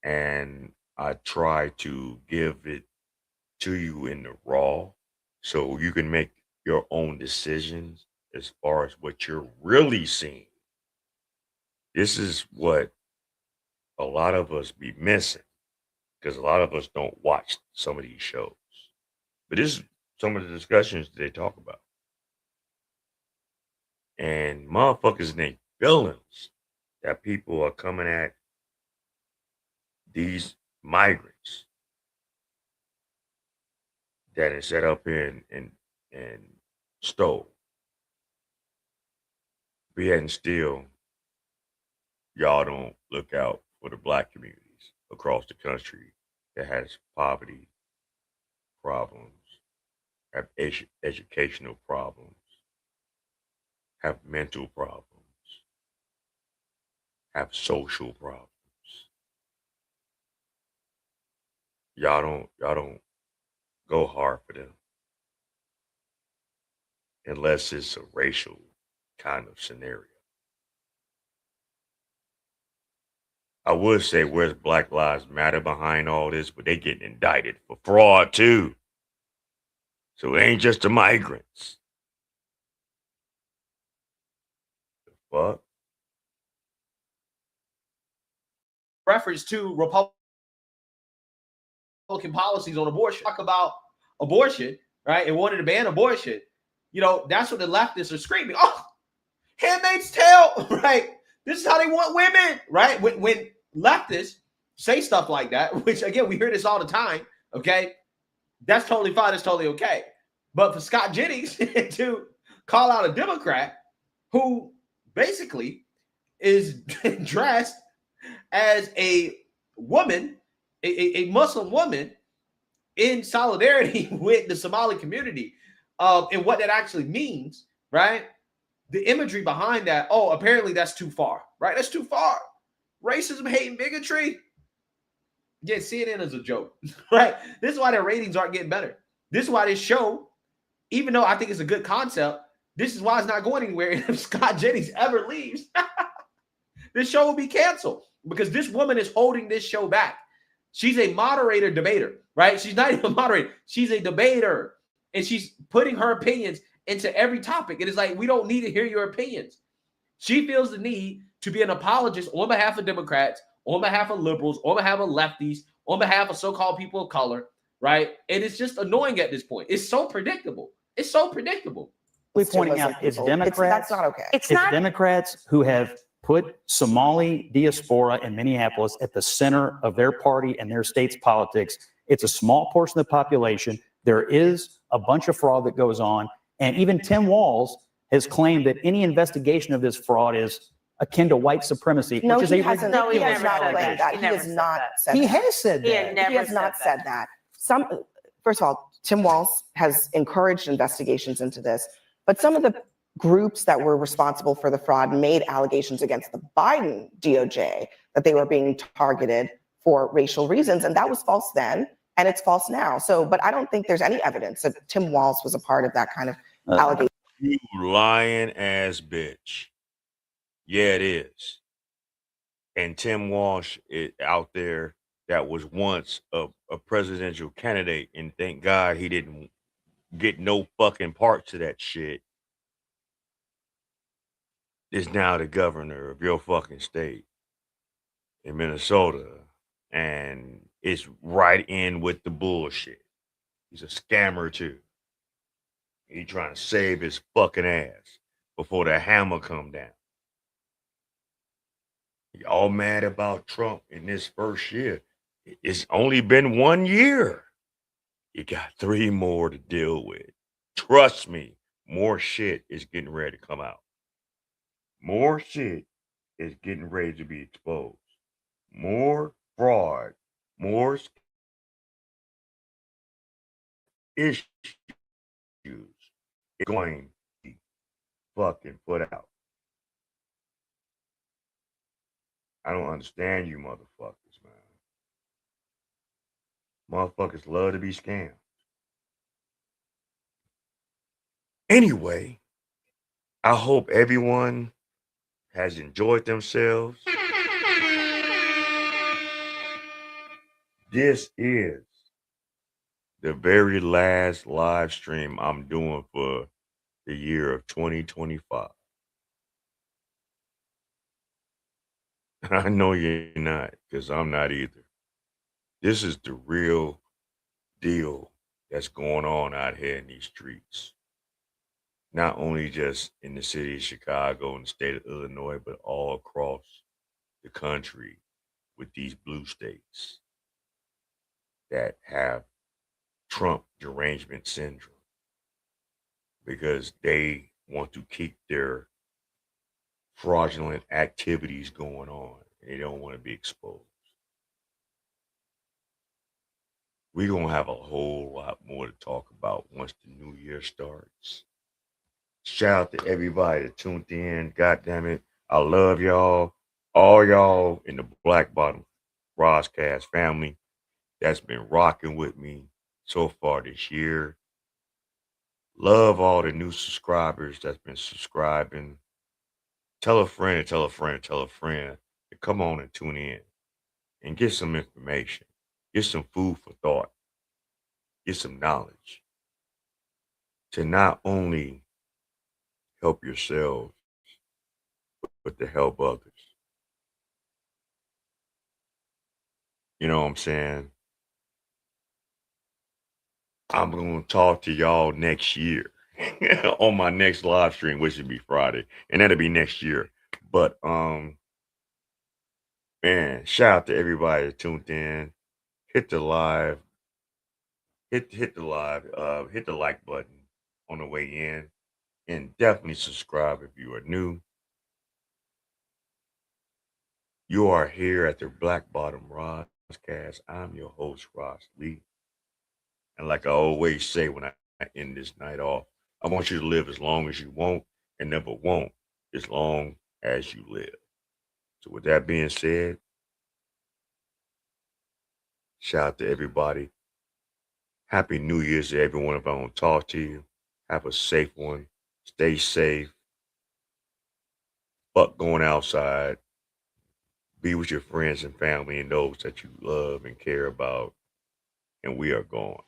And I try to give it to you in the raw so you can make your own decisions as far as what you're really seeing. This is what a lot of us be missing, because a lot of us don't watch some of these shows. But this is some of the discussions they talk about. And motherfuckers ain't feelings that people are coming at these migrants that is set up in and stole. But yet and still, y'all don't look out for the black communities across the country that has poverty problems, have educational problems, have mental problems, have social problems. Y'all don't go hard for them unless it's a racial kind of scenario. I would say where's Black Lives Matter behind all this, but they getting indicted for fraud too. So it ain't just the migrants. The fuck? Reference to Republican policies on abortion. Talk about abortion, right? And wanted to ban abortion. You know, that's what the leftists are screaming. Oh, Handmaid's Tale, right? This is how they want women, right? When leftists say stuff like that, which again, we hear this all the time, okay? That's totally fine. It's totally okay. But for Scott Jennings to call out a Democrat who basically is dressed as a woman, a Muslim woman in solidarity with the Somali community, and what that actually means, right? The imagery behind that, oh, apparently that's too far, right? That's too far. Racism, hate, and bigotry. Yeah, CNN is a joke, right? This is why their ratings aren't getting better. This is why this show, even though I think it's a good concept, this is why it's not going anywhere. And if Scott Jennings ever leaves, this show will be canceled because this woman is holding this show back. She's a moderator debater, right? She's not even a moderator. She's a debater, and she's putting her opinions into every topic. It is like, we don't need to hear your opinions. She feels the need to be an apologist on behalf of Democrats, on behalf of liberals, on behalf of lefties, on behalf of so-called people of color, right? And it's just annoying at this point. It's so predictable. It's so predictable. We're pointing out it's Democrats. That's not okay. It's Democrats who have put Somali diaspora in Minneapolis at the center of their party and their state's politics. It's a small portion of the population. There is a bunch of fraud that goes on. And even Tim Walz has claimed that any investigation of this fraud is akin to white supremacy, No, which is he a hasn't. ridiculous He has not claimed allegation. that. He has not said that. He has said that. He has not said that. First of all, Tim Walz has encouraged investigations into this, but some of the groups that were responsible for the fraud made allegations against the Biden DOJ that they were being targeted for racial reasons, and that was false then, and it's false now. So, but I don't think there's any evidence that Tim Walz was a part of that kind of allegation. You lying ass bitch. Yeah, it is. And Tim Walsh is out there that was once a presidential candidate, and thank God he didn't get no fucking parts of that shit, is now the governor of your fucking state in Minnesota. And it's right in with the bullshit. He's a scammer too. He trying to save his fucking ass before the hammer come down. Y'all mad about Trump in this first year. It's only been 1 year. You got 3 more to deal with. Trust me, more shit is getting ready to come out. More shit is getting ready to be exposed. More fraud, more issues going to be fucking put out. I don't understand you motherfuckers, man. Motherfuckers love to be scammed. Anyway, I hope everyone has enjoyed themselves. This is the very last live stream I'm doing for the year of 2025. I know you're not, because I'm not either. This is the real deal that's going on out here in these streets. Not only just in the city of Chicago and the state of Illinois, but all across the country with these blue states that have Trump derangement syndrome. because they want to keep their fraudulent activities going on. They don't want to be exposed. We're going to have a whole lot more to talk about once the new year starts. Shout out to everybody that tuned in. God damn it. I love y'all. All y'all in the Black Bottom Roscast family that's been rocking with me so far this year. Love all the new subscribers that's been subscribing. Tell a friend, tell a friend, tell a friend to come on and tune in and get some information. Get some food for thought. Get some knowledge to not only help yourselves, but to help others. You know what I'm saying? I'm going to talk to y'all next year on my next live stream, which will be Friday, and that'll be next year. But man, shout out to everybody that tuned in. Hit the live, hit the live, hit the like button on the way in, and definitely subscribe if you are new. You are here at the Black Bottom Roscast. I'm your host, Ross Lee. And like I always say when I end this night off, I want you to live as long as you want and never won't as long as you live. So with that being said, shout out to everybody. Happy New Year's to everyone if I don't talk to you. Have a safe one. Stay safe. Fuck going outside. Be with your friends and family and those that you love and care about. And we are gone.